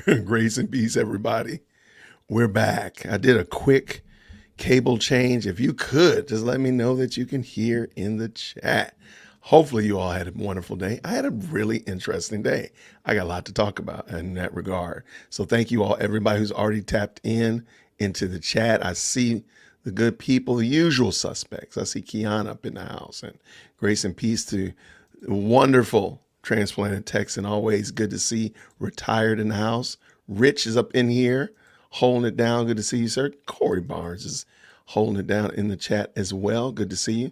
Grace and peace, everybody. We're back. I did a quick cable change. If you could, just let me know that you can hear in the chat. Hopefully you all had a wonderful day. I had a really interesting day. I got a lot to talk about in that regard. So thank you all, everybody who's already tapped into the chat. I see the good people, the usual suspects. I see Kiana up in the house, and grace and peace to wonderful transplanted Texan. Always good to see retired in the house. Rich is up in here holding it down. Good to see you, sir. Corey Barnes is holding it down in the chat as well. Good to see you.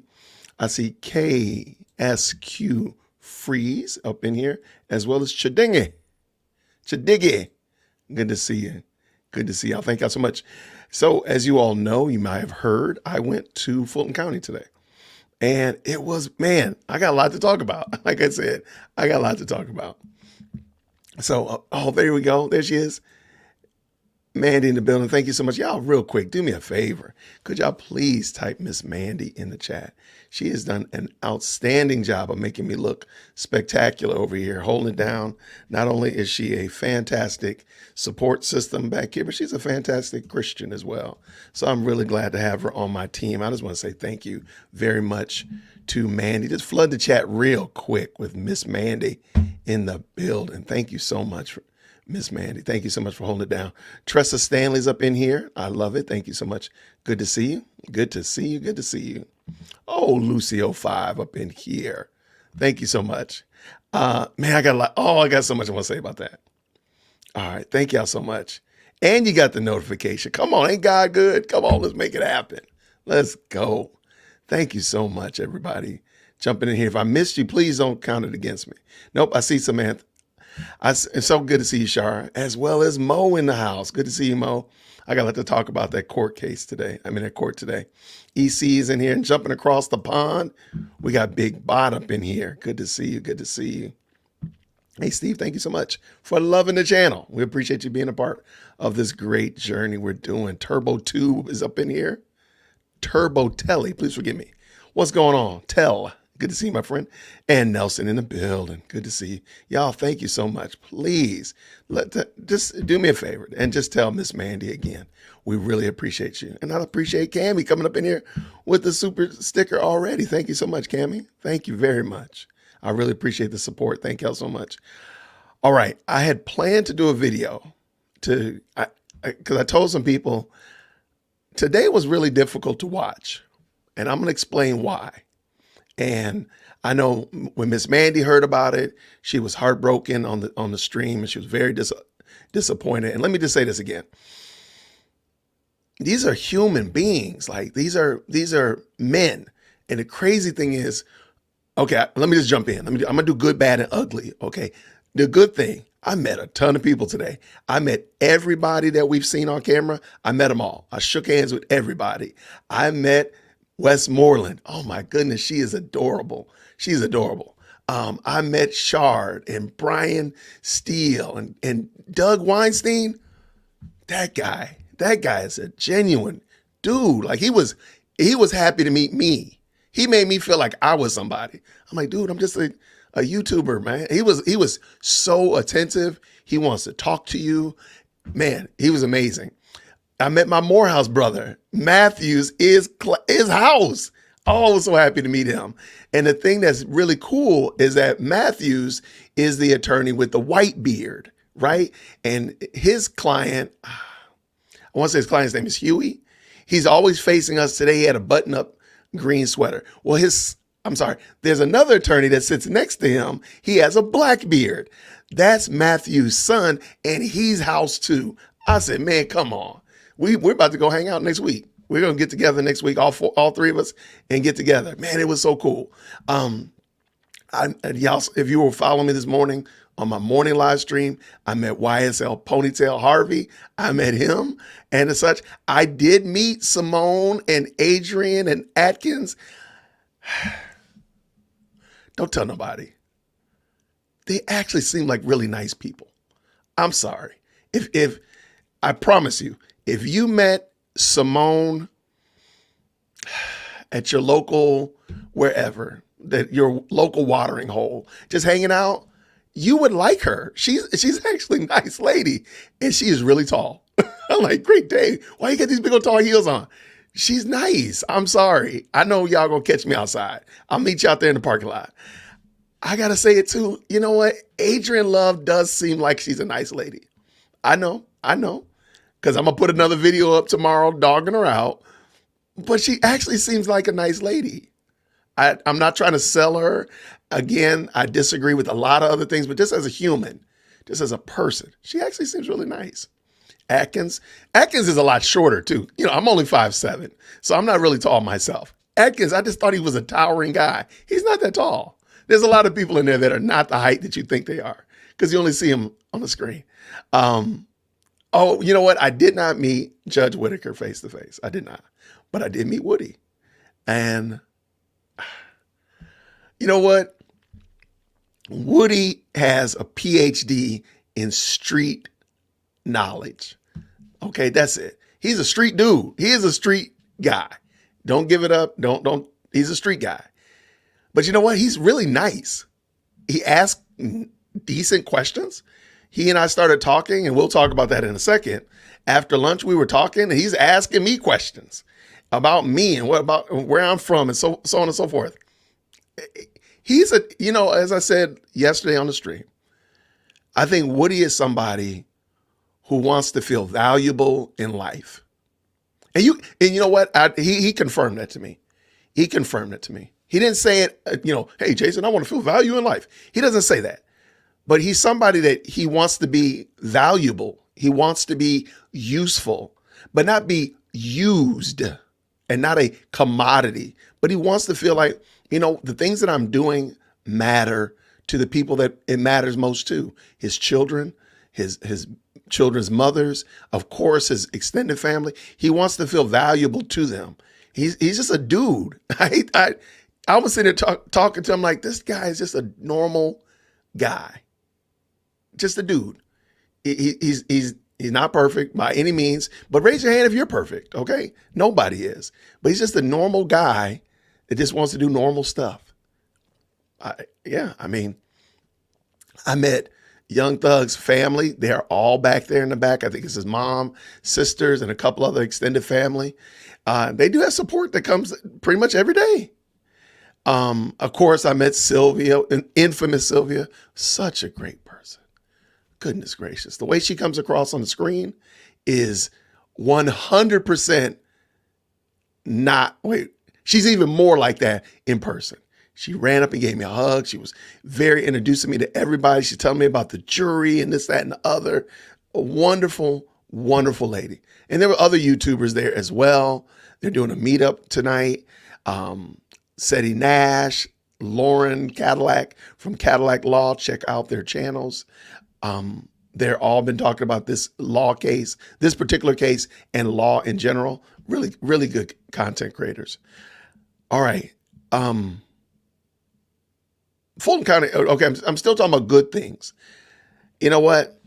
I see KSQ Freeze up in here, as well as Chadingy. Good to see you. Good to see y'all. Thank y'all so much. So as you all know, you might have heard, I went to Fulton County today. And it was, man, I got a lot to talk about. Like I said, I got a lot to talk about. So, there we go. There she is. Mandy in the building. Thank you so much. Y'all, real quick, do me a favor. Could y'all please type Miss Mandy in the chat? She has done an outstanding job of making me look spectacular over here, holding it down. Not only is she a fantastic support system back here, but she's a fantastic Christian as well. So I'm really glad to have her on my team. I just want to say thank you very much to Mandy. Just flood the chat real quick with Miss Mandy in the building. Thank you so much, Miss Mandy. Thank you so much for holding it down. Tressa Stanley's up in here. I love it. Thank you so much. Good to see you. Good to see you. Good to see you. Oh, Lucio5 up in here. Thank you so much. Man, I got a lot. Oh, I got so much I want to say about that. All right. Thank y'all so much. And you got the notification. Come on. Ain't God good? Come on. Let's make it happen. Let's go. Thank you so much, everybody. Jumping in here. If I missed you, please don't count it against me. Nope. I see Samantha. It's so good to see you, Shara, as well as Mo in the house. Good to see you, Mo. I got to talk about that court case today. That court today. EC is in here and jumping across the pond. We got Big Bot up in here. Good to see you. Good to see you. Hey, Steve, thank you so much for loving the channel. We appreciate you being a part of this great journey we're doing. Turbo Tube is up in here. Turbo Telly, please forgive me. What's going on? Tell. Good to see you, my friend. And Nelson in the building. Good to see you. Y'all, thank you so much. Please, just do me a favor and just tell Miss Mandy again. We really appreciate you. And I appreciate Cammie coming up in here with the super sticker already. Thank you so much, Cammie. Thank you very much. I really appreciate the support. Thank y'all so much. All right. I had planned to do a video because I told some people today was really difficult to watch. And I'm going to explain why. And I know when Miss Mandy heard about it, she was heartbroken on the stream, and she was very disappointed. And let me just say this again. These are human beings. Like these are men. And the crazy thing is, okay, let me just jump in. I'm going to do good, bad, and ugly. Okay. The good thing, I met a ton of people today. I met everybody that we've seen on camera. I met them all. I shook hands with everybody. I met Westmoreland. Oh my goodness, she is adorable. She's adorable. I met Shard and Brian Steele and Doug Weinstein. That guy is a genuine dude. Like he was happy to meet me. He made me feel like I was somebody. I'm like, dude, I'm just a YouTuber, man. He was so attentive. He wants to talk to you. Man, he was amazing. I met my Morehouse brother, Matthews, his house. Oh, I was so happy to meet him. And the thing that's really cool is that Matthews is the attorney with the white beard, right? And his client, I want to say his client's name is Huey. He's always facing us. Today he had a button-up green sweater. Well, there's another attorney that sits next to him. He has a black beard. That's Matthew's son, and he's house too. I said, man, come on. We're about to go hang out next week. We're going to get together next week, all three of us, and get together. Man, it was so cool. Y'all, if you were following me this morning on my morning live stream, I met YSL Ponytail Harvey. I met him and as such. I did meet Simone and Adrian and Atkins. Don't tell nobody. They actually seem like really nice people. I'm sorry. If I promise you, if you met Simone at your local, wherever, that your local watering hole, just hanging out, you would like her. She's actually a nice lady, and she is really tall. I'm like, great day. Why you got these big old tall heels on? She's nice. I'm sorry. I know y'all gonna catch me outside. I'll meet you out there in the parking lot. I gotta say it too. You know what? Adrian Love does seem like she's a nice lady. I know. Because I'm gonna put another video up tomorrow dogging her out. But she actually seems like a nice lady. I'm not trying to sell her. Again, I disagree with a lot of other things, but just as a human, just as a person, she actually seems really nice. Atkins is a lot shorter too. You know, I'm only 5'7", so I'm not really tall myself. Atkins, I just thought he was a towering guy. He's not that tall. There's a lot of people in there that are not the height that you think they are because you only see them on the screen. Oh, you know what? I did not meet Judge Whitaker face to face. I did not, but I did meet Woody. And you know what? Woody has a PhD in street knowledge. Okay, that's it. He's a street dude. He is a street guy. Don't give it up. Don't. He's a street guy. But you know what? He's really nice. He asks decent questions. He and I started talking, and we'll talk about that in a second. After lunch, we were talking, and he's asking me questions about me and what about where I'm from and so on and so forth. He's as I said yesterday on the stream, I think Woody is somebody who wants to feel valuable in life. And you know what? He confirmed that to me. He confirmed it to me. He didn't say it, hey, Jason, I want to feel value in life. He doesn't say that. But he's somebody that he wants to be valuable. He wants to be useful, but not be used and not a commodity. But he wants to feel like, the things that I'm doing matter to the people that it matters most to. His children, his children's mothers, of course, his extended family. He wants to feel valuable to them. He's just a dude. I was sitting there talking to him like, this guy is just a normal guy. Just a dude. He's not perfect by any means, but raise your hand if you're perfect, okay? Nobody is. But he's just a normal guy that just wants to do normal stuff. I met Young Thug's family. They're all back there in the back. I think it's his mom, sisters, and a couple other extended family. They do have support that comes pretty much every day. Of course, I met Sylvia, an infamous Sylvia, such a great person. Goodness gracious. The way she comes across on the screen is 100% she's even more like that in person. She ran up and gave me a hug. She was very introducing me to everybody. She's telling me about the jury and this, that, and the other. A wonderful, wonderful lady. And there were other YouTubers there as well. They're doing a meetup tonight. Seti Nash, Lauren Cadillac from Cadillac Law. Check out their channels. They're all been talking about this law case, this particular case, and law in general. Really, really good content creators. All right. Fulton County, okay, I'm still talking about good things. You know what?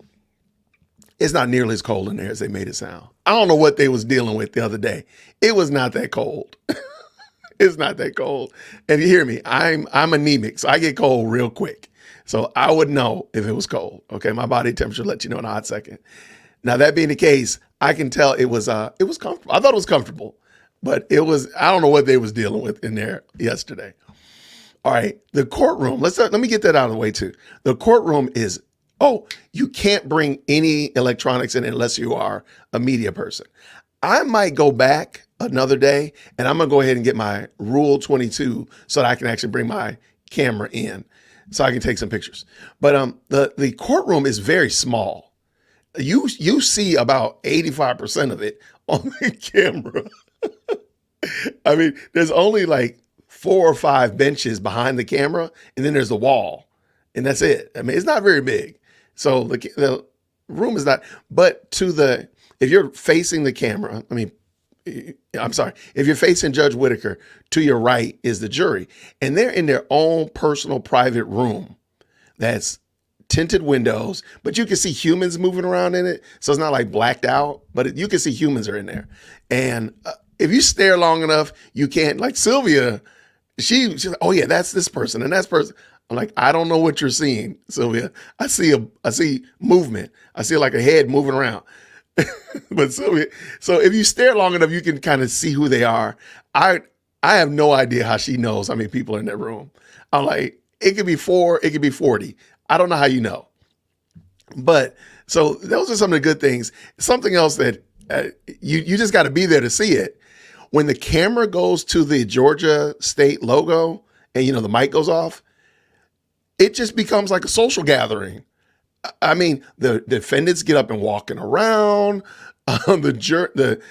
It's not nearly as cold in there as they made it sound. I don't know what they was dealing with the other day. It was not that cold. It's not that cold. And you hear me, I'm anemic, so I get cold real quick. So I would know if it was cold. Okay, my body temperature let you know in a hot second. Now that being the case, I can tell it was comfortable. I thought it was comfortable, but I don't know what they was dealing with in there yesterday. All right, the courtroom. Let me get that out of the way too. The courtroom is, you can't bring any electronics in unless you are a media person. I might go back another day and I'm gonna go ahead and get my Rule 22 so that I can actually bring my camera in so I can take some pictures. But the courtroom is very small. You see about 85% of it on the camera. I mean, there's only like 4 or 5 benches behind the camera, and then there's the wall, and that's it. I mean, it's not very big. So the room is not, but if you're facing the camera, if you're facing Judge Whitaker, to your right is the jury, and they're in their own personal private room that's tinted windows, but you can see humans moving around in it. So it's not like blacked out, but you can see humans are in there. And if you stare long enough, you can't, like Sylvia, she's like, oh yeah, that's this person and that's person. I'm like, I don't know what you're seeing, Sylvia. I see movement. I see like a head moving around. But Sylvia, so if you stare long enough, you can kind of see who they are. I I have no idea how she knows how many people are in that room. I'm like, it could be 4, it could be 40. I don't know how you know. But so those are some of the good things. Something else that you just got to be there to see it. When the camera goes to the Georgia State logo and the mic goes off, it just becomes like a social gathering. I mean, the defendants get up and walking around. The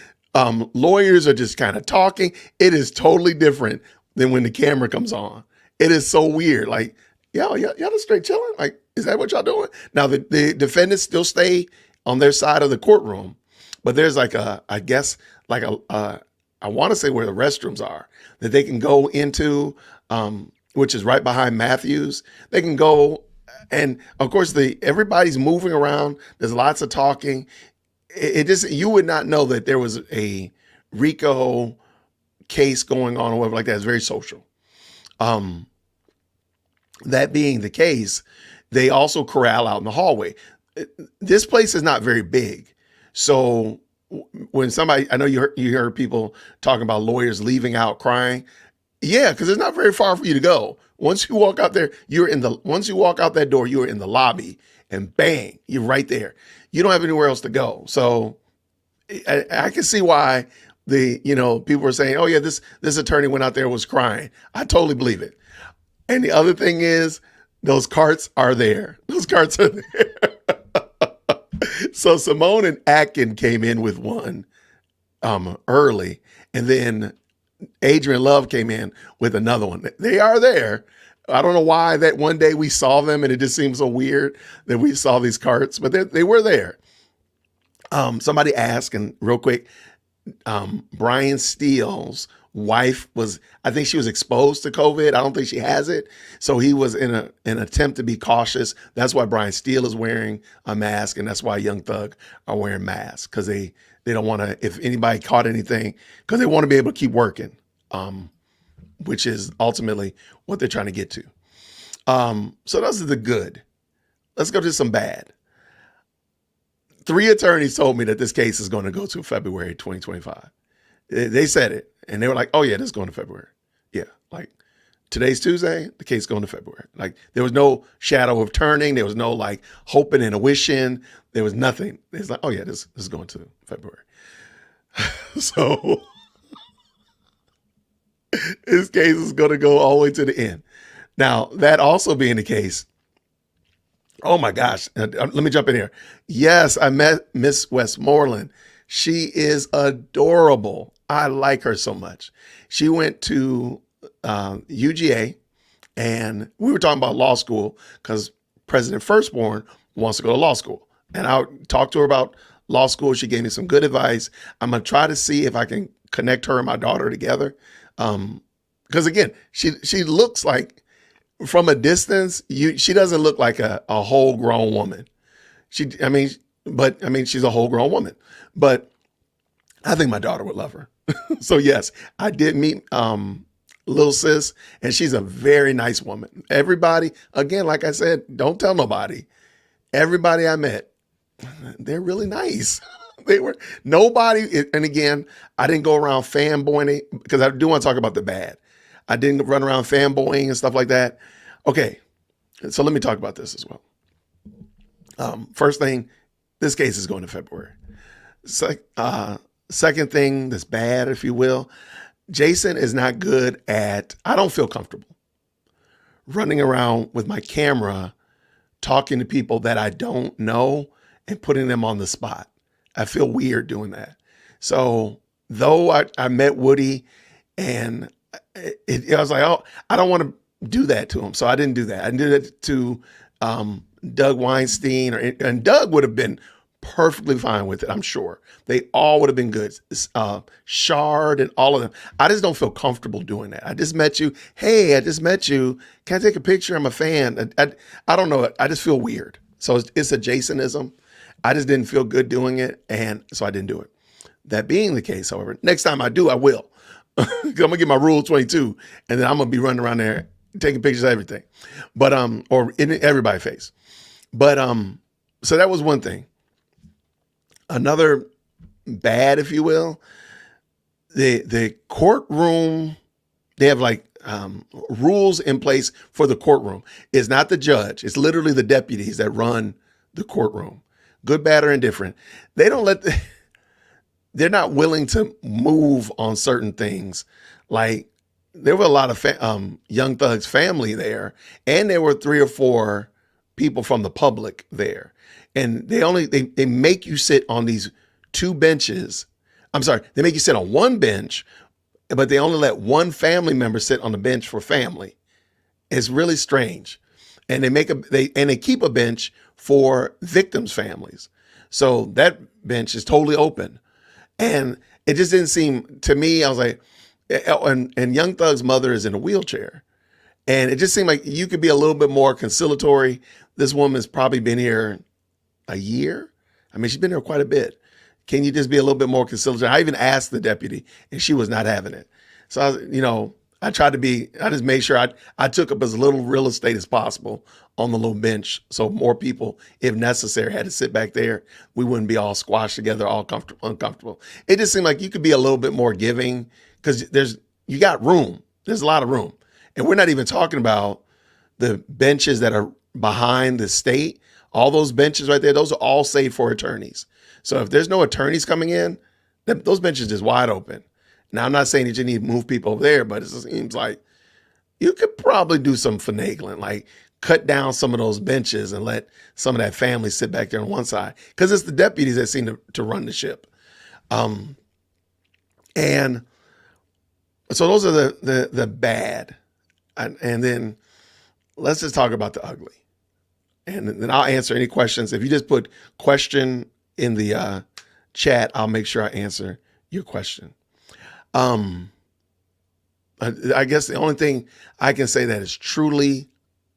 lawyers are just kind of talking. It is totally different than when the camera comes on. It is so weird. Like, y'all just straight chilling. Like, is that what y'all doing? Now, the defendants still stay on their side of the courtroom, but there's like I guess like I want to say where the restrooms are that they can go into, which is right behind Matthews. They can go, and of course everybody's moving around. There's lots of talking. It just, you would not know that there was a RICO case going on or whatever like that. It's very social. That being the case, they also corral out in the hallway. This place is not very big. So when somebody, I know you heard people talking about lawyers leaving out crying. Yeah, because it's not very far for you to go. Once you walk out there, once you walk out that door, you're in the lobby, and bang, you're right there. You don't have anywhere else to go. So I can see why people were saying, oh yeah, this attorney went out there and was crying. I totally believe it. And the other thing is, those carts are there. Those carts are there. So Simone and Atkin came in with one early, and then Adrian Love came in with another one. They are there. I don't know why that one day we saw them and it just seemed so weird that we saw these carts, but they were there. Somebody asked, and real quick, Brian Steele's wife I think she was exposed to COVID. I don't think she has it. So he was in an attempt to be cautious. That's why Brian Steele is wearing a mask, and that's why Young Thug are wearing masks, because they don't want to, if anybody caught anything, because they want to be able to keep working, which is ultimately what they're trying to get to. So those are the good. Let's go to some bad. 3 attorneys told me that this case is going to go to February 2025. They said it, and they were like, oh yeah, this is going to February. Yeah, like today's Tuesday, the case is going to February. Like there was no shadow of turning. There was no like hoping and a wishing. There was nothing. It's like, oh yeah, this is going to February. So this case is going to go all the way to the end. Now, that also being the case, oh my gosh, let me jump in here. Yes, I met Miss Westmoreland. She is adorable. I like her so much. She went to UGA, and we were talking about law school because President Firstborn wants to go to law school. And I talked to her about law school. She gave me some good advice. I'm going to try to see if I can connect her and my daughter together. Because again, she looks like, from a distance, she doesn't look like a whole grown woman. She's a whole grown woman. But I think my daughter would love her. So yes, I did meet little sis, and she's a very nice woman. Everybody, again, like I said, don't tell nobody. Everybody I met, they're really nice. They were nobody. And again, I didn't go around fanboying, because I do want to talk about the bad. I didn't run around fanboying and stuff like that. Okay, so let me talk about this as well. First thing, this case is going to February. Second thing that's bad, if you will, Jason is not good at, I don't feel comfortable running around with my camera talking to people that I don't know and putting them on the spot. I feel weird doing that. So though I met Woody, and I was like, oh, I don't want to do that to him. So I didn't do that. I didn't do that to Doug Weinstein, and Doug would have been perfectly fine with it, I'm sure. They all would have been good. Shard and all of them. I just don't feel comfortable doing that. I just met you. Hey, I just met you. Can I take a picture? I'm a fan. I don't know. I just feel weird. So it's a Jasonism. I just didn't feel good doing it, and so I didn't do it. That being the case, however, next time I do, I will. I'm going to get my Rule 22, and then I'm going to be running around there taking pictures of everything, but or in everybody's face. But so that was one thing. Another bad, if you will, the courtroom. They have like rules in place for the courtroom. It's not the judge. It's literally the deputies that run the courtroom. Good, bad, or indifferent. They don't let. They're not willing to move on certain things. Like there were a lot of Young Thug's family there, and there were 3 or 4 people from the public there. And they make you sit on these 2 benches. I'm sorry, they make you sit on 1 bench, but they only let 1 family member sit on the bench for family. It's really strange. And they keep a bench for victims' families. So that bench is totally open. And it just didn't seem to me, I was like, and Young Thug's mother is in a wheelchair. And it just seemed like you could be a little bit more conciliatory. This woman's probably been here a year. I mean, she's been here quite a bit. Can you just be a little bit more conciliatory? I even asked the deputy and she was not having it. So I just made sure I took up as little real estate as possible on the little bench. So more people, if necessary, had to sit back there. We wouldn't be all squashed together, all uncomfortable. It just seemed like you could be a little bit more giving because you got room. There's a lot of room. And we're not even talking about the benches that are behind the state. All those benches right there, those are all saved for attorneys. So if there's no attorneys coming in, those benches just wide open. Now, I'm not saying that you need to move people over there, but it seems like you could probably do some finagling, like cut down some of those benches and let some of that family sit back there on one side, because it's the deputies that seem to run the ship. And so those are the bad. And then let's just talk about the ugly. And then I'll answer any questions. If you just put question in the chat, I'll make sure I answer your question. I guess the only thing I can say that is truly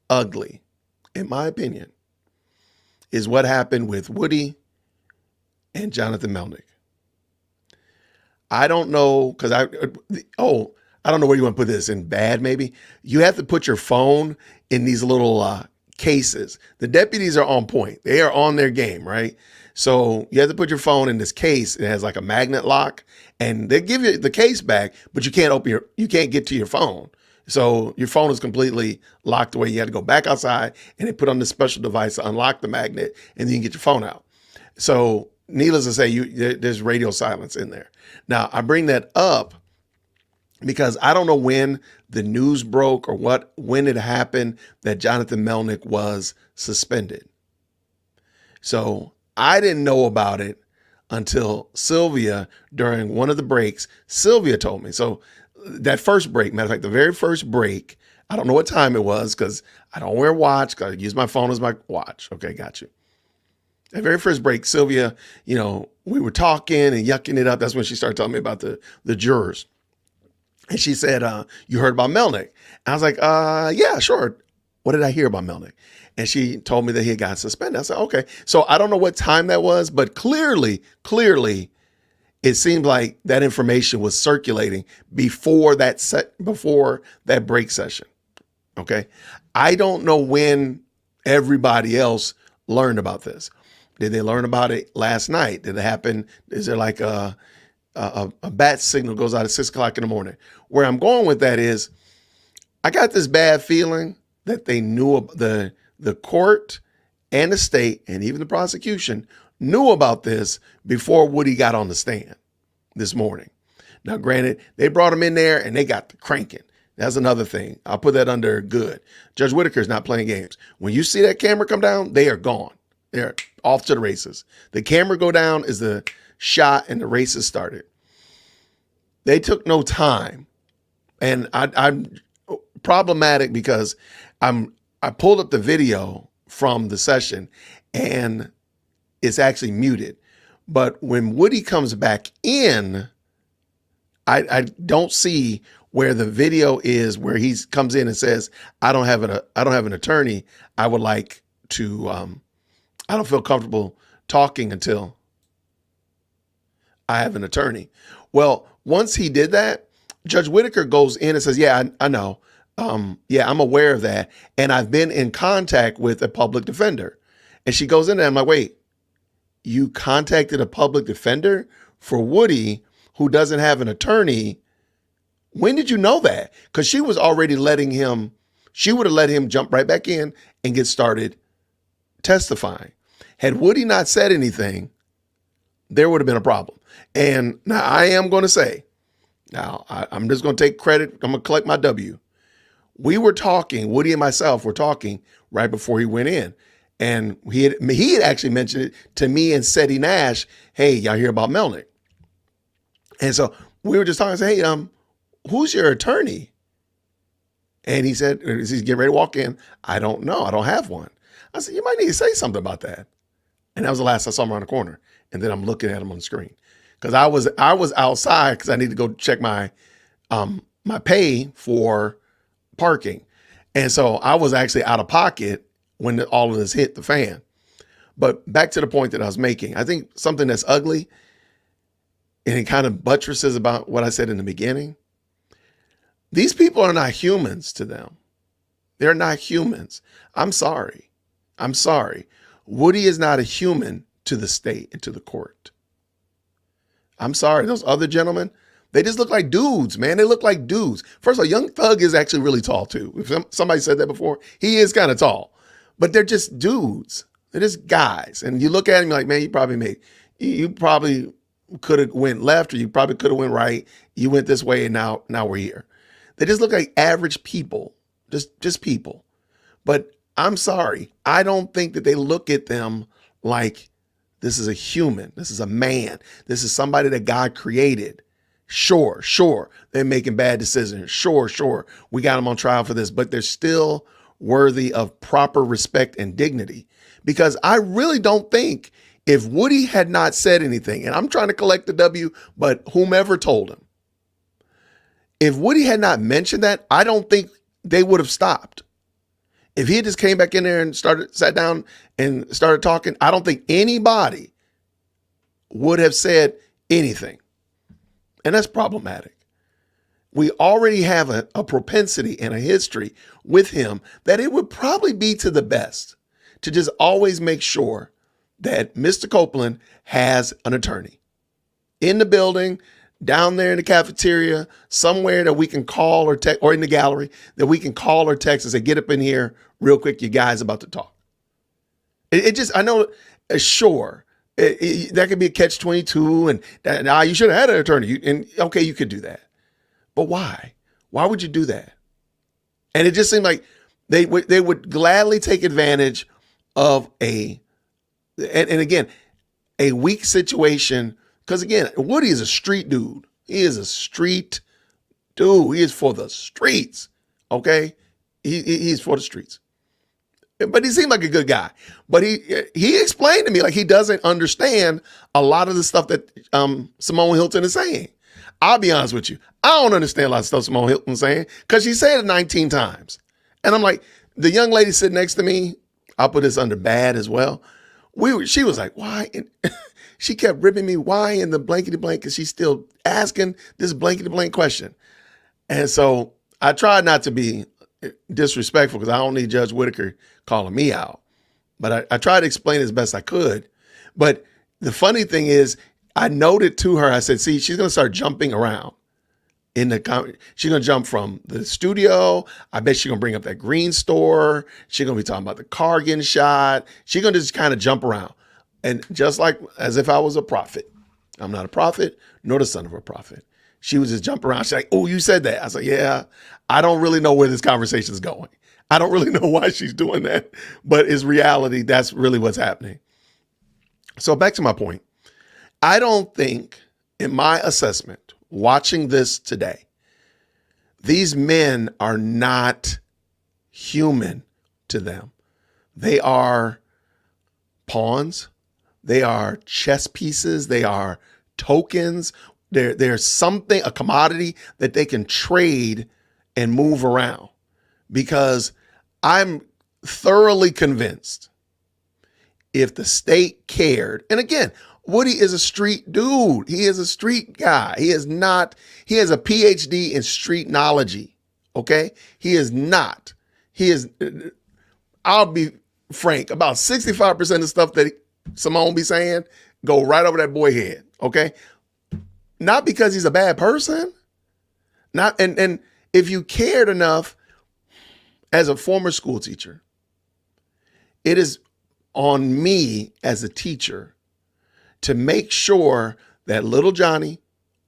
ugly, in my opinion, is what happened with Woody and Jonathan Melnick. I don't know, because I don't know where you want to put this, in bad maybe. You have to put your phone in these little cases. The deputies are on point. They are on their game, right? So you have to put your phone in this case. It has like a magnet lock, and they give you the case back, but you can't get to your phone. So your phone is completely locked away. You have to go back outside and they put on this special device to unlock the magnet, and then you can get your phone out. So needless to say, there's radio silence in there. Now, I bring that up because I don't know when the news broke or when it happened that Jonathan Melnick was suspended. So I didn't know about it until Sylvia, during one of the breaks, Sylvia told me. So that first break, matter of fact, the very first break, I don't know what time it was because I don't wear a watch, because I use my phone as my watch. Okay, got you. That very first break, Sylvia, we were talking and yucking it up. That's when she started telling me about the jurors. And she said, you heard about Melnick? And I was like, yeah, sure. What did I hear about Melnick? And she told me that he had got suspended. I said, okay. So I don't know what time that was, but clearly, it seemed like that information was circulating before that break session. Okay. I don't know when everybody else learned about this. Did they learn about it last night? Did it happen? Is there like a bat signal goes out at 6 o'clock in the morning? Where I'm going with that is, I got this bad feeling that they knew the court and the state and even the prosecution knew about this before Woody got on the stand this morning. Now, granted, they brought him in there and they got the cranking. That's another thing. I'll put that under good. Judge Whitaker's not playing games. When you see that camera come down, they are gone. They're off to the races. The camera go down is the shot and the races started. They took no time. And I'm problematic because I pulled up the video from the session and it's actually muted. But when Woody comes back in, I don't see where the video is, where he comes in and says, I don't have an attorney. I would like to, I don't feel comfortable talking until I have an attorney. Well, once he did that, Judge Whitaker goes in and says, yeah, I know. Yeah, I'm aware of that. And I've been in contact with a public defender. And she goes in there. I'm like, wait, you contacted a public defender for Woody who doesn't have an attorney? When did you know that? Because she was already she would have let him jump right back in and get started testifying. Had Woody not said anything, there would have been a problem. And now I am going to say, I'm just going to take credit. I'm going to collect my W. We were talking, Woody and myself were talking right before he went in. And he had actually mentioned it to me and Seti Nash. Hey, y'all hear about Melnick? And so we were just talking. I said, hey, who's your attorney? And he said, as he's getting ready to walk in, I don't know. I don't have one. I said, you might need to say something about that. And that was the last I saw him around the corner. And then I'm looking at him on the screen because I was outside because I need to go check my my pay for parking. And so I was actually out of pocket when all of this hit the fan. But back to the point that I was making, I think something that's ugly, and it kind of buttresses about what I said in the beginning. These people are not humans to them. They're not humans. I'm sorry. Woody is not a human to the state and to the court. I'm sorry. Those other gentlemen, they just look like dudes, man. They look like dudes. First of all, Young Thug is actually really tall too. If somebody said that before, he is kind of tall, but they're just dudes. They're just guys. And you look at him like, man, you probably could have went left, or you probably could have went right. You went this way, and now we're here. They just look like average people, just people. But I'm sorry. I don't think that they look at them like this is a human. This is a man. This is somebody that God created. Sure. They're making bad decisions. Sure. We got them on trial for this, but they're still worthy of proper respect and dignity. Because I really don't think if Woody had not said anything, and I'm trying to collect the W, but whomever told him, if Woody had not mentioned that, I don't think they would have stopped. If he had just came back in there and sat down and started talking, I don't think anybody would have said anything. And that's problematic. We already have a propensity and a history with him that it would probably be to the best to just always make sure that Mr. Copeland has an attorney in the building, down there in the cafeteria, somewhere that we can call or text, or in the gallery that we can call or text and say, get up in here real quick, you guys about to talk. I know, sure, that could be a catch-22 and that, you should have had an attorney. And okay, you could do that. But why? Why would you do that? And it just seemed like they would gladly take advantage of and again, a weak situation. Because again, Woody is a street dude. He is a street dude. He is for the streets. Okay? He's for the streets. But he seemed like a good guy. But he explained to me like he doesn't understand a lot of the stuff that Simone Hilton is saying. I'll be honest with you. I don't understand a lot of stuff Simone Hilton is saying because she said it 19 times. And I'm like, the young lady sitting next to me, I'll put this under bad as well. She was like, why? She kept ripping me, why in the blankety blank? Because she's still asking this blankety blank question. And so I tried not to be disrespectful because I don't need Judge Whitaker calling me out. But I tried to explain as best I could. But the funny thing is, I noted to her, I said, see, she's going to start jumping around. She's going to jump from the studio. I bet she's going to bring up that green store. She's going to be talking about the car getting shot. She's going to just kind of jump around. And just like as if I was a prophet. I'm not a prophet, nor the son of a prophet. She would just jump around. She's like, oh, you said that. I was like, yeah, I don't really know where this conversation is going. I don't really know why she's doing that. But it's reality. That's really what's happening. So back to my point. I don't think, in my assessment, watching this today, these men are not human to them. They are pawns. They are chess pieces. They are tokens. They're something, a commodity that they can trade and move around. Because I'm thoroughly convinced if the state cared, and again, Woody is a street dude. He is a street guy. He has a PhD in streetnology. Okay. He is not. He is, I'll be frank, about 65% of the stuff that Simone be saying go right over that boy head. Okay. Not because he's a bad person. Not, and if you cared enough as a former school teacher, it is on me as a teacher to make sure that little Johnny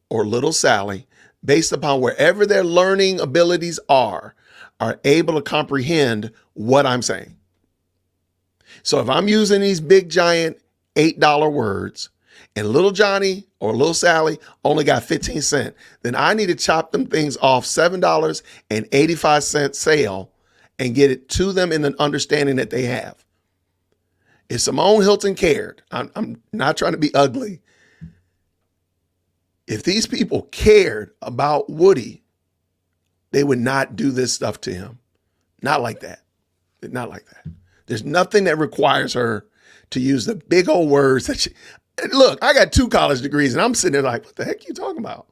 or little Sally, based upon wherever their learning abilities are able to comprehend what I'm saying. So if I'm using these big, giant $8 words and little Johnny or little Sally only got 15 cents, then I need to chop them things off $7.85 sale and get it to them in an understanding that they have. If Simone Hilton cared, I'm not trying to be ugly. If these people cared about Woody, they would not do this stuff to him. Not like that. Not like that. There's nothing that requires her to use the big old words that she, look, I got 2 college degrees and I'm sitting there like, what the heck are you talking about?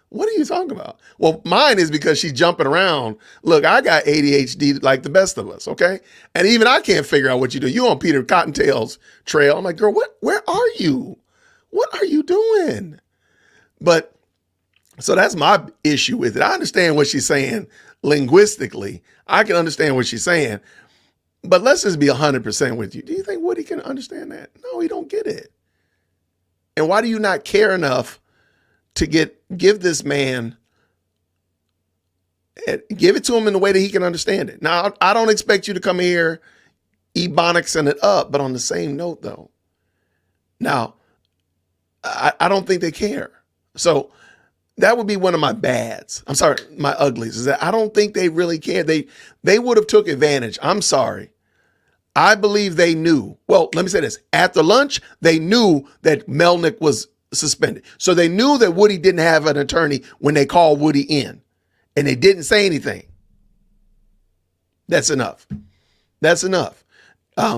What are you talking about? Well, mine is because she's jumping around. Look, I got ADHD like the best of us, okay? And even I can't figure out what you do. You on Peter Cottontail's trail. I'm like, girl, where are you? What are you doing? But so that's my issue with it. I understand what she's saying linguistically. I can understand what she's saying. But let's just be 100% with you. Do you think Woody can understand that? No, he don't get it. And why do you not care enough to give this man, give it to him in the way that he can understand it? Now, I don't expect you to come here ebonicsing it up, but on the same note, though. Now, I don't think they care. So that would be one of my bads. I'm sorry, my uglies, is that I don't think they really care. They would have took advantage. I'm sorry. I believe they knew. Well, let me say this. After lunch, they knew that Melnick was suspended. So they knew that Woody didn't have an attorney when they called Woody in, and they didn't say anything. That's enough. That's enough.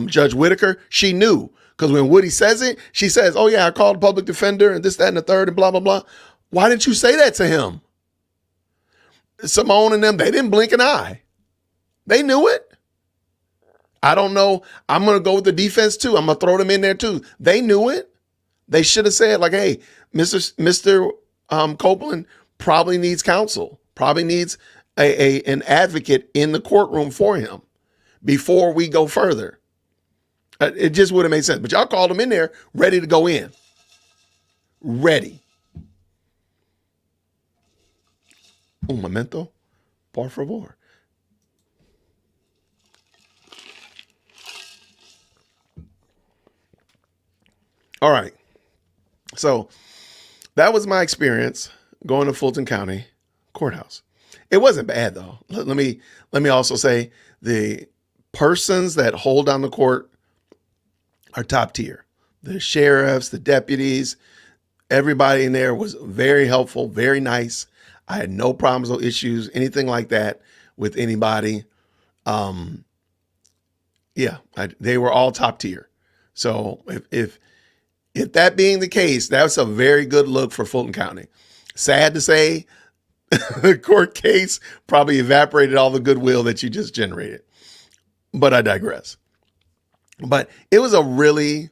Judge Whitaker, she knew, because when Woody says it, she says, oh yeah, I called the public defender and this, that, and the third and blah, blah, blah. Why didn't you say that to him? Simone and them, they didn't blink an eye. They knew it. I don't know. I'm going to go with the defense too. I'm going to throw them in there too. They knew it. They should have said like, hey, Mr. Copeland probably needs counsel, probably needs an advocate in the courtroom for him before we go further. It just would have made sense. But y'all called him in there ready to go in. Ready. Un momento, por favor. All right. So that was my experience going to Fulton County Courthouse. It wasn't bad though. Let me also say the persons that hold down the court are top tier. The sheriffs, the deputies, everybody in there was very helpful, very nice. I had no problems, no issues, anything like that with anybody. They were all top tier. So if that being the case, that's a very good look for Fulton County. Sad to say, the court case probably evaporated all the goodwill that you just generated. But I digress. But it was a really,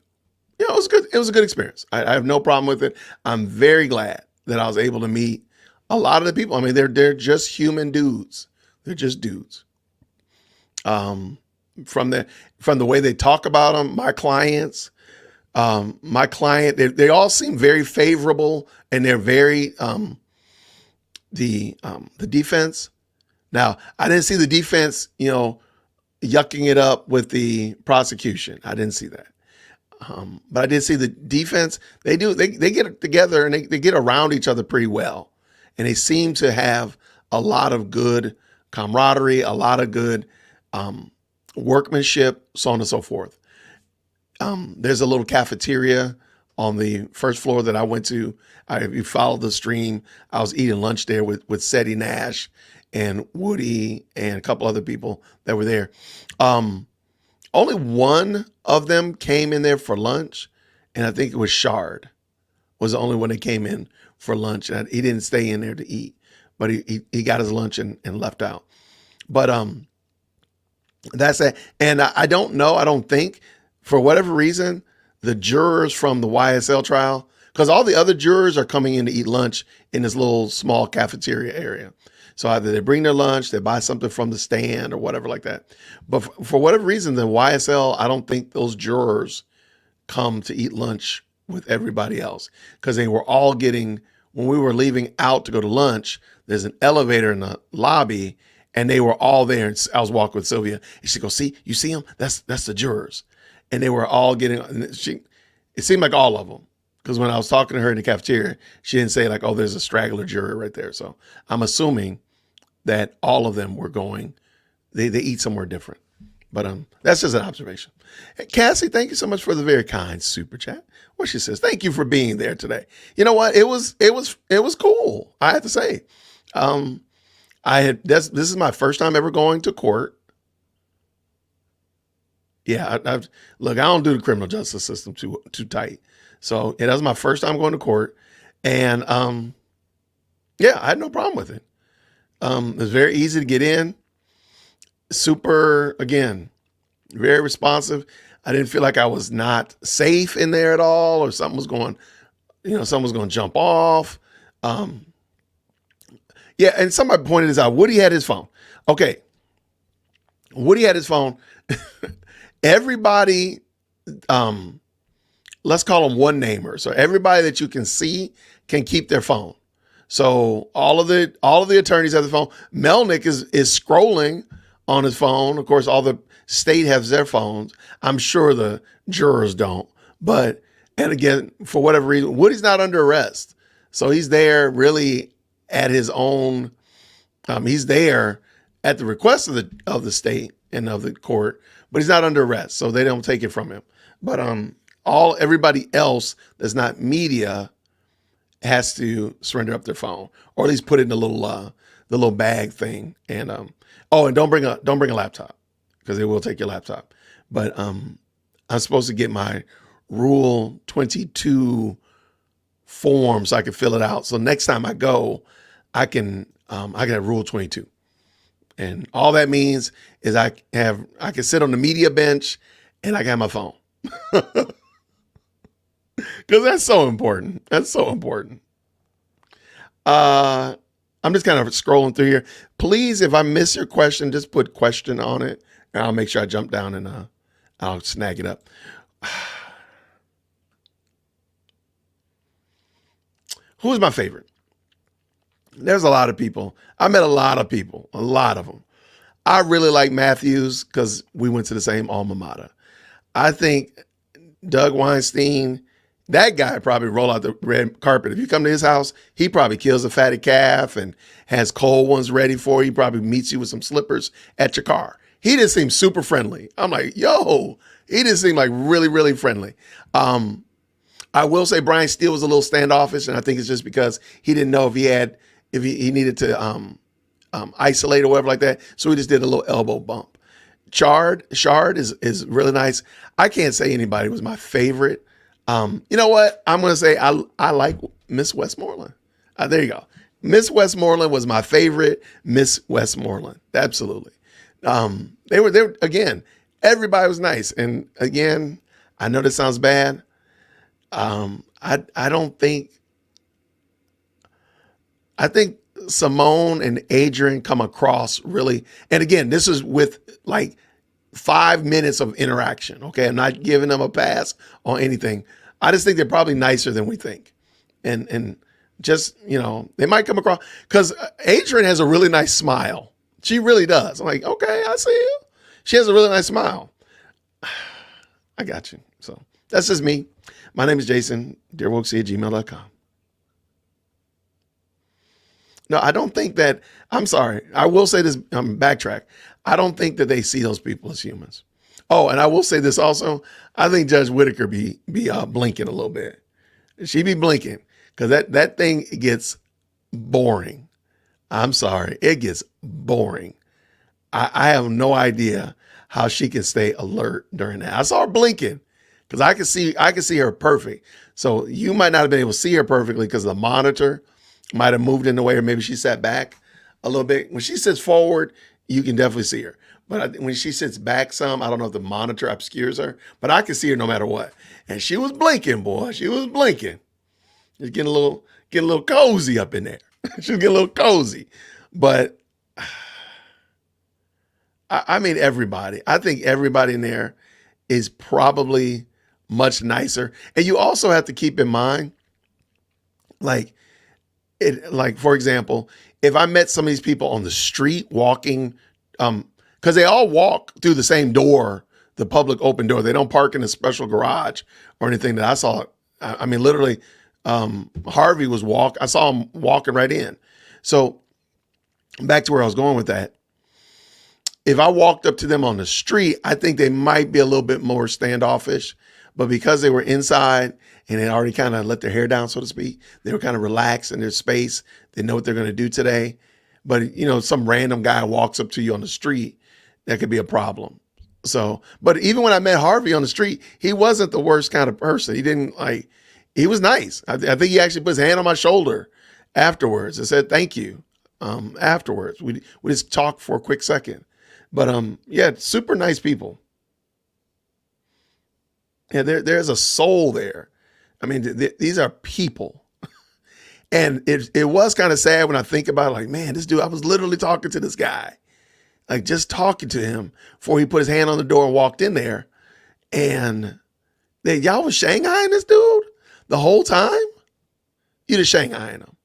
it was good. It was a good experience. I have no problem with it. I'm very glad that I was able to meet a lot of the people. I mean, they're just human dudes. They're just dudes. From the way they talk about them, my client, they all seem very favorable, and they're very, the defense. Now, I didn't see the defense, yucking it up with the prosecution. I didn't see that. But I did see the defense. They get together and they get around each other pretty well. And they seem to have a lot of good camaraderie, a lot of good workmanship, so on and so forth. There's a little cafeteria on the first floor that I went to. If you follow the stream, I was eating lunch there with Seti Nash and Woody and a couple other people that were there. Only one of them came in there for lunch, and I think it was Shard was the only one that came in for lunch. And he didn't stay in there to eat, but he got his lunch and left out. But that's it. And I don't know. I don't think, for whatever reason, the jurors from the YSL trial, because all the other jurors are coming in to eat lunch in this little small cafeteria area. So either they bring their lunch, they buy something from the stand or whatever like that. But for whatever reason, the YSL, I don't think those jurors come to eat lunch with everybody else, because they were all getting, when we were leaving out to go to lunch, there's an elevator in the lobby, and they were all there. And I was walking with Sylvia, and she goes, "See, you see them? That's the jurors." And they were all getting, it seemed like all of them. Because when I was talking to her in the cafeteria, she didn't say like, "Oh, there's a straggler juror right there." So I'm assuming that all of them were going, they eat somewhere different. But that's just an observation. Hey, Cassie, thank you so much for the very kind super chat. What she says, thank you for being there today. You know what? It was cool. I have to say, this is my first time ever going to court. Yeah, look, I don't do the criminal justice system too tight. So that was my first time going to court, and yeah, I had no problem with it. It was very easy to get in. Super, again, very responsive. I didn't feel like I was not safe in there at all, or something was going to jump off. Yeah, and somebody pointed this out. Woody had his phone. Okay, Woody had his phone. Everybody, let's call them one-namers. So everybody that you can see can keep their phone. So all of the attorneys have the phone. Melnick is scrolling on his phone. Of course, all the state has their phones. I'm sure the jurors don't. But, and again, for whatever reason, Woody's not under arrest. So he's there really at his own, he's there at the request of the state and of the court, but he's not under arrest. So they don't take it from him. But everybody else that's not media has to surrender up their phone, or at least put it in the little bag thing. And and don't bring a laptop, because they will take your laptop. But I'm supposed to get my Rule 22 form so I can fill it out. So next time I go, I can have Rule 22, and all that means is I can sit on the media bench and I can have my phone. Because that's so important. That's so important. I'm just kind of scrolling through here. Please, if I miss your question, just put question on it, and I'll make sure I jump down and I'll snag it up. Who's my favorite? There's a lot of people. I met a lot of people, a lot of them. I really like Matthews because we went to the same alma mater. I think Doug Weinstein, that guy probably roll out the red carpet. If you come to his house, he probably kills a fatty calf and has cold ones ready for you. He probably meets you with some slippers at your car. He just seems super friendly. I'm like, yo, he just seemed like really, really friendly. I will say Brian Steele was a little standoffish, and I think it's just because he didn't know if he needed to isolate or whatever like that. So he just did a little elbow bump. Shard is really nice. I can't say anybody was my favorite. You know what? I'm going to say I like Miss Westmoreland. There you go. Miss Westmoreland was my favorite Miss Westmoreland. Absolutely. They were again, everybody was nice. And again, I know this sounds bad. I think Simone and Adrian come across really, and again, this is with like 5 minutes of interaction. Okay. I'm not giving them a pass on anything. I just think they're probably nicer than we think. And just, they might come across, because Adrian has a really nice smile. She really does. I'm like, okay, I see you. She has a really nice smile. I got you. So that's just me. My name is Jason, dearwokesy@gmail.com. No, I don't think that, I'm sorry. I will say this, backtrack. I don't think that they see those people as humans. Oh, and I will say this also. I think Judge Whitaker be blinking a little bit. She be blinking, because that thing gets boring. I'm sorry. It gets boring. I have no idea how she can stay alert during that. I saw her blinking, because I can see her perfect. So you might not have been able to see her perfectly because the monitor might have moved in the way, or maybe she sat back a little bit. When she sits forward, you can definitely see her. But when she sits back some, I don't know if the monitor obscures her, but I can see her no matter what. And she was blinking, boy. She was blinking. Just getting a little cozy up in there. She was getting a little cozy. But I mean, everybody. I think everybody in there is probably much nicer. And you also have to keep in mind, like for example, if I met some of these people on the street walking, because they all walk through the same door, the public open door. They don't park in a special garage or anything that I saw. I mean, literally, Harvey I saw him walking right in. So back to where I was going with that. If I walked up to them on the street, I think they might be a little bit more standoffish. But because they were inside and they already kind of let their hair down, so to speak, they were kind of relaxed in their space. They know what they're going to do today. But, some random guy walks up to you on the street, that could be a problem. So, but even when I met Harvey on the street, he wasn't the worst kind of person. He was nice. I think he actually put his hand on my shoulder afterwards and said, thank you. Afterwards, we just talked for a quick second. But yeah, super nice people. Yeah, there's a soul there. I mean, these are people. And it was kind of sad when I think about it, like, man, this dude, I was literally talking to this guy, like just talking to him before he put his hand on the door and walked in there. And y'all was Shanghaiing this dude the whole time? You just Shanghaiing him.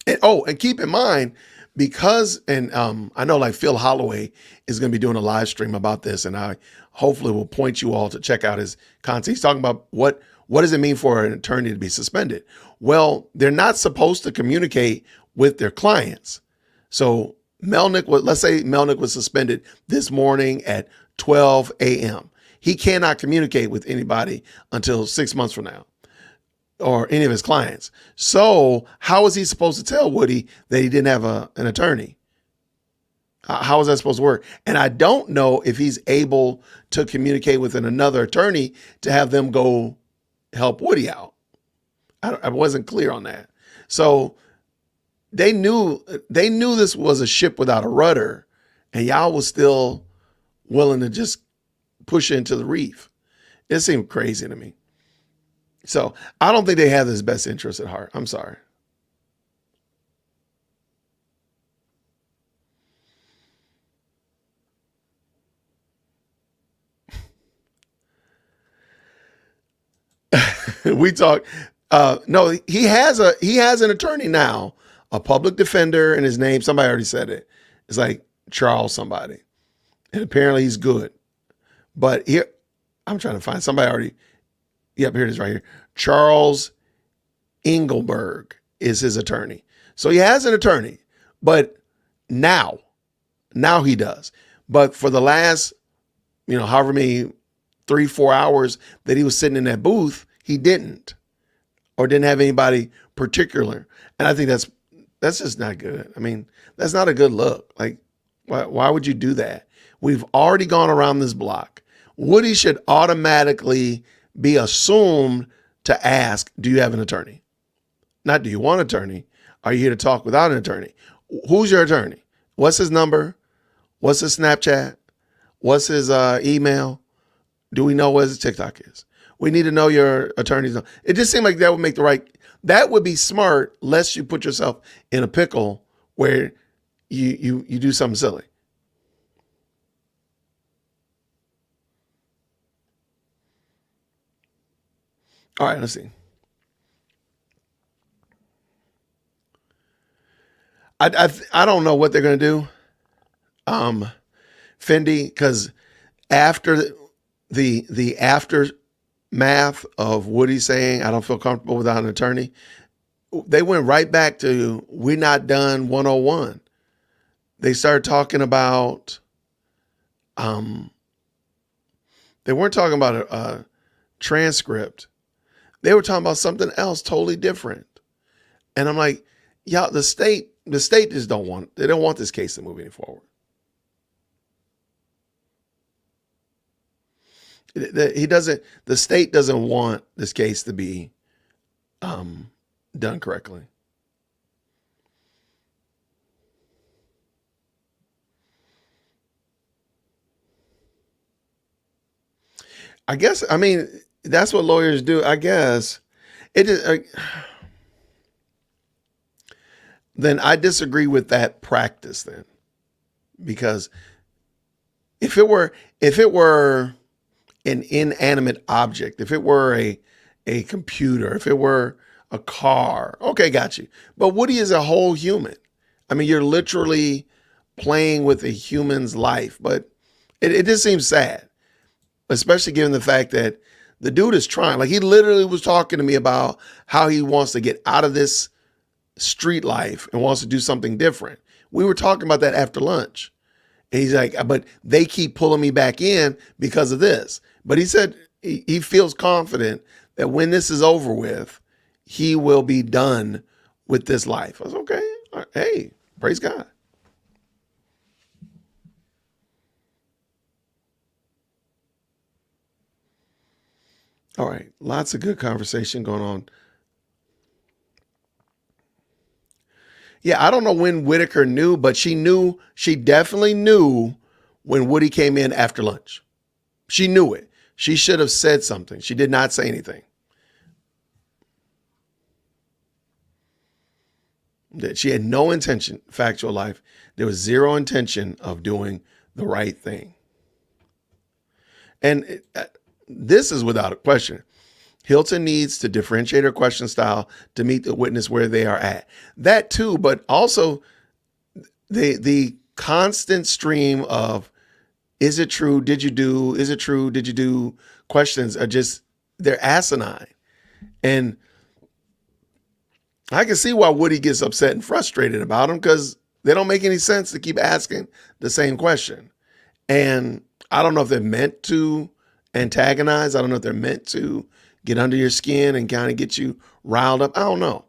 And keep in mind, because, I know like Phil Holloway is going to be doing a live stream about this, and I hopefully will point you all to check out his content. He's talking about what does it mean for an attorney to be suspended? Well, they're not supposed to communicate with their clients. So let's say Melnick was suspended this morning at 12 a.m. He cannot communicate with anybody until 6 months from now, or any of his clients. So how is he supposed to tell Woody that he didn't have an attorney? How is that supposed to work? And I don't know if he's able to communicate with another attorney to have them go help Woody out. I wasn't clear on that. So they knew this was a ship without a rudder, and y'all was still willing to just push into the reef. It seemed crazy to me. So I don't think they have his best interest at heart. I'm sorry. We talk. No, he has an attorney now, a public defender, and his name, somebody already said it. It's like Charles somebody. And apparently he's good. But here, I'm trying to find somebody already. Yep, here it is right here. Charles Engelberg is his attorney. So he has an attorney, but now he does. But for the last, however many 3-4 hours that he was sitting in that booth, he didn't, or didn't have anybody particular. And I think that's just not good. I mean, that's not a good look. Like, why would you do that? We've already gone around this block. Woody should automatically be assumed to ask, do you have an attorney? Not, do you want an attorney? Are you here to talk without an attorney? Who's your attorney? What's his number? What's his Snapchat? What's his email? Do we know what his TikTok is? We need to know your attorney's number. It just seemed like that would be smart, lest you put yourself in a pickle where you do something silly. All right, let's see. I don't know what they're going to do, Fendi, because after the aftermath of Woody saying, I don't feel comfortable without an attorney, they went right back to, we're not done 101. They started talking about, they weren't talking about a transcript. They were talking about something else totally different. And I'm like, yeah, the state just don't want this case to move any forward. The state doesn't want this case to be done correctly. I guess, I mean, that's what lawyers do. I guess it is. Then I disagree with that practice then, because if it were, if it were an inanimate object, if it were a computer, if it were a car, okay, got you. But Woody is a whole human. I mean, you're literally playing with a human's life, but it just seems sad, especially given the fact that the dude is trying. Like, he literally was talking to me about how he wants to get out of this street life and wants to do something different. We were talking about that after lunch. And he's like, but they keep pulling me back in because of this. But he said he feels confident that when this is over with, he will be done with this life. I was okay. All right. Hey, praise God. All right. Lots of good conversation going on. Yeah, I don't know when Whitaker knew, but she definitely knew when Woody came in after lunch. She knew it. She should have said something. She did not say anything. That she had no intention, factual life. There was zero intention of doing the right thing. And this is without a question. Hilton needs to differentiate her question style to meet the witness where they are at. That too, but also the constant stream of, is it true? Did you do? Is it true? Did you do? Questions are just, they're asinine. And I can see why Woody gets upset and frustrated about them, because they don't make any sense to keep asking the same question. And I don't know if they're meant to antagonize. I don't know if they're meant to get under your skin and kind of get you riled up. I don't know.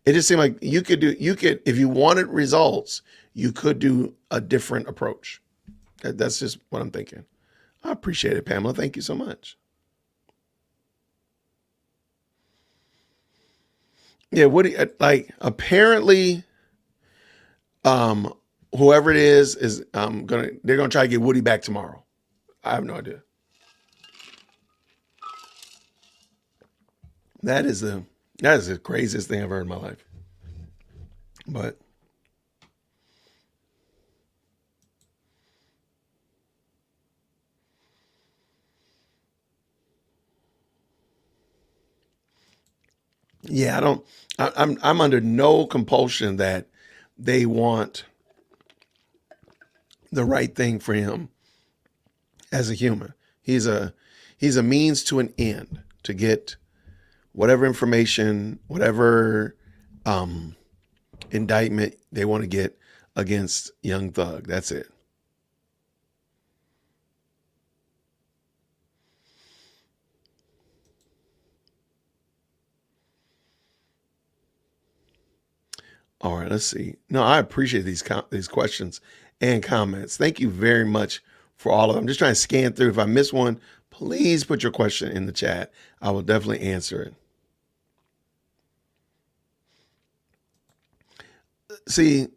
It just seemed like you could, if you wanted results, you could do a different approach. That's just what I'm thinking. I appreciate it, Pamela. Thank you so much. Yeah, Woody, like, apparently, um, whoever it is they're gonna try to get Woody back tomorrow. I have no idea. That is the craziest thing I've heard in my life. But yeah, I'm under no compulsion that they want the right thing for him as a human. He's a means to an end to get whatever information, whatever um, indictment they want to get against Young Thug. That's it. All right, let's see. No, I appreciate these questions and comments. Thank you very much for all of them. I'm just trying to scan through. If I miss one, please put your question in the chat. I will definitely answer it. See,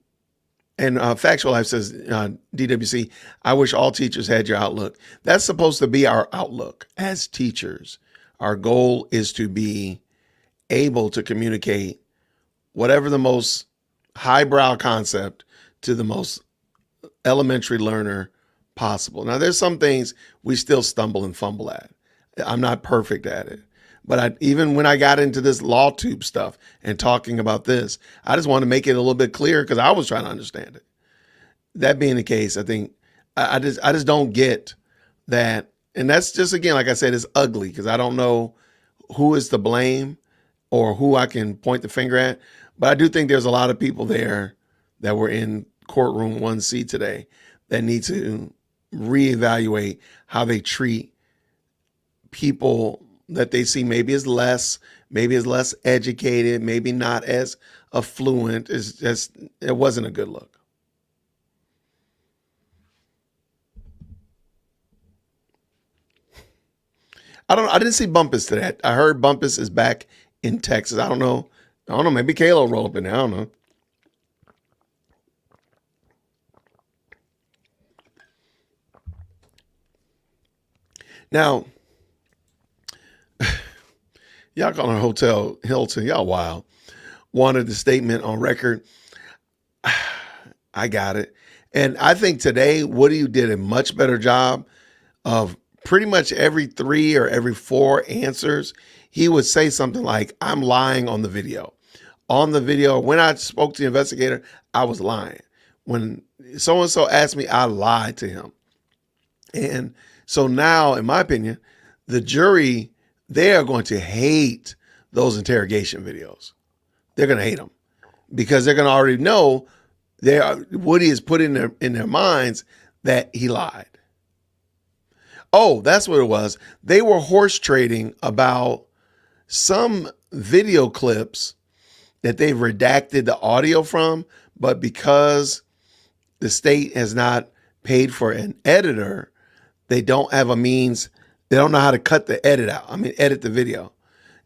and Factual Life says, DWC, I wish all teachers had your outlook. That's supposed to be our outlook as teachers. Our goal is to be able to communicate whatever the most highbrow concept to the most elementary learner possible. Now, there's some things we still stumble and fumble at. I'm not perfect at it. But even when I got into this law tube stuff and talking about this, I just wanted to make it a little bit clearer because I was trying to understand it. That being the case, I think I just don't get that. And that's just, again, like I said, it's ugly because I don't know who is to blame or who I can point the finger at. But I do think there's a lot of people there that were in courtroom 1C today that need to reevaluate how they treat people that they see maybe as less educated, maybe not as affluent. It's just, it wasn't a good look. I didn't see Bumpus today. I heard Bumpus is back in Texas. I don't know. Maybe Kayla will roll up in there. I don't know. Now, Y'all calling her Hotel Hilton. Y'all wild. Wanted the statement on record. I got it. And I think today, Woody did a much better job of pretty much every 3 or every 4 answers. He would say something like, I'm lying on the video. On the video, when I spoke to the investigator, I was lying. When so-and-so asked me, I lied to him. And so now, in my opinion, the jury, they are going to hate those interrogation videos. They're going to hate them because they're going to already know Woody is put in their minds that he lied. Oh, that's what it was. They were horse trading about some video clips that they've redacted the audio from, but because the state has not paid for an editor, they don't have a means. They don't know how to cut the edit out. Edit the video.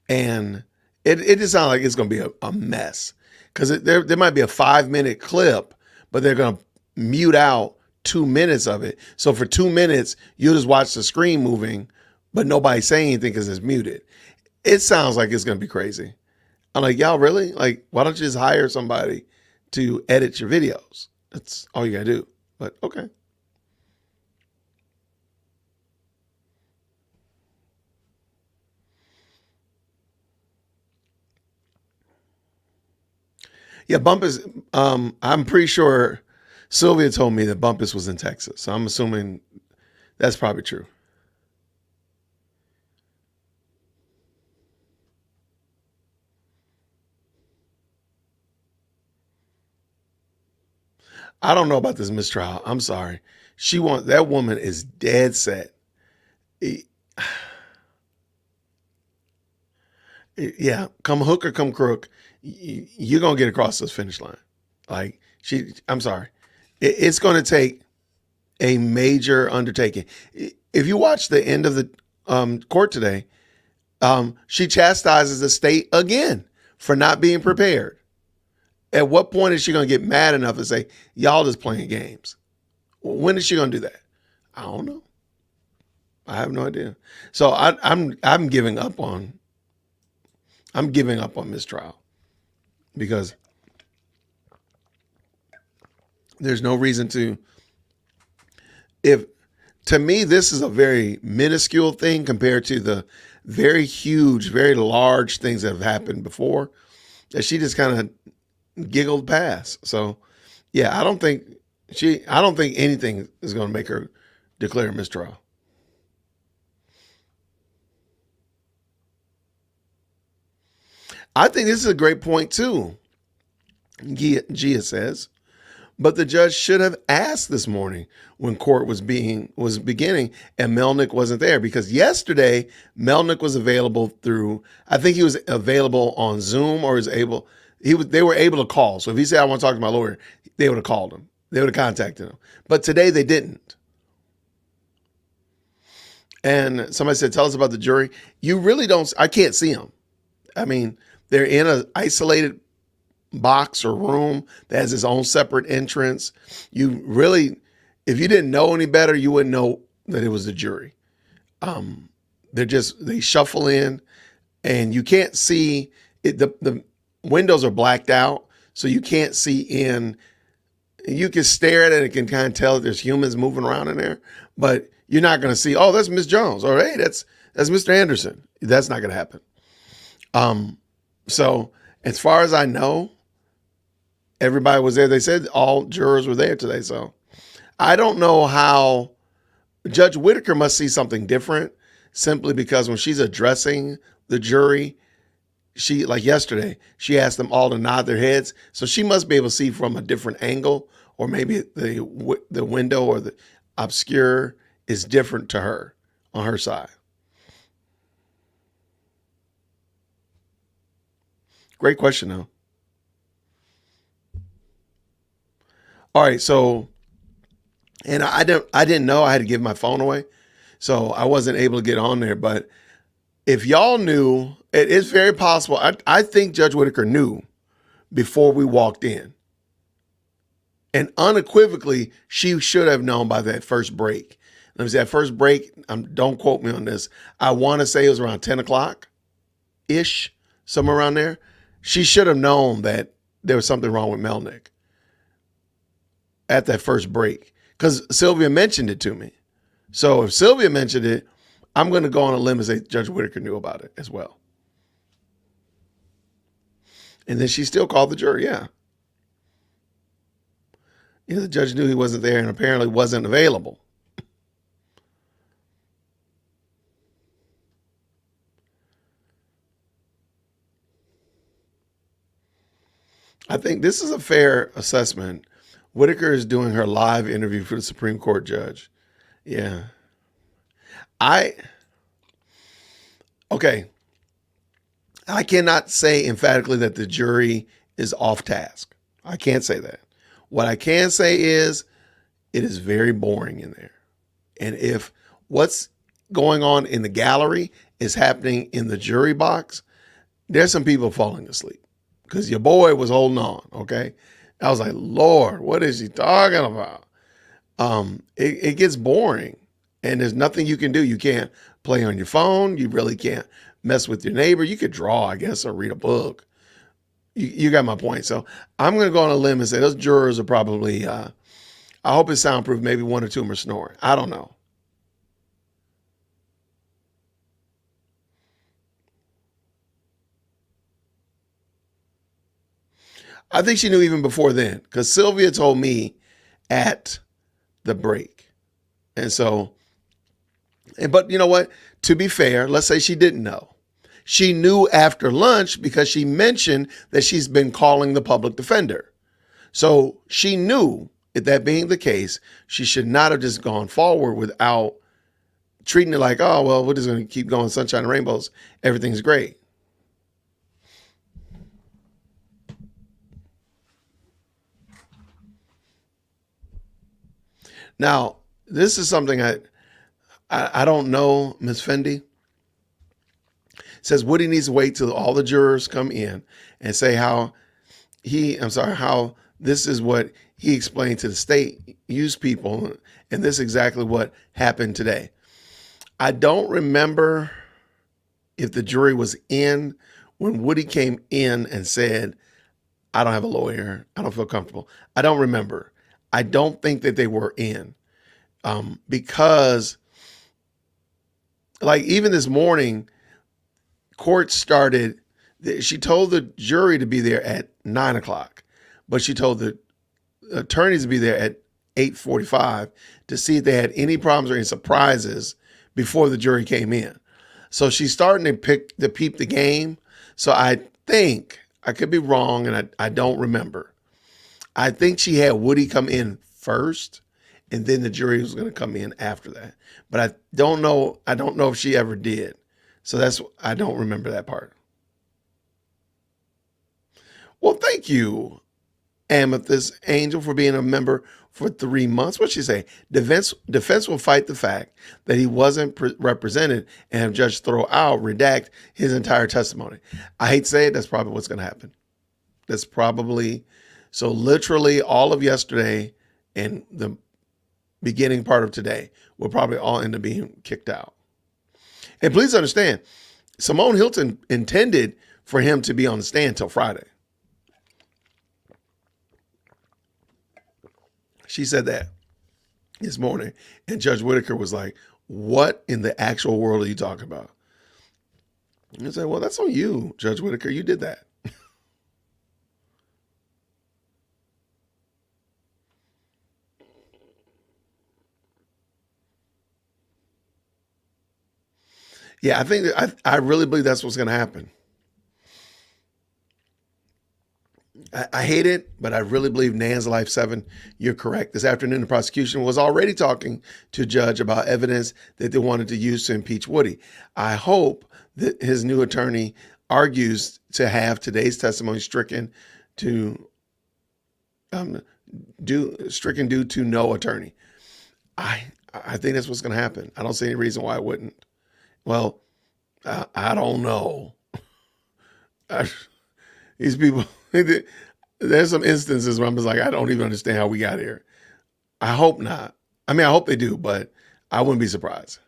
And it just sounds like it's going to be a mess because there might be a 5-minute clip, but they're going to mute out 2 minutes of it. So for 2 minutes, you'll just watch the screen moving, but nobody saying anything because it's muted. It sounds like it's going to be crazy. I'm like, y'all really? Like, why don't you just hire somebody to edit your videos? That's all you got to do. But okay. Yeah, Bumpus, I'm pretty sure Sylvia told me that Bumpus was in Texas. So I'm assuming that's probably true. I don't know about this mistrial. I'm sorry. That woman is dead set. Yeah, come hook or come crook, you're going to get across this finish line. Like I'm sorry. It's going to take a major undertaking. If you watch the end of the court today, she chastises the state again for not being prepared. At what point is she going to get mad enough and say, y'all just playing games? When is she going to do that? I don't know. I have no idea. So I'm giving up on mistrial because there's no reason to. To me, this is a very minuscule thing compared to the very huge, very large things that have happened before that she just kind of giggled past. So yeah, I don't think anything is going to make her declare mistrial. I think this is a great point too. Gia says, but the judge should have asked this morning when court was beginning and Melnick wasn't there, because yesterday Melnick was available through, I think he was available on Zoom or they were able to call. So if he said, I want to talk to my lawyer, they would have called him. They would have contacted him. But today they didn't. And somebody said, tell us about the jury. You really don't, I can't see them. They're in an isolated box or room that has its own separate entrance. You really, if you didn't know any better, you wouldn't know that it was the jury. They shuffle in and you can't see it. The windows are blacked out, so you can't see in. You can stare at it and can kind of tell that there's humans moving around in there, but you're not going to see, oh, that's Miss Jones, or hey, that's Mr. Anderson. That's not going to happen. So as far as I know, everybody was there. They said all jurors were there today. So I don't know how. Judge Whitaker must see something different, simply because when she's addressing the jury, like yesterday, she asked them all to nod their heads. So she must be able to see from a different angle, or maybe the window or the obscure is different to her on her side. Great question, though. All right, so, and I didn't know I had to give my phone away, so I wasn't able to get on there. But if y'all knew, it is very possible. I think Judge Whitaker knew before we walked in, and unequivocally, she should have known by that first break. Let me say that first break. Don't quote me on this. I want to say it was around 10 o'clock. ish, somewhere around there. She should have known that there was something wrong with Melnick at that first break because Sylvia mentioned it to me. So if Sylvia mentioned it, I'm going to go on a limb and say Judge Whitaker knew about it as well. And then she still called the jury. Yeah. The judge knew he wasn't there and apparently wasn't available. I think this is a fair assessment. Whitaker is doing her live interview for the Supreme Court judge. Yeah. Okay. I cannot say emphatically that the jury is off task. I can't say that. What I can say is it is very boring in there. And if what's going on in the gallery is happening in the jury box, there's some people falling asleep because your boy was holding on. Okay. I was like, Lord, what is he talking about? It gets boring and there's nothing you can do. You can't play on your phone. You really can't mess with your neighbor. You could draw, I guess, or read a book. You got my point. So I'm going to go on a limb and say those jurors are probably, I hope it's soundproof. Maybe one or two of them are snoring. I don't know. I think she knew even before then because Sylvia told me at the break. And so, but you know what? To be fair, let's say she didn't know. She knew after lunch because she mentioned that she's been calling the public defender. So she knew, if that being the case, she should not have just gone forward without treating it like, oh, well, we're just going to keep going sunshine and rainbows. Everything's great. Now, this is something I don't know, Ms. Fendi. Says Woody needs to wait till all the jurors come in and say how this is what he explained to the state use people, and this is exactly what happened today. I don't remember if the jury was in when Woody came in and said, I don't have a lawyer. I don't feel comfortable. I don't remember. I don't think that they were in because like even this morning, court started, she told the jury to be there at 9:00, but she told the attorneys to be there at 8:45 to see if they had any problems or any surprises before the jury came in. So she's starting to peep the game. So I think, I could be wrong and I don't remember. I think she had Woody come in first and then the jury was going to come in after that. But I don't know if she ever did. So I don't remember that part. Well, thank you, Amethyst Angel, for being a member for 3 months. What'd she say? Defense will fight the fact that he wasn't represented and have judge redact his entire testimony. I hate to say it, that's probably what's going to happen. That's probably, so literally all of yesterday and the beginning part of today will probably all end up being kicked out. And please understand, Simone Hilton intended for him to be on the stand till Friday. She said that this morning. And Judge Whitaker was like, what in the actual world are you talking about? And I said, well, that's on you, Judge Whitaker. You did that. Yeah, I really believe that's what's going to happen. I hate it, but I really believe Nan's Life 7, you're correct. This afternoon, the prosecution was already talking to a judge about evidence that they wanted to use to impeach Woody. I hope that his new attorney argues to have today's testimony stricken due to no attorney. I think that's what's going to happen. I don't see any reason why it wouldn't. Well, I don't know. These people, there's some instances where I'm just like, I don't even understand how we got here. I hope not. I mean, I hope they do, but I wouldn't be surprised.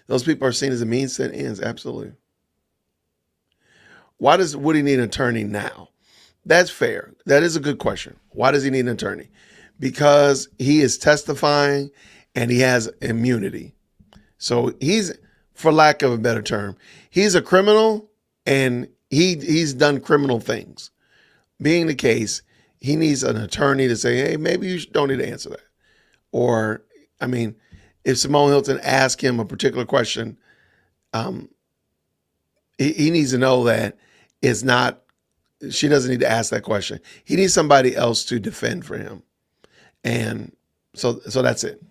Those people are seen as a means to an ends. Absolutely. Why does Woody need an attorney now? That's fair. That is a good question. Why does he need an attorney? Because he is testifying and he has immunity. So he's, for lack of a better term, he's a criminal and he's done criminal things. Being the case, he needs an attorney to say, hey, maybe you don't need to answer that. Or, I mean, if Simone Hilton asks him a particular question, he needs to know that it's not, she doesn't need to ask that question. He needs somebody else to defend for him. And so that's it.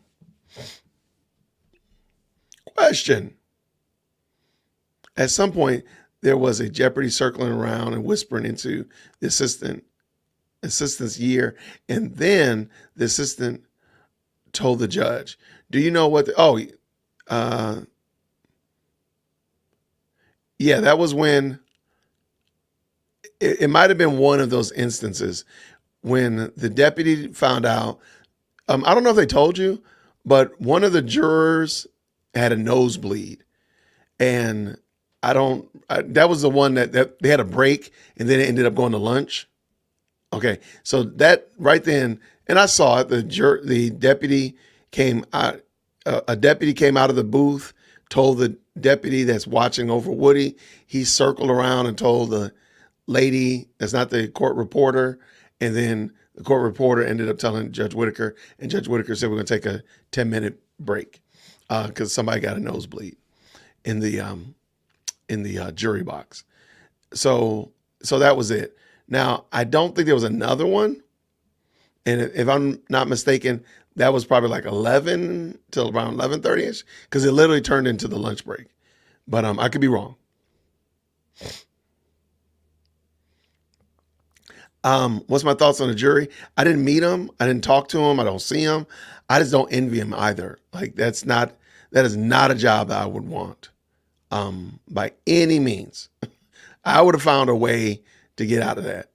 Question. At some point, there was a Jeopardy circling around and whispering into the assistant's ear, and then the assistant told the judge, do you know what yeah, that was when it might have been one of those instances when the deputy found out. I don't know if they told you, but one of the jurors had a nosebleed, and that was the one that they had a break and then it ended up going to lunch. Okay. So that right then, and I saw it, the deputy came out, a deputy came out of the booth, told the deputy that's watching over Woody, he circled around and told the lady that's not the court reporter. And then the court reporter ended up telling Judge Whitaker, and Judge Whitaker said, we're going to take a 10-minute break because somebody got a nosebleed in the jury box. So that was it. Now, I don't think there was another one. And if I'm not mistaken, that was probably like 11 till around 11:30ish, because it literally turned into the lunch break. But I could be wrong. What's my thoughts on the jury? I didn't meet him. I didn't talk to him. I don't see him. I just don't envy him either. Like that is not a job that I would want. By any means. I would have found a way to get out of that.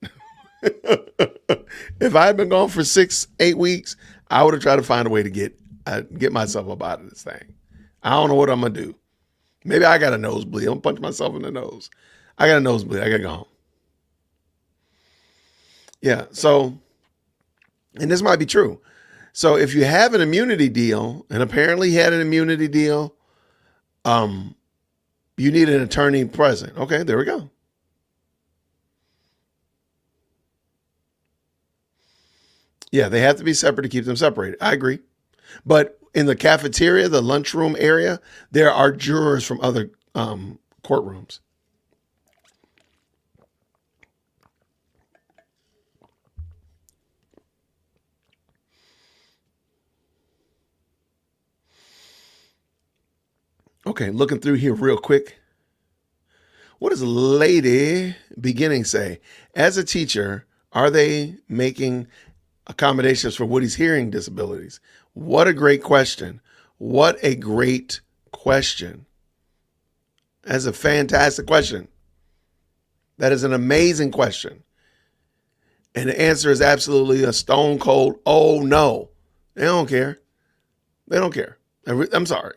If I had been gone for 6-8 weeks, I would have tried to find a way to get myself up out of this thing. I don't know what I'm going to do. Maybe I got a nosebleed. I'm going to punch myself in the nose. I got a nosebleed. I got to go home. Yeah. So, and this might be true. So if you have an immunity deal, and apparently he had an immunity deal, you need an attorney present. Okay, there we go. Yeah, they have to be separate to keep them separated. I agree. But in the cafeteria, the lunchroom area, there are jurors from other courtrooms. Okay, looking through here real quick. What does Lady Beginning say? As a teacher, are they making accommodations for Woody's hearing disabilities? What a great question. What a great question. That's a fantastic question. That is an amazing question. And the answer is absolutely a stone cold, oh no. They don't care. They don't care. I'm sorry.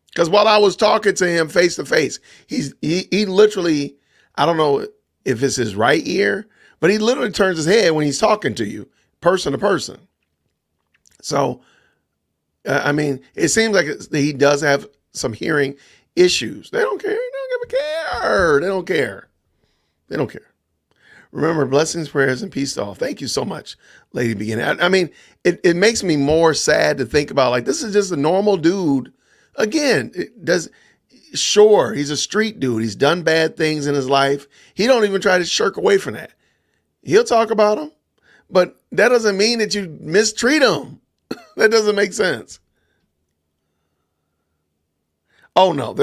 Because while I was talking to him face to face, he literally, I don't know if it's his right ear, but he literally turns his head when he's talking to you, person to person. So, I mean, it seems like he does have some hearing issues. They don't care. They don't give a care. They don't care. They don't care. Remember, blessings, prayers, and peace to all. Thank you so much, Lady Beginning. I mean, it makes me more sad to think about, like, this is just a normal dude. Again, sure, he's a street dude. He's done bad things in his life. He don't even try to shirk away from that. He'll talk about them, but that doesn't mean that you mistreat him. That doesn't make sense. Oh no,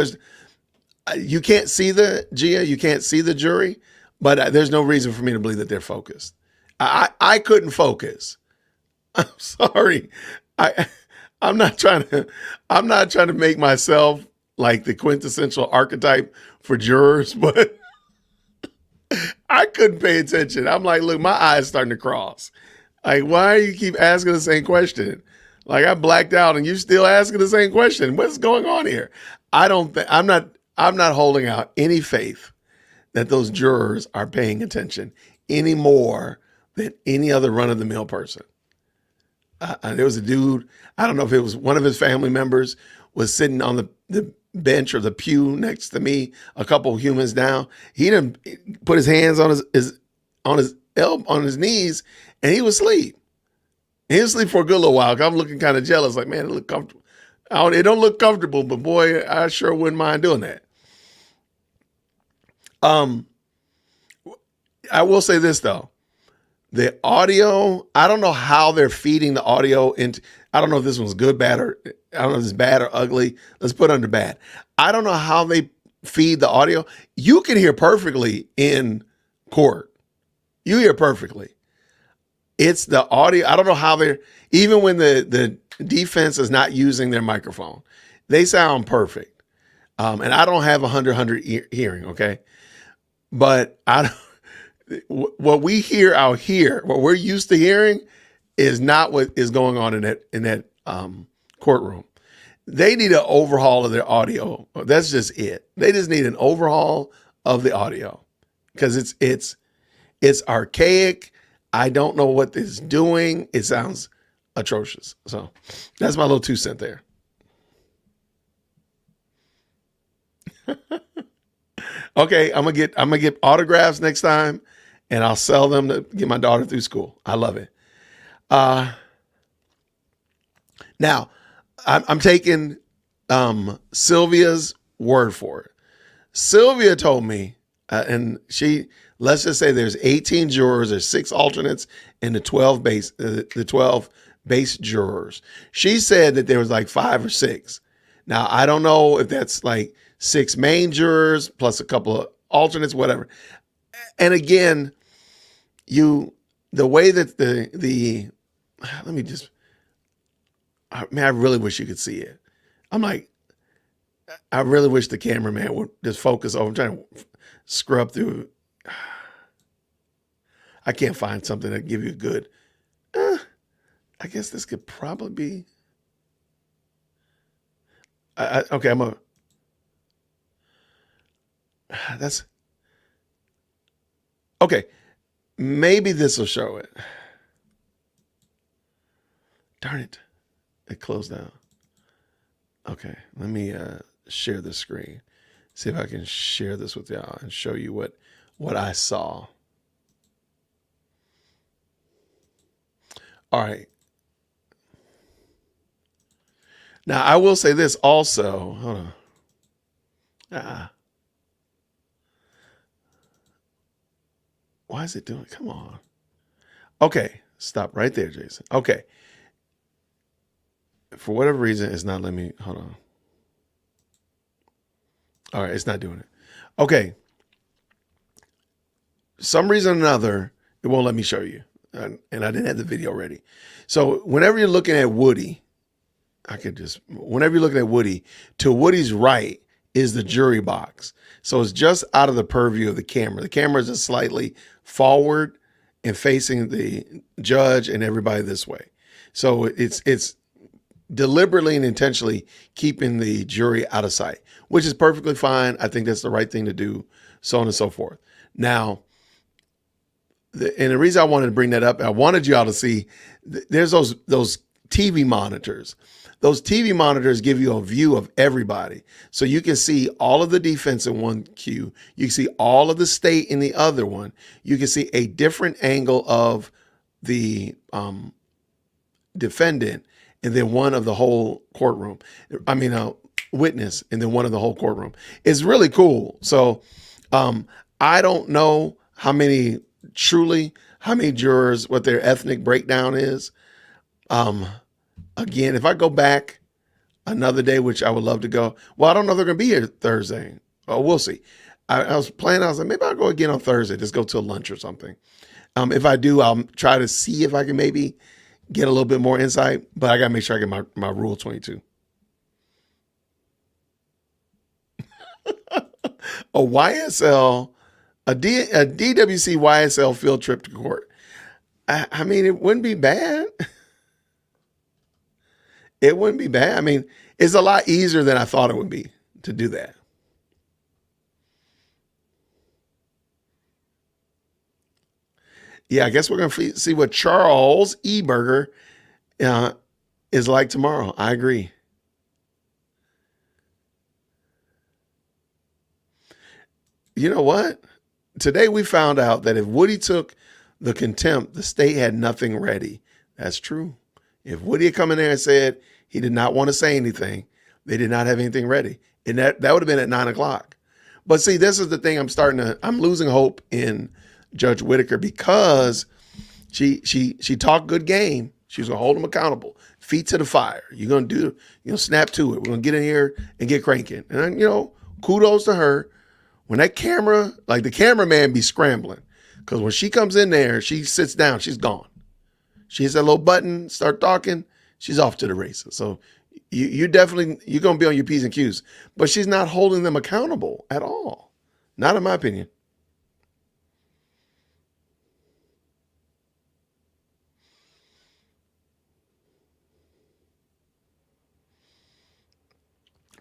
you can't see you can't see the jury, but there's no reason for me to believe that they're focused. I couldn't focus. I'm sorry. I'm not trying to make myself like the quintessential archetype for jurors, but I couldn't pay attention. I'm like, look, my eyes starting to cross. Like, why do you keep asking the same question? Like I blacked out and you still asking the same question. What's going on here? I'm not holding out any faith that those jurors are paying attention any more than any other run of the mill person. There was a dude, I don't know if it was one of his family members, was sitting on the bench or the pew next to me, a couple of humans down. He didn't put his hands on on his knees, and he was asleep. He was asleep for a good little while. I'm looking kind of jealous, like, man, it look comfortable. It don't look comfortable, but boy, I sure wouldn't mind doing that. I will say this though. The audio, I don't know how they're feeding the audio into, I don't know if this one's good, bad, or I don't know if it's bad or ugly. Let's put it under bad. I don't know how they feed the audio. You can hear perfectly in court. You hear perfectly. It's the audio. I don't know how they're, even when the defense is not using their microphone, they sound perfect. And I don't have 100 hearing, okay? But what we hear out here, what we're used to hearing, is not what is going on in that courtroom. They need an overhaul of their audio. That's just it. They just need an overhaul of the audio because it's archaic. I don't know what it's doing. It sounds atrocious. So that's my little 2 cents there. Okay, I'm gonna get autographs next time, and I'll sell them to get my daughter through school. I love it. Now, I'm taking Sylvia's word for it. Sylvia told me, and let's just say there's 18 jurors, there's 6 alternates, and the 12 base jurors. She said that there was like 5 or 6. Now, I don't know if that's like 6 main jurors plus a couple of alternates, whatever. And again, the way that let me just, man, I really wish you could see it. I'm like, I really wish the cameraman would just focus over. I'm trying to scrub through. I can't find something that give you a good, I guess this could probably be, okay, that's, okay. Maybe this will show it. Darn it. It closed down. Okay. Let me share the screen. See if I can share this with y'all and show you what I saw. All right. Now, I will say this also. Hold on. Why is it doing? Come on. Okay. Stop right there, Jason. Okay. For whatever reason, it's not letting me. Hold on. All right. It's not doing it. Okay. Some reason or another, it won't let me show you. And I didn't have the video ready. So whenever you're looking at Woody, whenever you're looking at Woody, to Woody's right is the jury box. So it's just out of the purview of the camera. The camera is just slightly forward and facing the judge and everybody this way. So it's deliberately and intentionally keeping the jury out of sight, which is perfectly fine. I think that's the right thing to do, so on and so forth. Now, and the reason I wanted to bring that up, I wanted you all to see, there's those TV monitors. Those TV monitors give you a view of everybody. So you can see all of the defense in one queue. You can see all of the state in the other one. You can see a different angle of the defendant and then one of the whole courtroom. I mean, witness and then one of the whole courtroom. It's really cool. So I don't know how many jurors, what their ethnic breakdown is. Again, if I go back another day, which I would love to go, well, I don't know if they're going to be here Thursday. Oh, we'll see. I was like, maybe I'll go again on Thursday, just go to lunch or something. If I do, I'll try to see if I can maybe get a little bit more insight, but I got to make sure I get my Rule 22. A YSL, a DWC YSL field trip to court. I mean, it wouldn't be bad. It wouldn't be bad. I mean, it's a lot easier than I thought it would be to do that. Yeah, I guess we're going to see what Charles Eberger uh, is like tomorrow. I agree. You know what? Today we found out that if Woody took the contempt, the state had nothing ready. That's true. If Woody had come in there and said he did not want to say anything, they did not have anything ready. And that would have been at 9 o'clock. But see, this is the thing I'm losing hope in Judge Whitaker because she talked good game. She was gonna hold him accountable. Feet to the fire. You're gonna snap to it. We're gonna get in here and get cranking. And kudos to her. When that camera, like the cameraman be scrambling. Because when she comes in there, she sits down, she's gone. She hits that little button, start talking, she's off to the races. So you're gonna be on your P's and Q's. But she's not holding them accountable at all. Not in my opinion.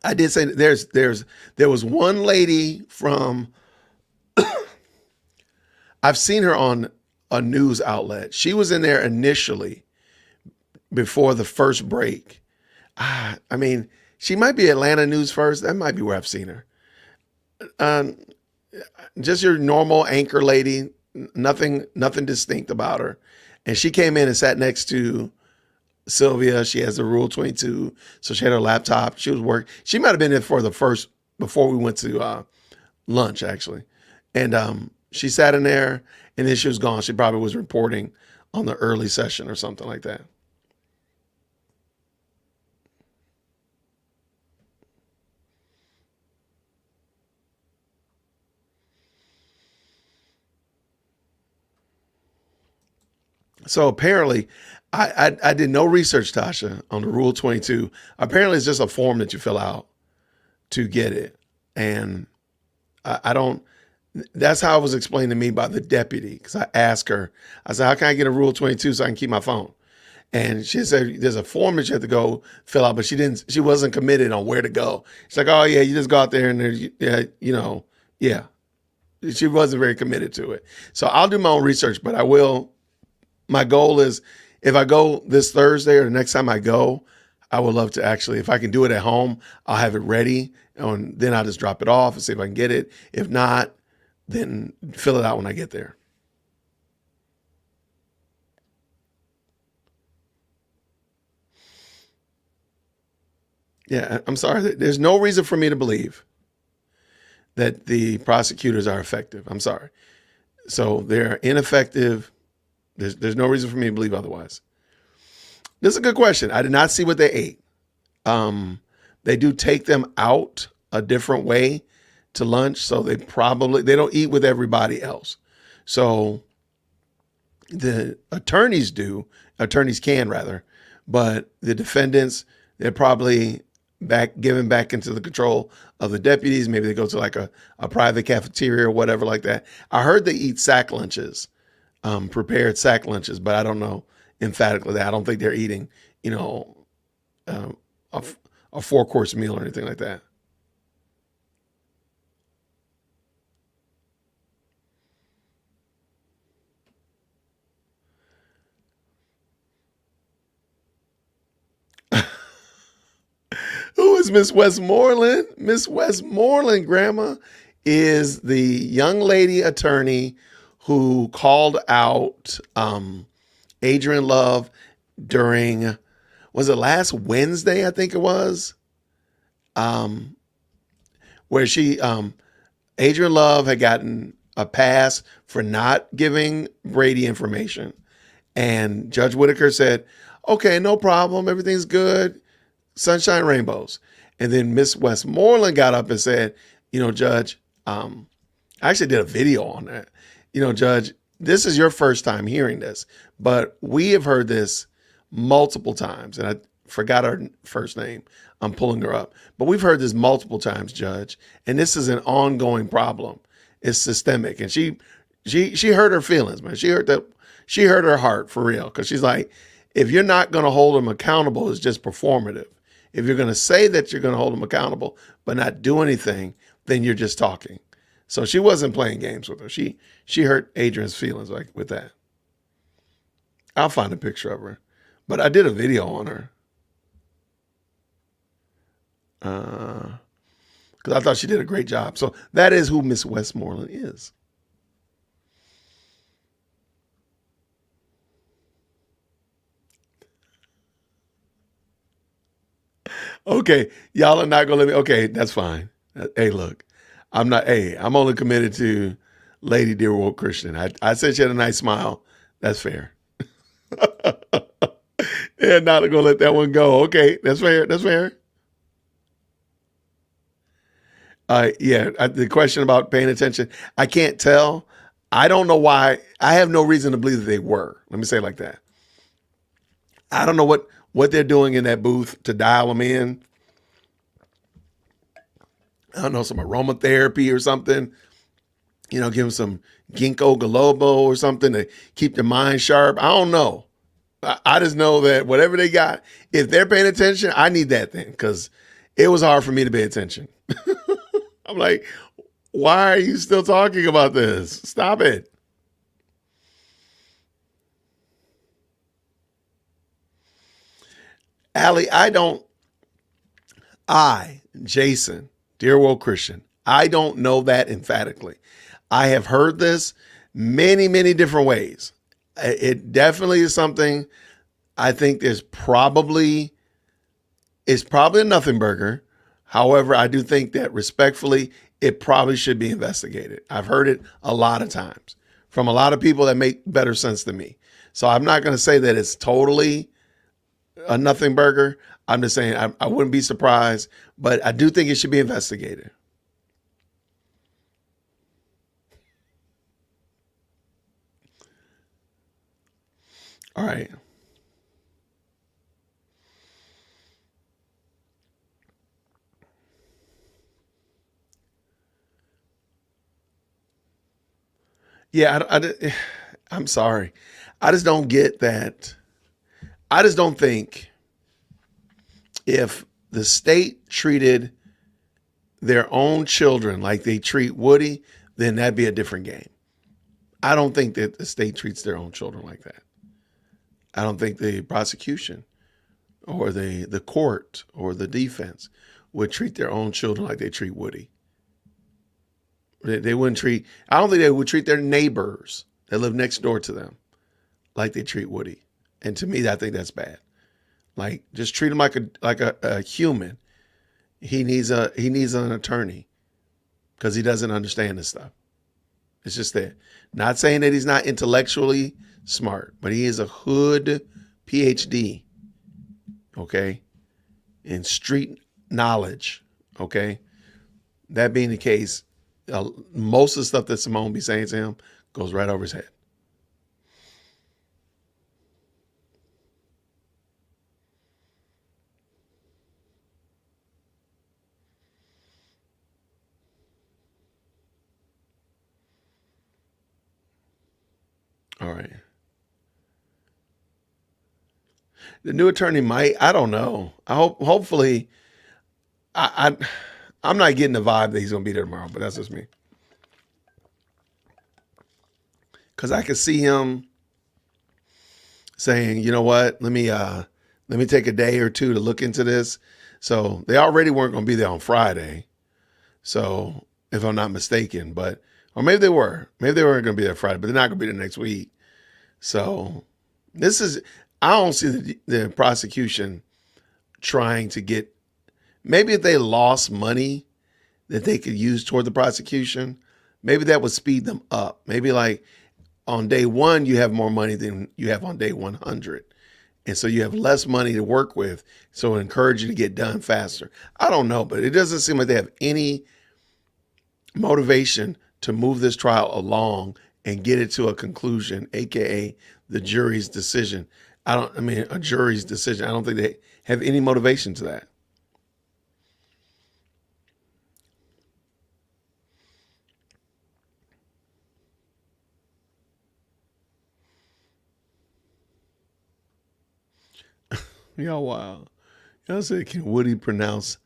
I did say that there was one lady from I've seen her on a news outlet. She was in there initially before the first break. I mean, she might be Atlanta News First. That might be where I've seen her. Um, just your normal anchor lady, nothing distinct about her. And she came in and sat next to Sylvia. She has the Rule 22, so she had her laptop. She was working. She might have been in for the first before we went to lunch actually, and she sat in there, and then she was gone. She probably was reporting on the early session or something like that. So apparently, I did no research, Tasha, on the Rule 22. Apparently, it's just a form that you fill out to get it, and I don't. That's how it was explained to me by the deputy because I asked her. I said, "How can I get a Rule 22 so I can keep my phone?" And she said, "There's a form that you have to go fill out," but she didn't. She wasn't committed on where to go. She's like, "Oh yeah, you just go out there and there's, yeah, yeah." She wasn't very committed to it. So I'll do my own research, but I will. My goal is if I go this Thursday or the next time I go, I would love to actually, if I can do it at home, I'll have it ready and then I'll just drop it off and see if I can get it. If not, then fill it out when I get there. Yeah, I'm sorry. There's no reason for me to believe that the prosecutors are effective. I'm sorry. So they're ineffective. There's no reason for me to believe otherwise. This is a good question. I did not see what they ate. They do take them out a different way to lunch, so they don't eat with everybody else. So the attorneys can rather, but the defendants, they're probably given back into the control of the deputies. Maybe they go to like a private cafeteria or whatever like that. I heard they eat sack lunches, prepared sack lunches, but I don't know emphatically that. I don't think they're eating, uh, a, a 4-course meal or anything like that. Who is Miss Westmoreland? Miss Westmoreland, Grandma, is the young lady attorney who called out Adrian Love during, was it last Wednesday? I think it was, um, where Adrian Love had gotten a pass for not giving Brady information. And Judge Whitaker said, okay, no problem. Everything's good. Sunshine rainbows. And then Miss Westmoreland got up and said, Judge, I actually did a video on that. Judge, this is your first time hearing this, but we have heard this multiple times. And I forgot her first name. I'm pulling her up, but we've heard this multiple times, Judge. And this is an ongoing problem. It's systemic. And she hurt her feelings, man. She hurt her heart for real. Cause she's like, If you're not going to hold them accountable, it's just performative. If you're going to say that you're going to hold them accountable but not do anything, then you're just talking. So she wasn't playing games with her. She hurt Adrian's feelings like with that. I'll find a picture of her, but I did a video on her because I thought she did a great job. So that is who Miss Westmoreland is. Okay, y'all are not gonna let me. Okay, that's fine. Hey, look, I'm not. Hey, I'm only committed to Lady Dear Woke Christian. I said she had a nice smile. That's fair. Yeah, not gonna let that one go. Okay, that's fair. That's fair. Yeah, the question about paying attention, I can't tell. I don't know why. I have no reason to believe that they were. Let me say it like that. I don't know what they're doing in that booth to dial them in. I don't know, some aromatherapy or something. You know, give them some ginkgo biloba or something to keep their mind sharp. I don't know. I just know that whatever they got, if they're paying attention, I need that thing because it was hard for me to pay attention. I'm like, why are you still talking about this? Stop it. Allie, Jason, Dear World Christian, I don't know that emphatically. I have heard this many, many different ways. It definitely is something I think it's probably a nothing burger. However, I do think that respectfully, it probably should be investigated. I've heard it a lot of times from a lot of people that make better sense than me. So I'm not going to say that it's totally a nothing burger. I'm just saying I wouldn't be surprised, but I do think it should be investigated. All right. Yeah, I'm sorry. I just don't get that. I just don't think if the state treated their own children like they treat Woody, then that'd be a different game. I don't think that the state treats their own children like that. I don't think the prosecution or the court or the defense would treat their own children like they treat Woody. They wouldn't treat, I don't think they would treat their neighbors that live next door to them like they treat Woody. And to me, I think that's bad. Like, just treat him like a human. He needs an attorney because he doesn't understand this stuff. It's just that. Not saying that he's not intellectually smart, but he is a hood PhD, okay, in street knowledge, okay. That being the case, most of the stuff that Simone be saying to him goes right over his head. All right. The new attorney might, I don't know. Hopefully, I I'm not getting the vibe that he's gonna be there tomorrow, but that's just me. Because I could see him saying, you know what, let me take a day or two to look into this. So they already weren't gonna be there on Friday. So if I'm not mistaken, but or maybe they were. Maybe they weren't gonna be there Friday, but they're not gonna be there next week. So this is I don't see the prosecution trying to get maybe if they lost money that they could use toward the prosecution, maybe that would speed them up. Maybe like on day one, you have more money than you have on day 100. And so you have less money to work with. So it encourages you to get done faster. I don't know, but it doesn't seem like they have any motivation to move this trial along and get it to a conclusion, AKA the jury's decision. A jury's decision. I don't think they have any motivation to that. Y'all wild. Y'all said, can Woody pronounce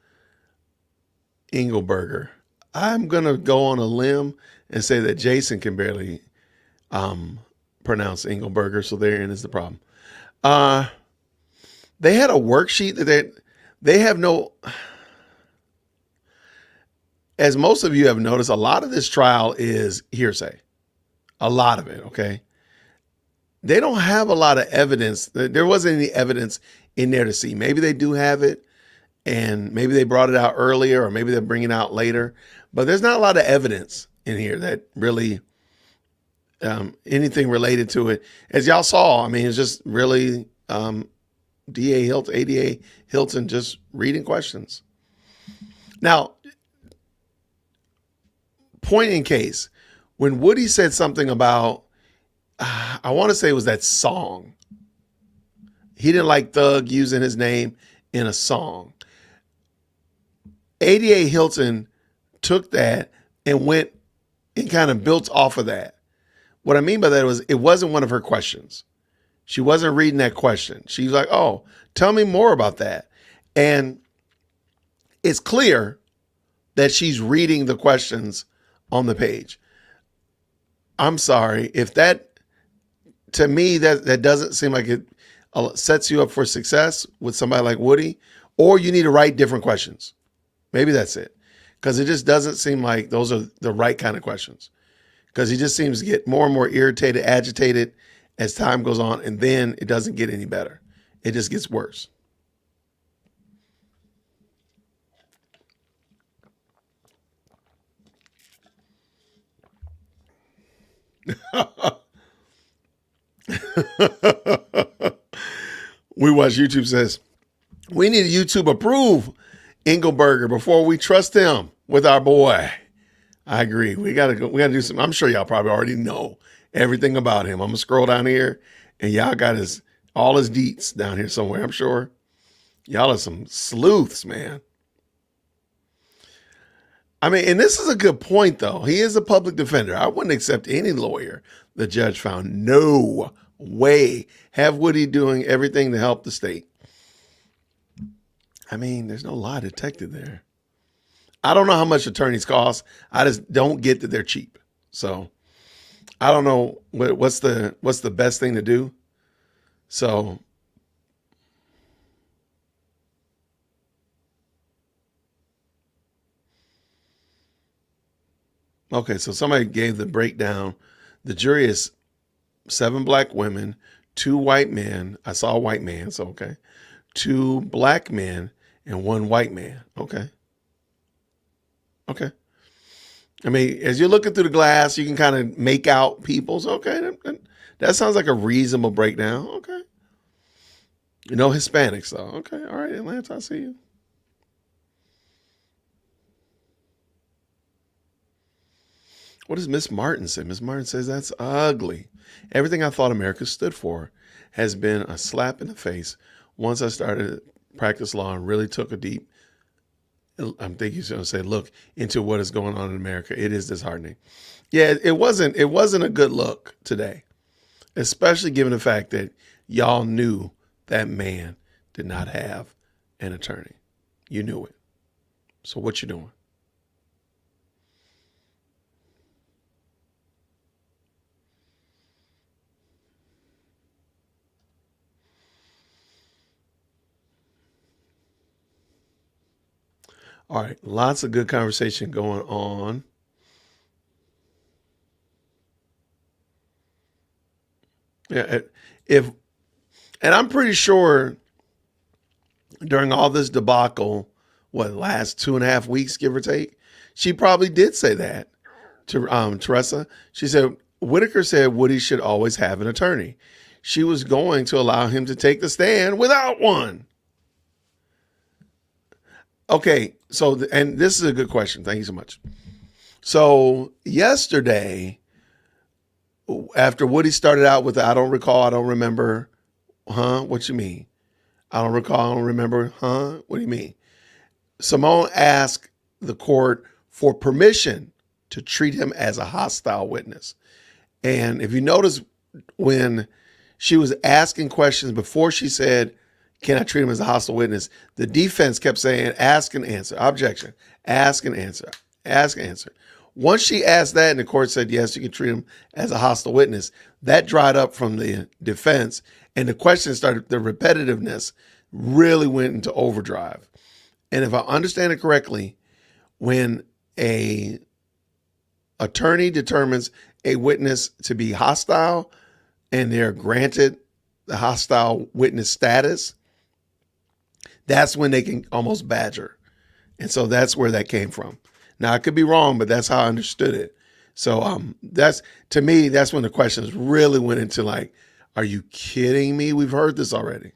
Engelberger? I'm going to go on a limb and say that Jason can barely pronounce Engelberger, so therein is the problem. They had a worksheet that they have no, as most of you have noticed, a lot of this trial is hearsay. A lot of it, okay? They don't have a lot of evidence. There wasn't any evidence in there to see. Maybe they do have it, and maybe they brought it out earlier, or maybe they're bringing it out later. But there's not a lot of evidence in here that really anything related to it. As y'all saw, I mean, it's just really DA Hilton, ADA Hilton just reading questions. Now, point in case, when Woody said something about, I want to say it was that song. He didn't like Thug using his name in a song. ADA Hilton took that and went and kind of built off of that. What I mean by that was it wasn't one of her questions. She wasn't reading that question. She was like, oh, tell me more about that. And it's clear that she's reading the questions on the page. I'm sorry. If that, to me, that doesn't seem like it sets you up for success with somebody like Woody, or you need to write different questions. Maybe that's it. Because it just doesn't seem like those are the right kind of questions. Because he just seems to get more and more irritated, agitated as time goes on, and then it doesn't get any better. It just gets worse. We watch YouTube says, we need YouTube approve Engelberger before we trust him with our boy. I agree. We gotta do some. I'm sure y'all probably already know everything about him. I'm gonna scroll down here and y'all got all his deets down here somewhere. I'm sure y'all are some sleuths, man. I mean, and this is a good point though. He is a public defender. I wouldn't accept any lawyer the judge found no way have Woody doing everything to help the state. I mean, there's no lie detected there. I don't know how much attorneys cost. I just don't get that they're cheap. So I don't know what's the best thing to do. So okay, so somebody gave the breakdown. The jury is 7 black women, 2 white men. I saw a white man, so okay. 2 black men and 1 white man. Okay. Okay. I mean, as you're looking through the glass, you can kind of make out people. So, okay, that sounds like a reasonable breakdown. Okay. No Hispanics, though. Okay. All right, Atlanta, I see you. What does Miss Martin say? Miss Martin says that's ugly. Everything I thought America stood for has been a slap in the face once I started practice law and really took a deep, I'm thinking he's going to say, look into what is going on in America. It is disheartening. Yeah, it wasn't a good look today, especially given the fact that y'all knew that man did not have an attorney. You knew it. So what you doing? All right, lots of good conversation going on. Yeah, and I'm pretty sure during all this debacle, last 2.5 weeks, give or take, she probably did say that to Teresa. She said, Whitaker said Woody should always have an attorney. She was going to allow him to take the stand without one. Okay, so, and this is a good question. Thank you so much. So yesterday, after Woody started out with, I don't recall, I don't remember, what you mean? I don't recall, I don't remember, what do you mean? Simone asked the court for permission to treat him as a hostile witness. And if you notice, when she was asking questions before she said, Can I treat him as a hostile witness? The defense kept saying, ask and answer, objection, ask and answer, ask and answer. Once she asked that and the court said, yes, you can treat him as a hostile witness, that dried up from the defense and the question started, the repetitiveness really went into overdrive. And if I understand it correctly, when a attorney determines a witness to be hostile and they're granted the hostile witness status, that's when they can almost badger. And so that's where that came from. Now I could be wrong, but that's how I understood it. So that's, to me, that's when the questions really went into like, are you kidding me? We've heard this already.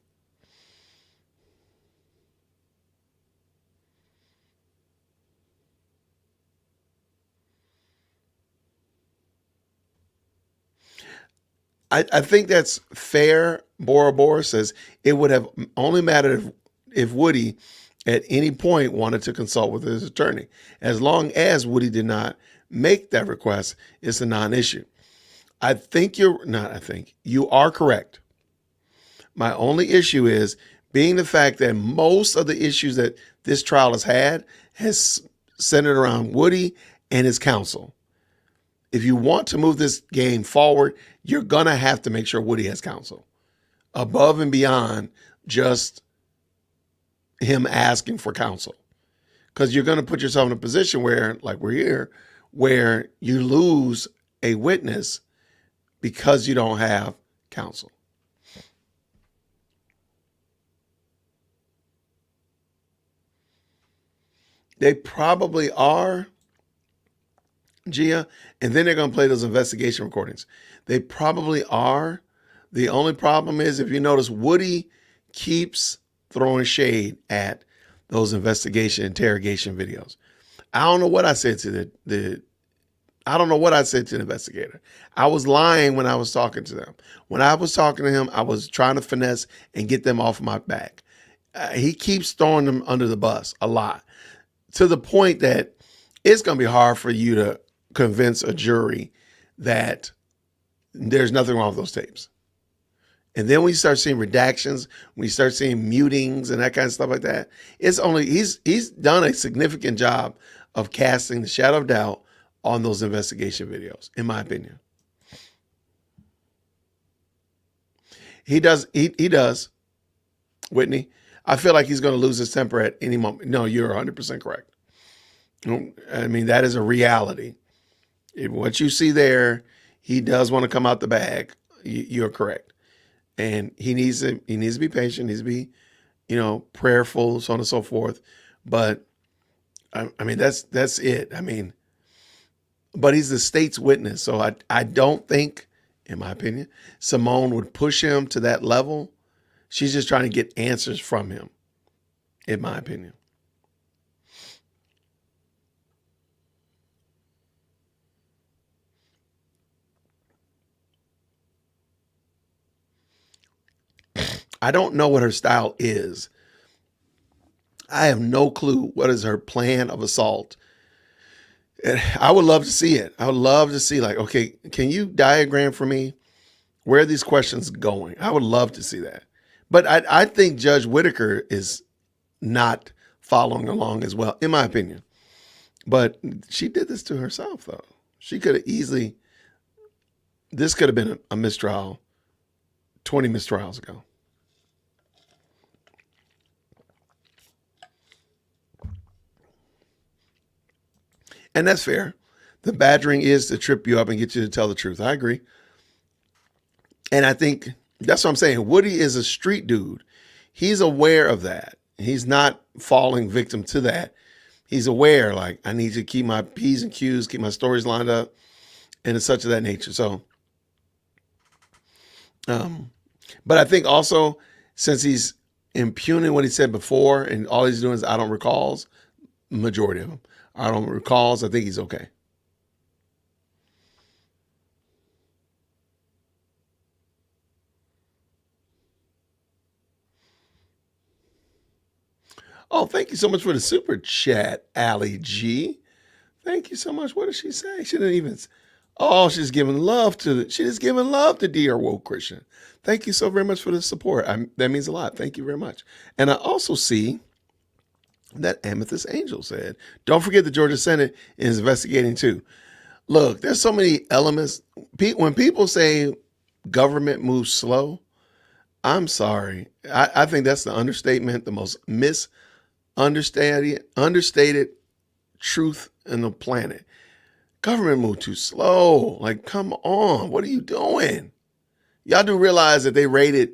I think that's fair. Bora Bora says it would have only mattered if Woody at any point wanted to consult with his attorney. As long as Woody did not make that request, it's a non-issue. You are correct. My only issue is being the fact that most of the issues that this trial has had has centered around Woody and his counsel. If you want to move this game forward, you're going to have to make sure Woody has counsel above and beyond just him asking for counsel. Because you're going to put yourself in a position where, like we're here, where you lose a witness because you don't have counsel. They probably are, Gia, and then they're going to play those investigation recordings. They probably are. The only problem is, if you notice, Woody keeps throwing shade at those interrogation videos. I don't know what I said to the investigator. I was lying when I was talking to them. When I was talking to him, I was trying to finesse and get them off my back. He keeps throwing them under the bus a lot, to the point that it's going to be hard for you to convince a jury that there's nothing wrong with those tapes. And then when you start seeing redactions, when you start seeing mutings and that kind of stuff like that, it's only, he's done a significant job of casting the shadow of doubt on those investigation videos, in my opinion. He does, Whitney. I feel like he's going to lose his temper at any moment. No, you're 100% correct. I mean, that is a reality. What you see there, he does want to come out the bag. You're correct. And he needs to be patient. He needs to be, prayerful, so on and so forth. But I mean, that's it. I mean, but he's the state's witness. So I don't think, in my opinion, Simone would push him to that level. She's just trying to get answers from him, in my opinion. I don't know what her style is. I have no clue what is her plan of assault. I would love to see it. I would love to see, like, okay, can you diagram for me where are these questions going? I would love to see that. But I think Judge Whitaker is not following along as well, in my opinion. But she did this to herself, though. She could have easily, this could have been a mistrial 20 mistrials ago. And that's fair. The badgering is to trip you up and get you to tell the truth. I agree. And I think that's what I'm saying. Woody is a street dude. He's aware of that. He's not falling victim to that. He's aware, like, I need to keep my P's and Q's, keep my stories lined up, and it's such of that nature. So, but I think also, since he's impugning what he said before and all he's doing is I don't recalls, majority of them, I don't recalls, I think he's okay. Oh, thank you so much for the super chat, Allie G. Thank you so much. What did she say? She didn't even. Oh, she's giving love to Dear Woke Christian. Thank you so very much for the support. That means a lot. Thank you very much. And I also see that Amethyst Angel said, don't forget the Georgia Senate is investigating too. Look, there's so many elements. When people say government moves slow, I'm sorry. I think that's the understatement, the most understated truth in the planet. Government moved too slow. Like, come on. What are you doing? Y'all do realize that they raided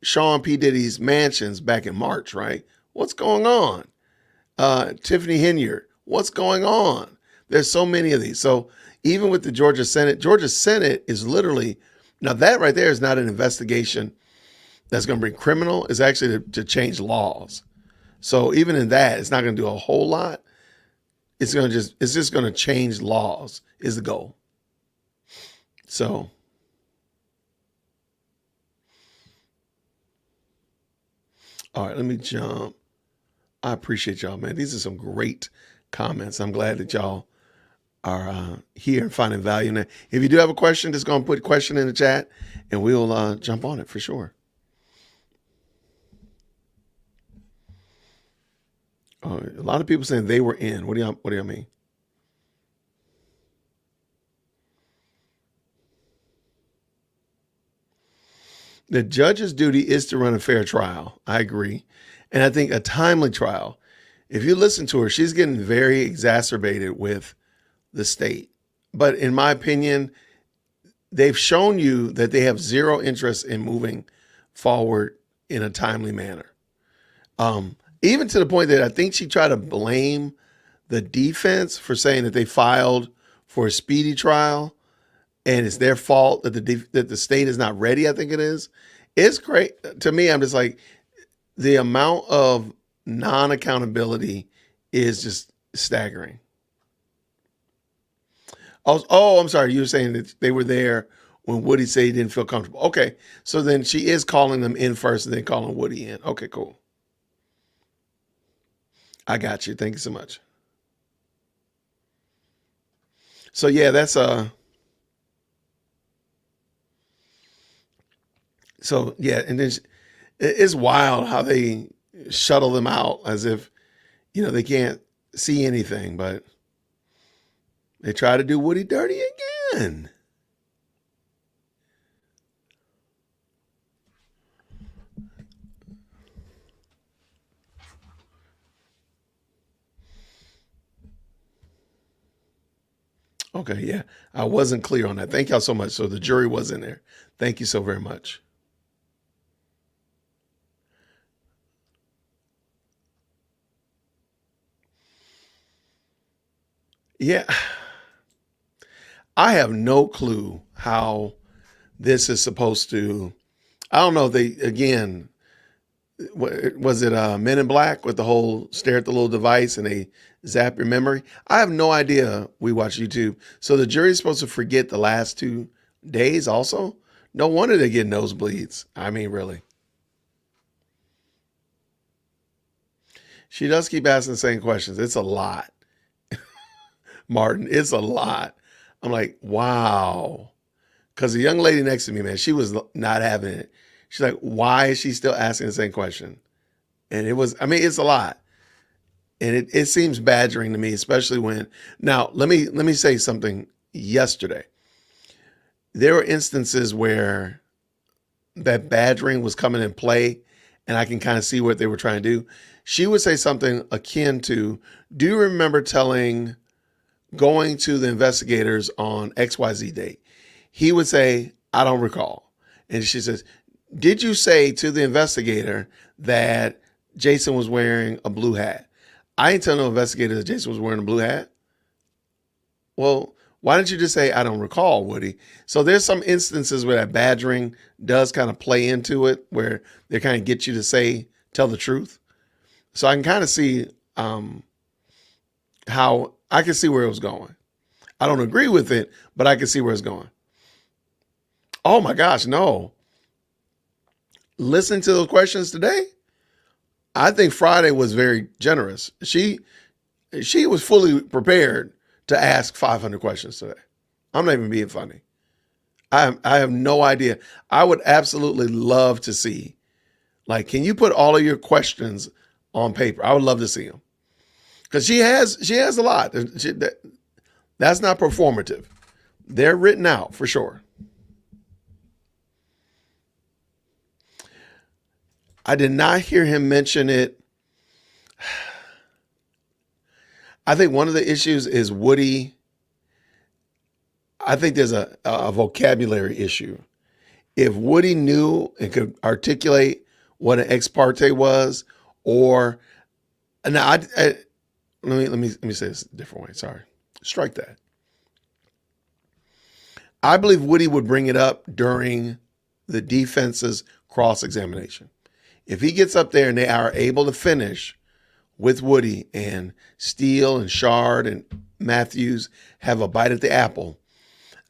Sean P. Diddy's mansions back in March, right? What's going on? Tiffany Henyard, what's going on? There's so many of these. So even with the Georgia Senate is literally, now that right there is not an investigation that's going to bring criminal. It's actually to change laws. So even in that, it's not going to do a whole lot. It's just going to change laws is the goal. So all right, let me jump. I appreciate y'all, man. These are some great comments. I'm glad that y'all are here and finding value in it. If you do have a question, just go and put a question in the chat and we'll jump on it for sure. A lot of people saying they were in. What do y'all mean? The judge's duty is to run a fair trial. I agree. And I think a timely trial. If you listen to her, she's getting very exacerbated with the state. But in my opinion, they've shown you that they have zero interest in moving forward in a timely manner. Even to the point that I think she tried to blame the defense for saying that they filed for a speedy trial and it's their fault that the state is not ready. I think it is. It's great. To me, I'm just like, the amount of non-accountability is just staggering. Oh, I'm sorry. You were saying that they were there when Woody said he didn't feel comfortable. Okay. So then she is calling them in first and then calling Woody in. Okay, cool. I got you. Thank you so much. So yeah, that's so yeah, and then it's wild how they shuttle them out as if, they can't see anything, but they try to do Woody dirty again. Okay, yeah. I wasn't clear on that. Thank y'all so much. So the jury was in there. Thank you so very much. Yeah. I have no clue how this is supposed to. I don't know if they, again, was it Men in Black with the whole stare at the little device and they zap your memory? I have no idea. We watch YouTube. So the jury's supposed to forget the last 2 days also? No wonder they get nosebleeds. I mean, really. She does keep asking the same questions. It's a lot. Martin, it's a lot. I'm like, wow. Because the young lady next to me, man, she was not having it. She's like, why is she still asking the same question? And it's a lot. And it seems badgering to me, especially when, now let me say something. Yesterday, there were instances where that badgering was coming in play and I can kind of see what they were trying to do. She would say something akin to, do you remember going to the investigators on XYZ date? He would say, I don't recall. And she says, did you say to the investigator that Jason was wearing a blue hat? I didn't tell no investigator that Jason was wearing a blue hat. Well, why didn't you just say, I don't recall, Woody? So there's some instances where that badgering does kind of play into it, where they kind of get you to tell the truth. So I can kind of see how I can see where it was going. I don't agree with it, but I can see where it's going. Oh my gosh, no. Listen to those questions today. I think Friday was very generous. She was fully prepared to ask 500 questions today. I'm not even being funny. I have no idea. I would absolutely love to see, like, can you put all of your questions on paper? I would love to see them. Because she has a lot. That's not performative. They're written out for sure. I did not hear him mention it. I think one of the issues is Woody. I think there's a vocabulary issue. If Woody knew and could articulate what an ex parte was, or now let me say this a different way. Sorry, strike that. I believe Woody would bring it up during the defense's cross-examination. If he gets up there and they are able to finish with Woody and Steele and Shard and Matthews have a bite at the apple,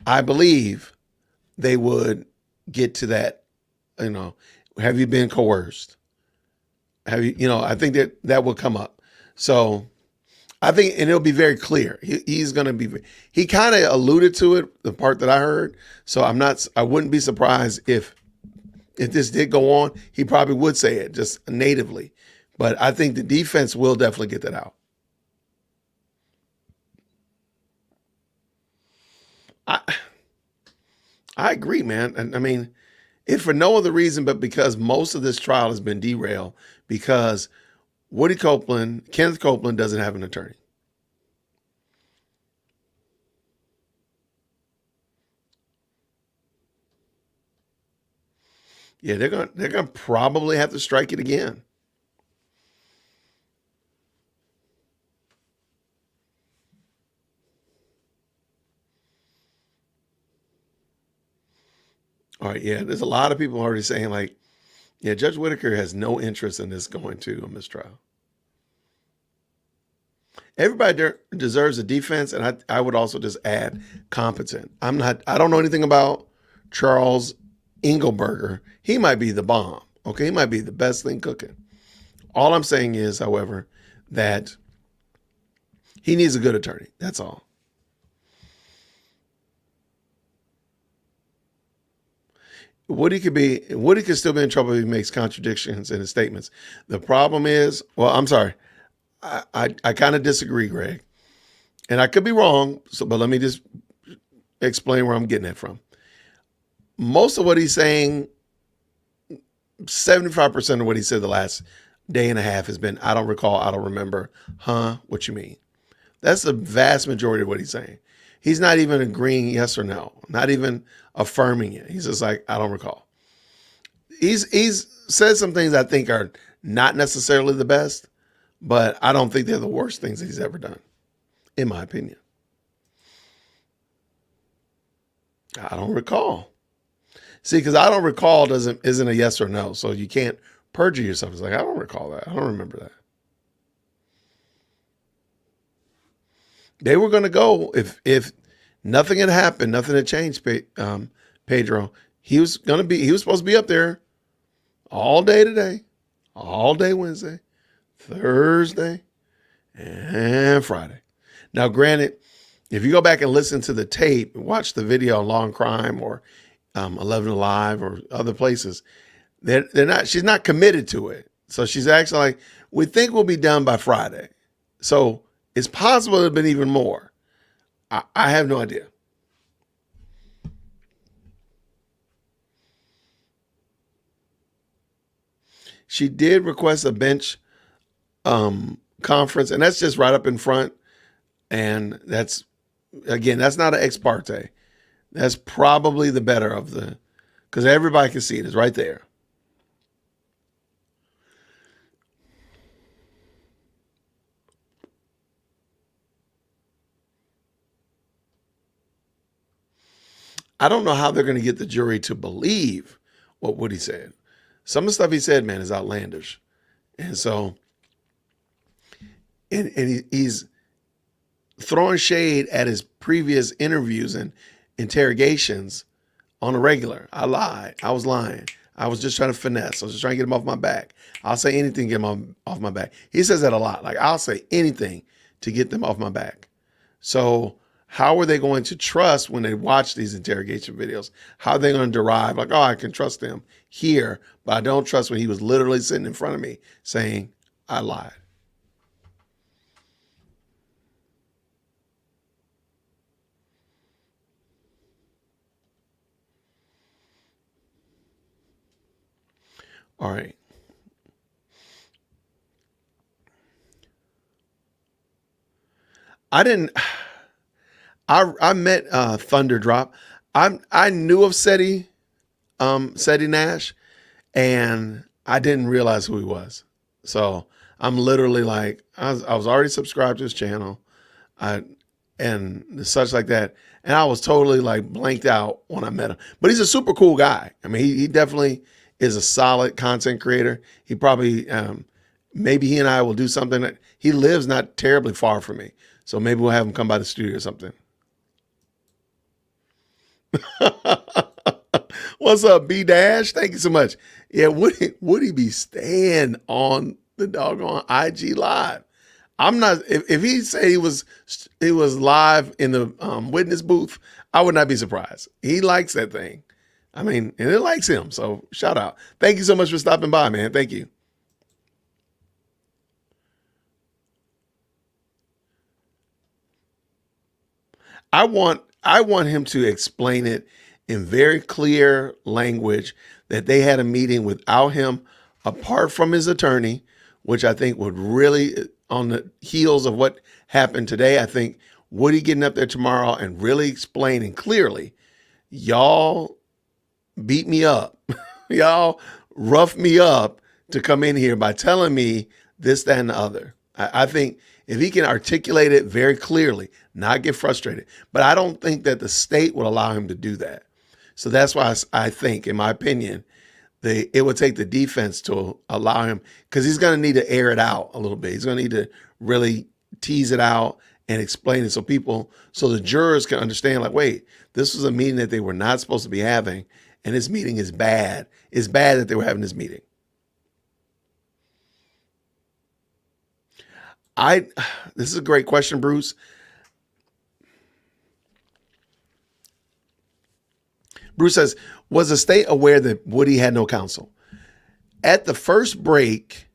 I believe they would get to that, have you been coerced? Have you, I think that will come up. So I think, and it'll be very clear. He's going to be, he kind of alluded to it, the part that I heard. So I wouldn't be surprised if this did go on, he probably would say it just natively. But I think the defense will definitely get that out. I agree, man. And I mean, if for no other reason but because most of this trial has been derailed because Kenneth Copeland doesn't have an attorney. Yeah, they're gonna probably have to strike it again. All right, yeah, there's a lot of people already saying like, yeah, Judge Whitaker has no interest in this going to a mistrial. Everybody deserves a defense, and I would also just add competent. I don't know anything about Charles Engelberger. He might be the bomb. Okay, he might be the best thing cooking. All I'm saying is, however, that he needs a good attorney. That's all. Woody could still be in trouble if he makes contradictions in his statements. The problem is, well, I'm sorry. I kind of disagree, Greg. And I could be wrong, but let me just explain where I'm getting it from. Most of what he's saying, 75% of what he said the last day and a half has been, I don't recall, I don't remember, what you mean? That's the vast majority of what he's saying. He's not even agreeing yes or no, not even affirming it. He's just like, I don't recall. He's said some things I think are not necessarily the best, but I don't think they're the worst things that he's ever done, in my opinion. I don't recall. See, because I don't recall isn't a yes or no, so you can't perjure yourself. It's like, I don't recall that. I don't remember that. They were going to go if nothing had happened, nothing had changed. Pedro, he was supposed to be up there all day today, all day Wednesday, Thursday, and Friday. Now, granted, if you go back and listen to the tape, watch the video on Law and Crime or 11 Alive or other places, she's not committed to it. So she's actually like, we think we'll be done by Friday. So it's possible to have been even more. I have no idea. She did request a bench conference, and that's just right up in front. And that's not an ex parte. That's probably the better of because everybody can see it. It's right there. I don't know how they're going to get the jury to believe what Woody said. Some of the stuff he said, man, is outlandish. And so, and he's throwing shade at his previous interviews and interrogations on a regular. I lied. I was lying. I was just trying to finesse. I was just trying to get him off my back. I'll say anything to get him off my back. He says that a lot. Like, I'll say anything to get them off my back. So how are they going to trust when they watch these interrogation videos? How are they going to derive like, oh, I can trust them here, but I don't trust when he was literally sitting in front of me saying, I lied. All right. I didn't. I met Thunder Drop. I knew of Seti Nash, and I didn't realize who he was. So I'm literally like, I was already subscribed to his channel, and such like that, and I was totally like blanked out when I met him. But he's a super cool guy. I mean, he definitely is a solid content creator. He probably maybe he and I will do something. That he lives not terribly far from me, so maybe we'll have him come by the studio or something. What's up, B Dash? Thank you so much. Yeah, would he be staying on the doggone IG live? I'm not. If he said he was live in the witness booth, I would not be surprised. He likes that thing. I mean, and it likes him. So shout out. Thank you so much for stopping by, man. Thank you. I want him to explain it in very clear language that they had a meeting without him, apart from his attorney, which I think would really, on the heels of what happened today, I think Woody getting up there tomorrow and really explaining clearly, y'all beat me up, y'all rough me up to come in here by telling me this, that, and the other. I think if he can articulate it very clearly, not get frustrated, but I don't think that the state would allow him to do that. So that's why I think, in my opinion, it would take the defense to allow him, because he's going to need to air it out a little bit. He's going to need to really tease it out and explain it so the jurors can understand, like, wait, this was a meeting that they were not supposed to be having, and this meeting is bad. It's bad that they were having this meeting. This is a great question, Bruce. Bruce says, was the state aware that Woody had no counsel? At the first break,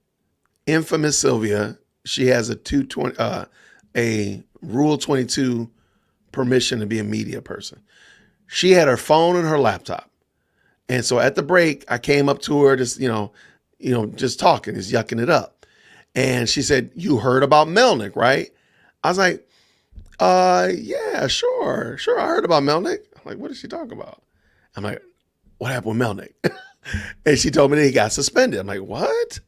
infamous Sylvia, she has a Rule 22 permission to be a media person. She had her phone and her laptop. And so at the break, I came up to her, just talking, just yucking it up. And she said, you heard about Melnick, right? I was like, yeah, sure. I heard about Melnick. I'm like, what is she talking about? I'm like, what happened with Melnick? And she told me that he got suspended. I'm like, what?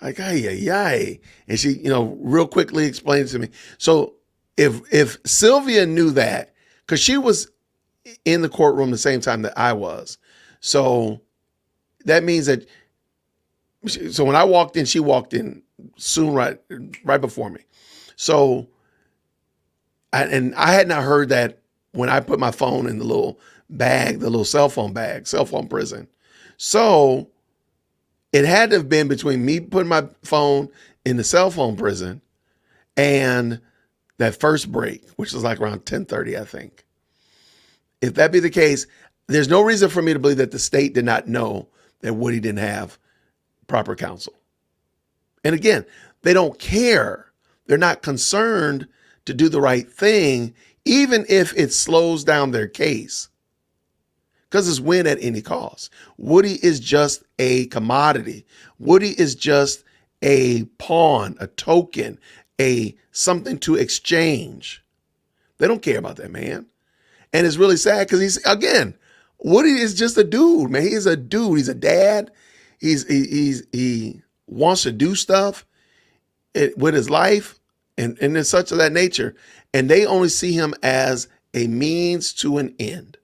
Like, ay. And she, real quickly explained to me. So if Sylvia knew that, because she was in the courtroom the same time that I was. So that means that, so when I walked in, she walked in soon, right before me. So, I had not heard that when I put my phone in the little bag, the little cell phone prison. So it had to have been between me putting my phone in the cell phone prison and that first break, which was like around 10:30, I think. If that be the case, there's no reason for me to believe that the state did not know that Woody didn't have proper counsel. And again, they don't care. They're not concerned to do the right thing, even if it slows down their case, because it's win at any cost. Woody is just a commodity. Woody is just a pawn, a token, something to exchange. They don't care about that man. And it's really sad because Woody is just a dude, man. He is a dude. He's a dad. He wants to do stuff with his life and it's such of that nature. And they only see him as a means to an end.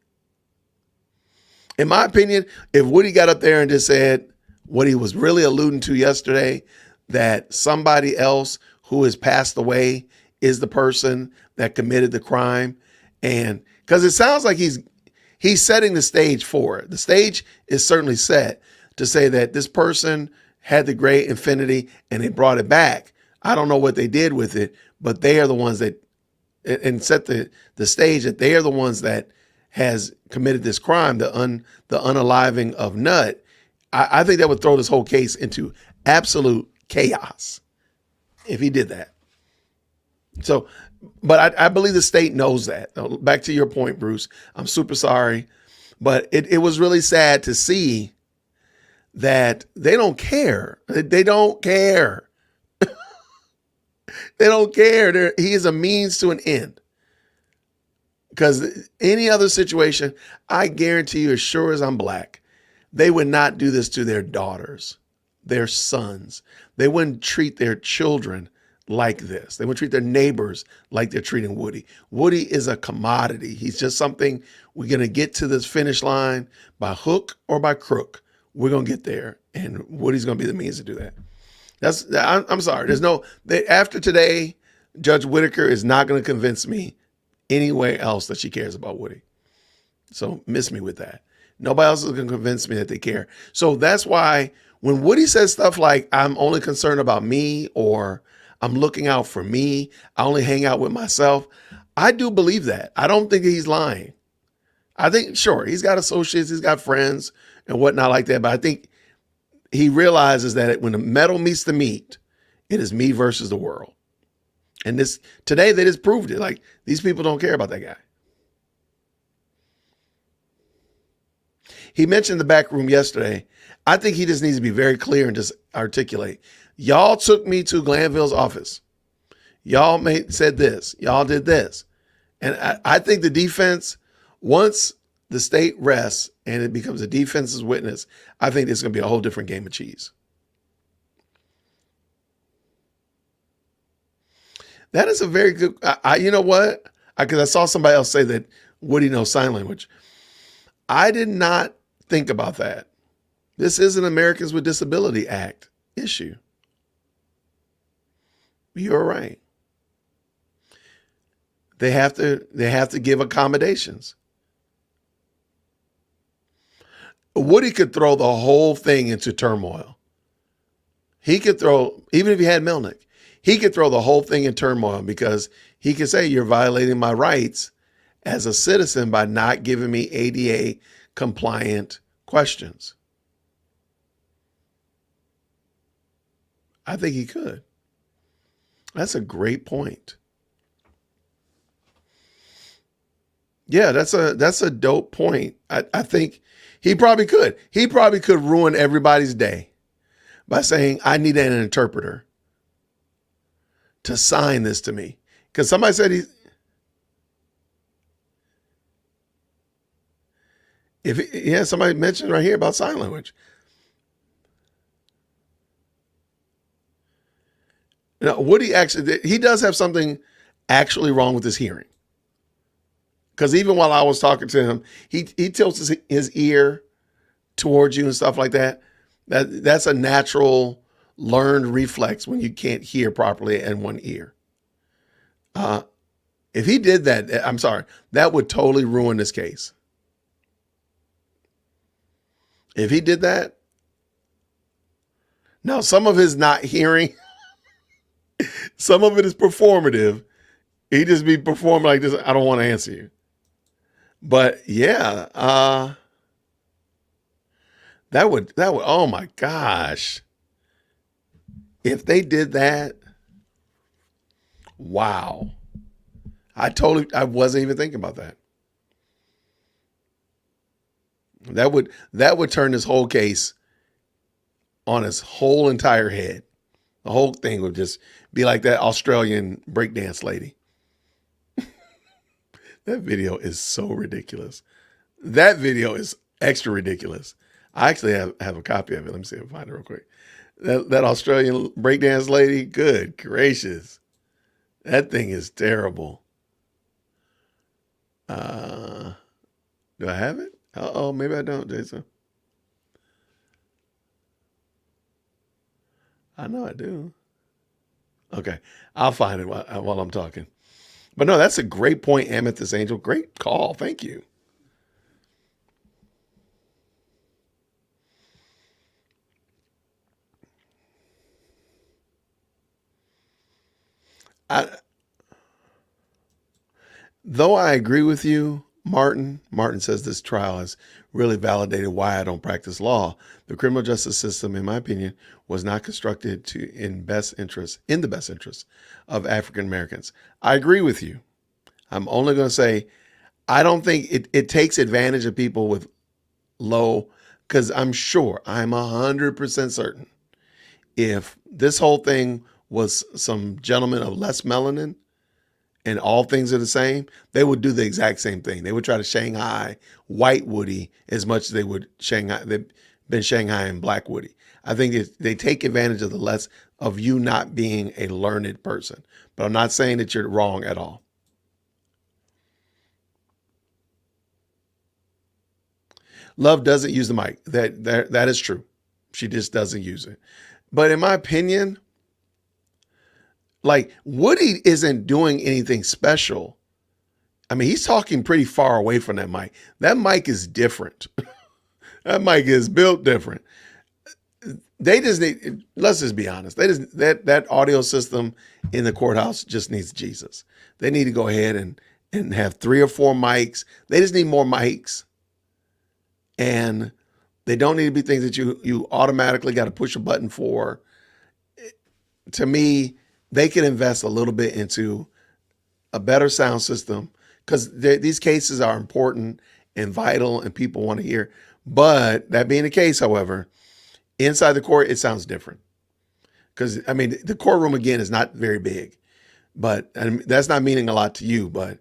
In my opinion, if Woody got up there and just said what he was really alluding to yesterday, that somebody else who has passed away is the person that committed the crime, and because it sounds like he's setting the stage for it. The stage is certainly set to say that this person had the great infinity and they brought it back. I don't know what they did with it, but they are the ones that and set the stage that they are the ones that has committed this crime, the unaliving of Nutt, I think that would throw this whole case into absolute chaos if he did that. So, but I believe the state knows that. Back to your point, Bruce, I'm super sorry, but it was really sad to see that they don't care. They don't care. They don't care. He is a means to an end. Because any other situation, I guarantee you, as sure as I'm black, they would not do this to their daughters, their sons. They wouldn't treat their children like this. They wouldn't treat their neighbors like they're treating Woody. Woody is a commodity. He's just something we're going to get to this finish line by hook or by crook. We're going to get there, and Woody's going to be the means to do that. I'm sorry. There's no, after today, Judge Whitaker is not going to convince me anywhere else that she cares about Woody. So miss me with that. Nobody else is going to convince me that they care. So that's why when Woody says stuff like, I'm only concerned about me, or I'm looking out for me, I only hang out with myself, I do believe that. I don't think he's lying. I think, sure, he's got associates, he's got friends and whatnot like that, but I think he realizes that when the metal meets the meat, it is me versus the world. And this today, they just proved it. Like, these people don't care about that guy. He mentioned the back room yesterday. I think he just needs to be very clear and just articulate. Y'all took me to Glanville's office. Y'all said this. Y'all did this. And I think the defense, once the state rests and it becomes a defense's witness, I think it's going to be a whole different game of cheese. That is a very good, you know what? Because I saw somebody else say that Woody knows sign language. I did not think about that. This is an Americans with Disability Act issue. You're right. They have to give accommodations. Woody could throw the whole thing into turmoil. He could throw, even if he had Melnick, he could throw the whole thing in turmoil because he could say, you're violating my rights as a citizen by not giving me ADA compliant questions. I think he could. That's a great point. Yeah, that's a dope point. I think he probably could. He probably could ruin everybody's day by saying, I need an interpreter to sign this to me. Because somebody said somebody mentioned right here about sign language. Now, Woody actually, he does have something actually wrong with his hearing. Because even while I was talking to him, he tilts his ear towards you and stuff like that. That's a natural learned reflex when you can't hear properly in one ear. If he did that, I'm sorry, that would totally ruin this case. If he did that, now some of his not hearing, some of it is performative. He just be performing like this. I don't want to answer you. But yeah, that would, oh my gosh. If they did that, wow. I wasn't even thinking about that. That would turn this whole case on its whole entire head. The whole thing would just be like that Australian breakdance lady. That video is so ridiculous. That video is extra ridiculous. I actually have a copy of it. Let me see if I can find it real quick. That Australian breakdance lady, good gracious. That thing is terrible. Do I have it? Uh-oh, maybe I don't, Jason. I know I do. Okay, I'll find it while I'm talking. But no, that's a great point, Amethyst Angel. Great call. Thank you. Though I agree with you, Martin says this trial has really validated why I don't practice law. The criminal justice system, in my opinion, was not constructed in the best interest of African Americans. I agree with you. I'm only going to say I don't think it takes advantage of people with low, because I'm 100% certain if this whole thing was some gentleman of less melanin and all things are the same, they would do the exact same thing. They would try to Shanghai white Woody as much as they would Shanghai. They've been Shanghaiing black Woody. I think they take advantage of the less of you not being a learned person. But I'm not saying that you're wrong at all. Love doesn't use the mic. That is true. She just doesn't use it. But in my opinion, like Woody isn't doing anything special. I mean, he's talking pretty far away from that mic. That mic is different. That mic is built different. They just need, let's just be honest. They just that audio system in the courthouse just needs Jesus. They need to go ahead and have 3 or 4 mics. They just need more mics. And they don't need to be things that you automatically got to push a button for. To me, they can invest a little bit into a better sound system because these cases are important and vital and people want to hear. But that being the case, however, inside the court, it sounds different. Because, I mean, the courtroom, again, is not very big. But and that's not meaning a lot to you. But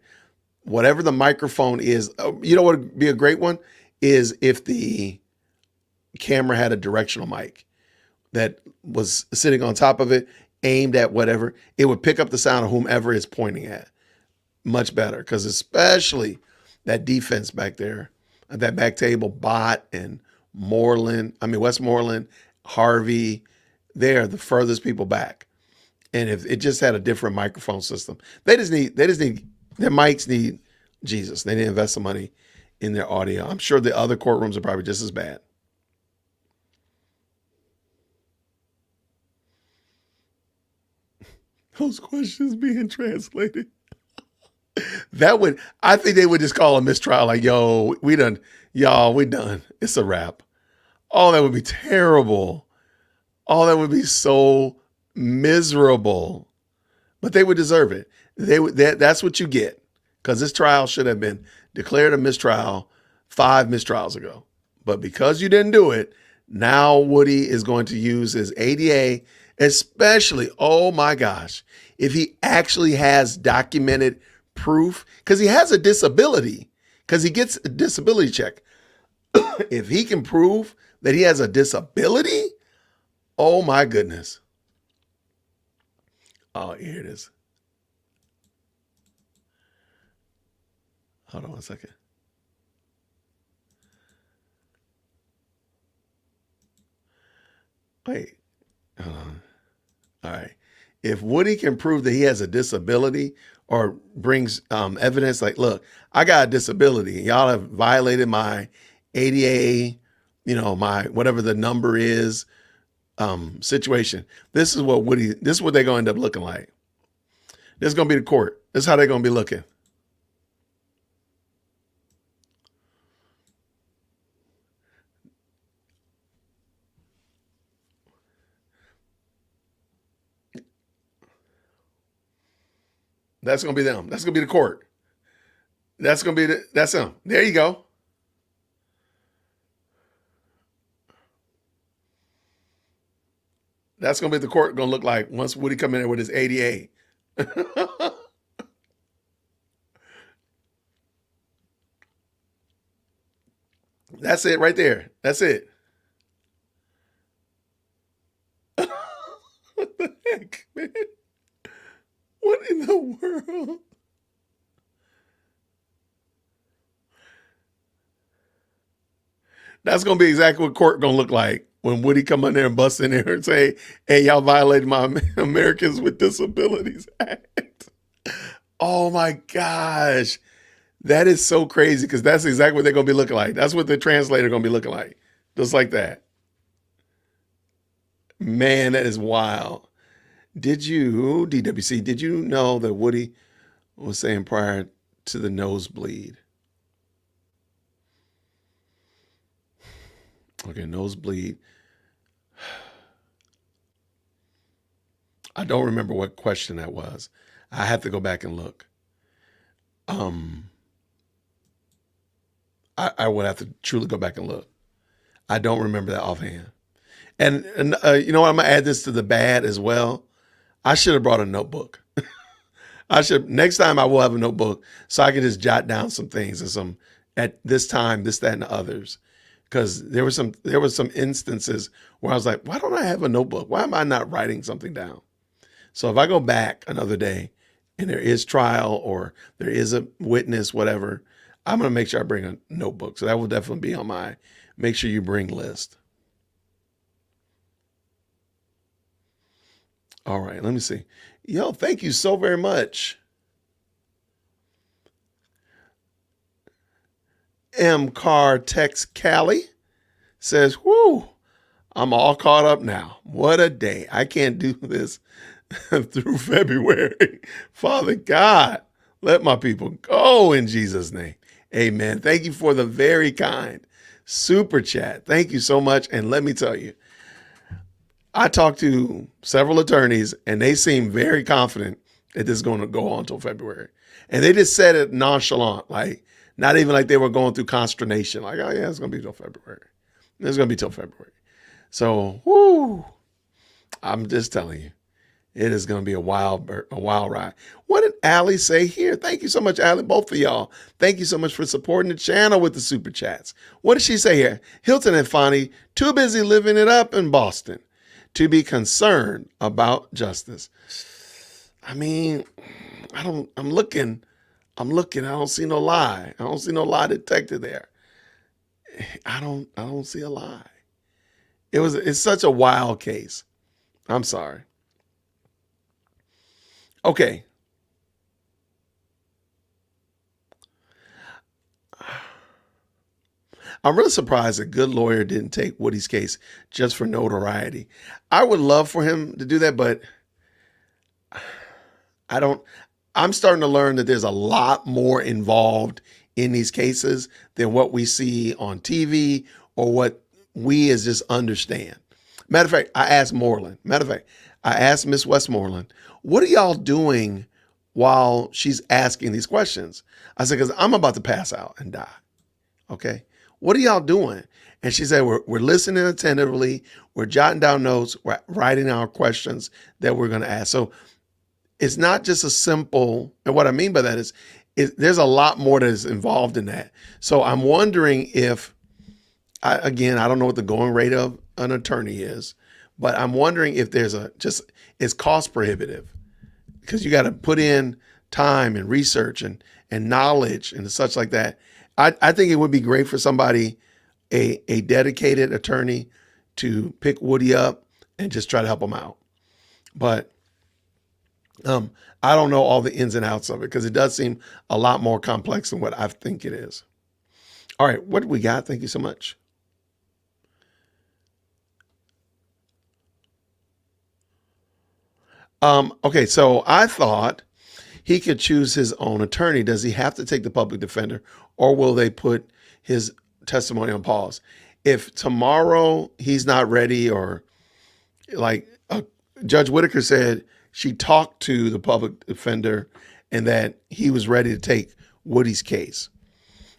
whatever the microphone is, you know what would be a great one? Is if the camera had a directional mic that was sitting on top of it, aimed at whatever, it would pick up the sound of whomever it's pointing at much better. Because especially that defense back there, that back table, Bott and Westmoreland, Harvey, they're the furthest people back. And if it just had a different microphone system, their mics need Jesus. They need to invest some money in their audio. I'm sure the other courtrooms are probably just as bad. Those questions being translated. I think they would just call a mistrial like, yo, we done. It's a wrap. Oh, that would be terrible. Oh, that would be so miserable. But they would deserve it. That's what you get. Because this trial should have been declared a mistrial 5 mistrials ago. But because you didn't do it, now Woody is going to use his ADA, especially, oh my gosh, if he actually has documented proof, because he has a disability, because he gets a disability check. If he can prove that he has a disability, oh my goodness. Oh, here it is. Hold on one second. Wait. Hold on. All right. If Woody can prove that he has a disability or brings evidence like, look, I got a disability. Y'all have violated my ADA, my whatever the number is, situation. This is what they're going to end up looking like. This is going to be the court. This is how they're going to be looking. That's going to be them. That's going to be the court. That's going to be that's them. There you go. That's going to be the court going to look like once Woody come in there with his ADA. That's it right there. That's it. What the heck, man? What in the world? That's going to be exactly what court going to look like when Woody come in there and bust in there and say, hey, y'all violated my Americans with Disabilities Act. Oh my gosh. That is so crazy because that's exactly what they're going to be looking like. That's what the translator going to be looking like. Just like that. Man, that is wild. DWC, did you know that Woody was saying prior to the nosebleed. Okay, nosebleed. I don't remember what question that was. I have to go back and look. I would have to truly go back and look. I don't remember that offhand. And you know what? I'm gonna add this to the bad as well. I should have brought a notebook. Next time I will have a notebook so I can just jot down some things and some at this time, this, that, and the others. Because there were some instances where I was like, why don't I have a notebook? Why am I not writing something down? So if I go back another day and there is trial or there is a witness, whatever, I'm going to make sure I bring a notebook. So that will definitely be on my make sure you bring list. All right, let me see. Yo, thank you so very much. M. Car Tex Cali says, whoo, I'm all caught up now. What a day. I can't do this through February. Father God, let my people go in Jesus' name. Amen. Thank you for the very kind super chat. Thank you so much. And let me tell you, I talked to several attorneys and they seem very confident that this is going to go on until February. And they just said it nonchalant, like not even like they were going through consternation. Like, oh yeah, it's going to be till February. It's going to be till February. So, whoo, I'm just telling you, it is going to be a wild ride. What did Allie say here? Thank you so much, Allie, both of y'all. Thank you so much for supporting the channel with the super chats. What did she say here? Hilton and Fonnie, too busy living it up in Boston to be concerned about justice. I mean, I'm looking. I don't see no lie. I don't see no lie detected there. I don't see a lie. It's such a wild case. I'm sorry. Okay. I'm really surprised a good lawyer didn't take Woody's case just for notoriety. I would love for him to do that, but I'm starting to learn that there's a lot more involved in these cases than what we see on TV or what we as just understand. Matter of fact, I asked Miss Westmoreland, what are y'all doing while she's asking these questions? I said, because I'm about to pass out and die. Okay. What are y'all doing? And she said, we're listening attentively. We're jotting down notes. We're writing our questions that we're going to ask. So it's not just a simple, and what I mean by that is there's a lot more that is involved in that. So I'm wondering if, I don't know what the going rate of an attorney is, but I'm wondering if there's it's cost prohibitive because you got to put in time and research and knowledge and such like that. I think it would be great for somebody, a dedicated attorney, to pick Woody up and just try to help him out. But I don't know all the ins and outs of it because it does seem a lot more complex than what I think it is. All right, what do we got? Thank you so much. Okay, so I thought he could choose his own attorney. Does he have to take the public defender, or will they put his testimony on pause? If tomorrow he's not ready, or like Judge Whitaker said, she talked to the public defender and that he was ready to take Woody's case.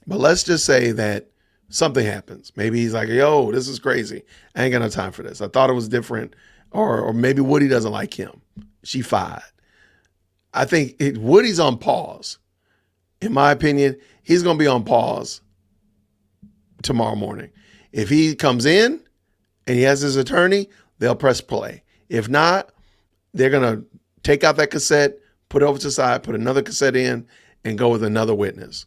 But let's just say that something happens. Maybe he's like, yo, this is crazy. I ain't got no time for this. I thought it was different. Or maybe Woody doesn't like him. She fired. I think Woody's on pause. In my opinion, he's going to be on pause tomorrow morning. If he comes in and he has his attorney, they'll press play. If not, they're going to take out that cassette, put it over to the side, put another cassette in, and go with another witness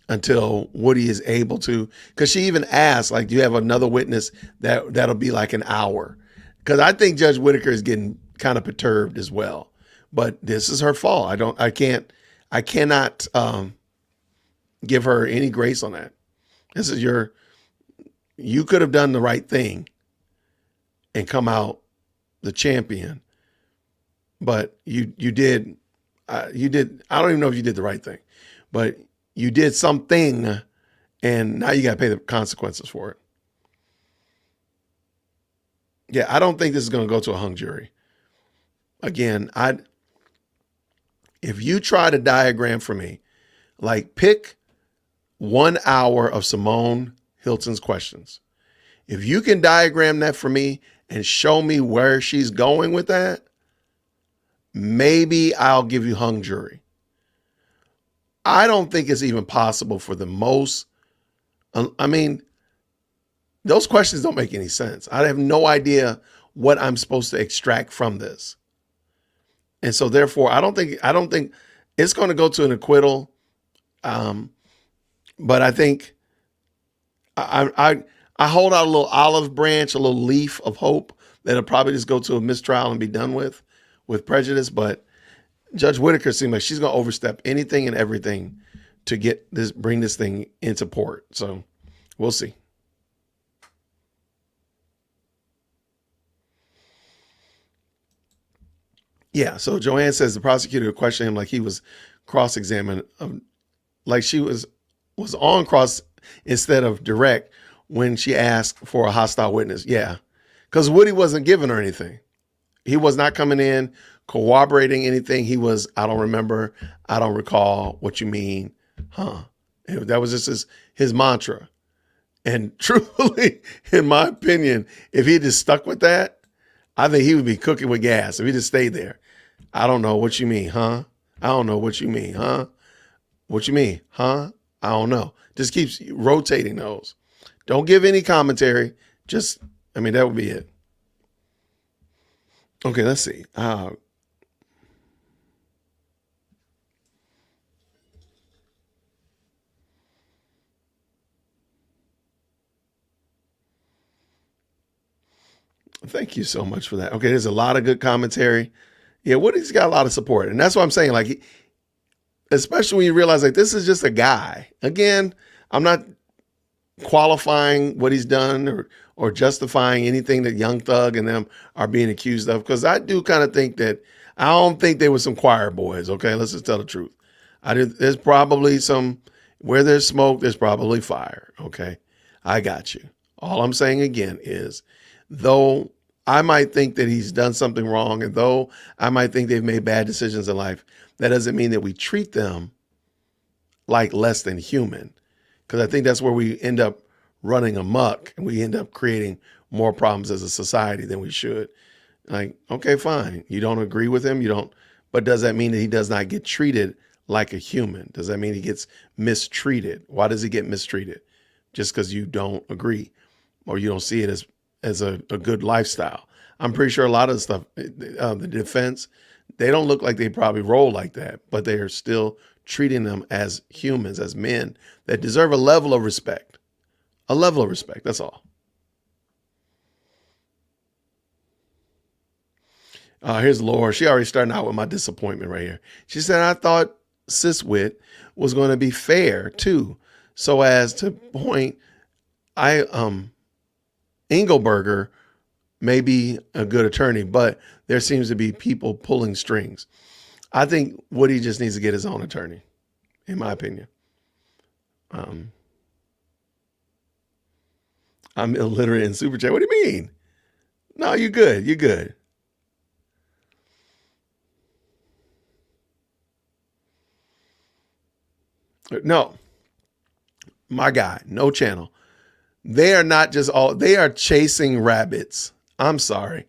until Woody is able to. Because she even asked, like, do you have another witness that'll be like an hour? Because I think Judge Whitaker is getting kind of perturbed as well. But this is her fault. I cannot give her any grace on that. This is you could have done the right thing and come out the champion, but you did. I don't even know if you did the right thing, but you did something and now you got to pay the consequences for it. Yeah, I don't think this is going to go to a hung jury. Again, if you try to diagram for me, like pick 1 hour of Simone Hilton's questions. If you can diagram that for me and show me where she's going with that, maybe I'll give you hung jury. I don't think it's even possible for the most, I mean, those questions don't make any sense. I have no idea what I'm supposed to extract from this. And so therefore, I don't think it's going to go to an acquittal. But I think I hold out a little olive branch, a little leaf of hope that'll probably just go to a mistrial and be done with prejudice. But Judge Whitaker seems like she's going to overstep anything and everything to bring this thing into port. So we'll see. Yeah. So Joanne says the prosecutor questioned him like he was cross-examined, like she was on cross instead of direct when she asked for a hostile witness. Yeah. Because Woody wasn't giving her anything. He was not coming in, corroborating anything. He was, I don't remember, I don't recall, what you mean, huh? That was just his mantra. And truthfully, in my opinion, if he just stuck with that, I think he would be cooking with gas if he just stayed there. I don't know what you mean, huh? I don't know what you mean, huh? What you mean, huh? I don't know. Just keeps rotating those. Don't give any commentary. That would be it. Okay, let's see. Thank you so much for that. Okay, there's a lot of good commentary. Yeah, Woody's got a lot of support. And that's what I'm saying. Like, especially when you realize like this is just a guy. Again, I'm not qualifying what he's done or justifying anything that Young Thug and them are being accused of, because I do kind of think that I don't think they were some choir boys. Okay, let's just tell the truth. There's probably where there's smoke, there's probably fire. Okay, I got you. All I'm saying again is, though I might think that he's done something wrong, and though I might think they've made bad decisions in life, that doesn't mean that we treat them like less than human. Because I think that's where we end up running amok and we end up creating more problems as a society than we should. Like, okay, fine. You don't agree with him. But does that mean that he does not get treated like a human? Does that mean he gets mistreated? Why does he get mistreated? Just because you don't agree or you don't see it as a good lifestyle. I'm pretty sure a lot of the stuff, the defense, they don't look like they probably roll like that, but they are still treating them as humans, as men that deserve a level of respect. A level of respect, that's all. Here's Laura. She already starting out with my disappointment right here. She said, I thought Siswit was going to be fair too, so as to point, Engelberger may be a good attorney, but there seems to be people pulling strings. I think Woody just needs to get his own attorney, in my opinion. I'm illiterate in Super Chat. What do you mean? No, you're good. You're good. No, my guy, no channel. They are not just they are chasing rabbits. I'm sorry.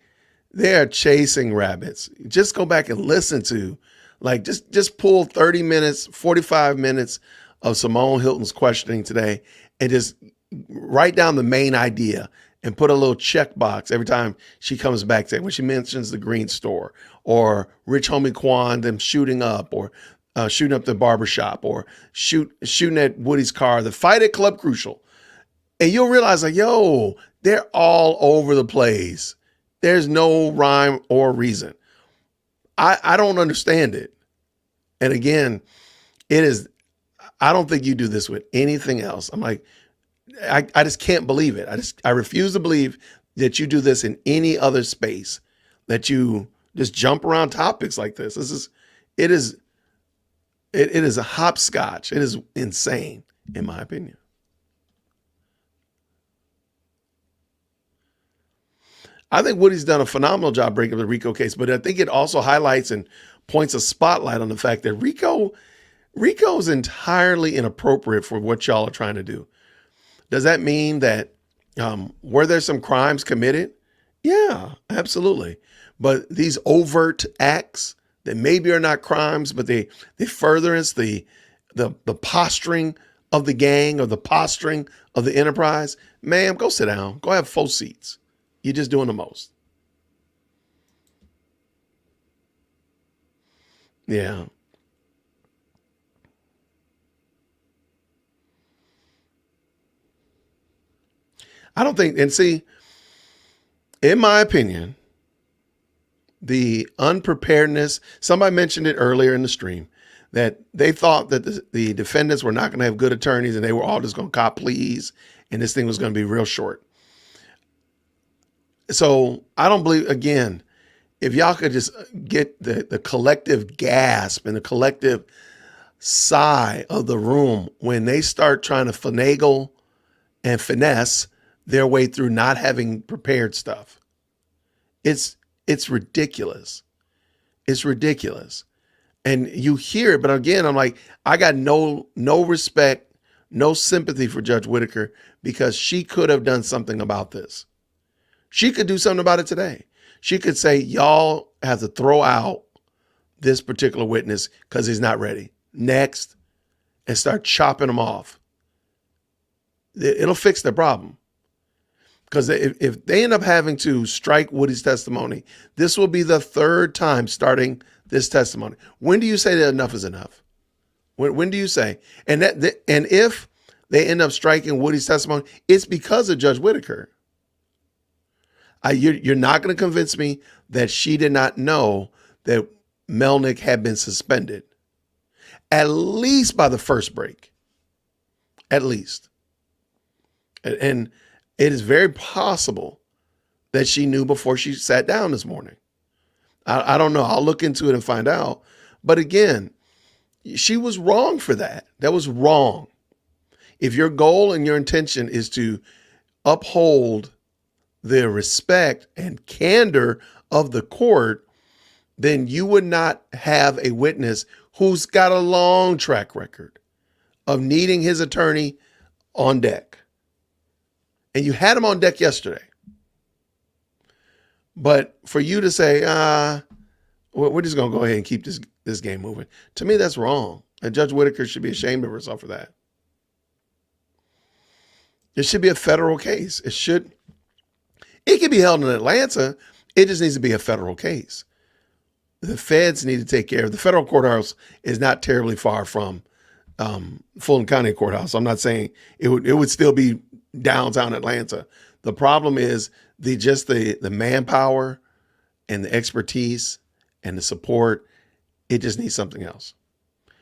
They are chasing rabbits. Just go back and listen to, like, just pull 30 minutes, 45 minutes of Simone Hilton's questioning today and just write down the main idea and put a little checkbox every time she comes back to it. When she mentions the green store or Rich Homie Quan, them shooting up or shooting up the barbershop or shooting at Woody's car, the fight at Club Crucial. And you'll realize like, yo, they're all over the place. There's no rhyme or reason. I don't understand it. And again, I don't think you do this with anything else. I'm like, I just can't believe it. I refuse to believe that you do this in any other space, that you just jump around topics like this. It It is a hopscotch. It is insane, in my opinion. I think Woody's done a phenomenal job breaking the RICO case, but I think it also highlights and points a spotlight on the fact that RICO is entirely inappropriate for what y'all are trying to do. Does that mean that were there some crimes committed? Yeah, absolutely. But these overt acts that maybe are not crimes, but they furtherance the posturing of the gang or the posturing of the enterprise. Ma'am, go sit down. Go have 4 seats. You're just doing the most. Yeah. I don't think, and see, in my opinion, the unpreparedness, somebody mentioned it earlier in the stream, that they thought that the defendants were not going to have good attorneys and they were all just going to cop pleas and this thing was going to be real short. So I don't believe, again, if y'all could just get the collective gasp and the collective sigh of the room when they start trying to finagle and finesse their way through not having prepared stuff. It's ridiculous. It's ridiculous. And you hear it, but again, I'm like, I got no respect, no sympathy for Judge Whitaker because she could have done something about this. She could do something about it today. She could say, y'all have to throw out this particular witness because he's not ready. Next, and start chopping them off. It'll fix the problem. Because if they end up having to strike Woody's testimony, this will be the 3rd time starting this testimony. When do you say that enough is enough? When do you say? And if they end up striking Woody's testimony, it's because of Judge Whitaker. You're not going to convince me that she did not know that Melnick had been suspended, at least by the first break, at least. And it is very possible that she knew before she sat down this morning. I don't know. I'll look into it and find out. But again, she was wrong for that. That was wrong. If your goal and your intention is to uphold the respect and candor of the court, then you would not have a witness who's got a long track record of needing his attorney on deck. And you had him on deck yesterday. But for you to say, we're just going to go ahead and keep this game moving. To me, that's wrong. And Judge Whitaker should be ashamed of herself for that. It should be a federal case. It can be held in Atlanta. It just needs to be a federal case. The feds need to take care of the federal courthouse. Is not terribly far from Fulton County courthouse. I'm not saying it would still be downtown Atlanta. The problem is the manpower and the expertise and the support. It just needs something else.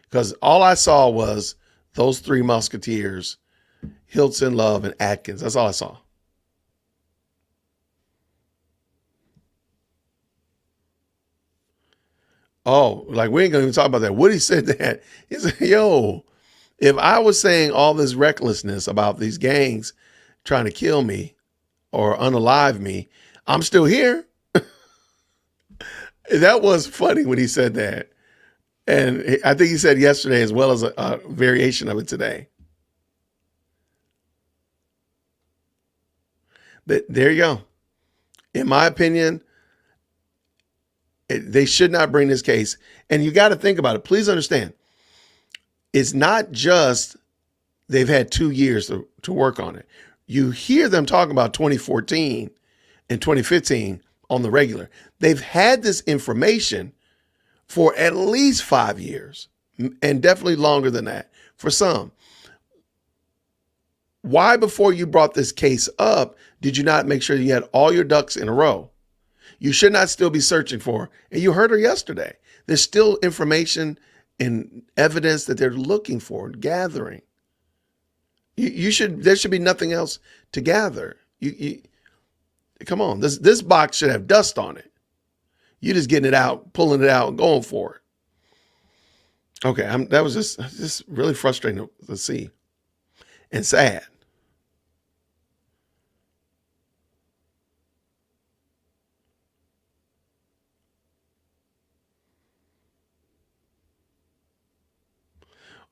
Because all I saw was those 3 musketeers, Hilton, Love, and Atkins. That's all I saw. Oh, like we ain't gonna even talk about that. Woody said that. He said, yo, if I was saying all this recklessness about these gangs trying to kill me or unalive me, I'm still here. That was funny when he said that. And I think he said yesterday as well as a variation of it today. But there you go. In my opinion, they should not bring this case. And you got to think about it. Please understand, it's not just they've had 2 years to work on it. You hear them talk about 2014 and 2015 on the regular. They've had this information for at least 5 years and definitely longer than that for some. Why, before you brought this case up, did you not make sure you had all your ducks in a row? You should not still be searching for, and you heard her yesterday. There's still information and evidence that they're looking for, gathering. There should be nothing else to gather. Come on, this box should have dust on it. You're just getting it out, pulling it out, and going for it. Okay, that was just really frustrating to see and sad.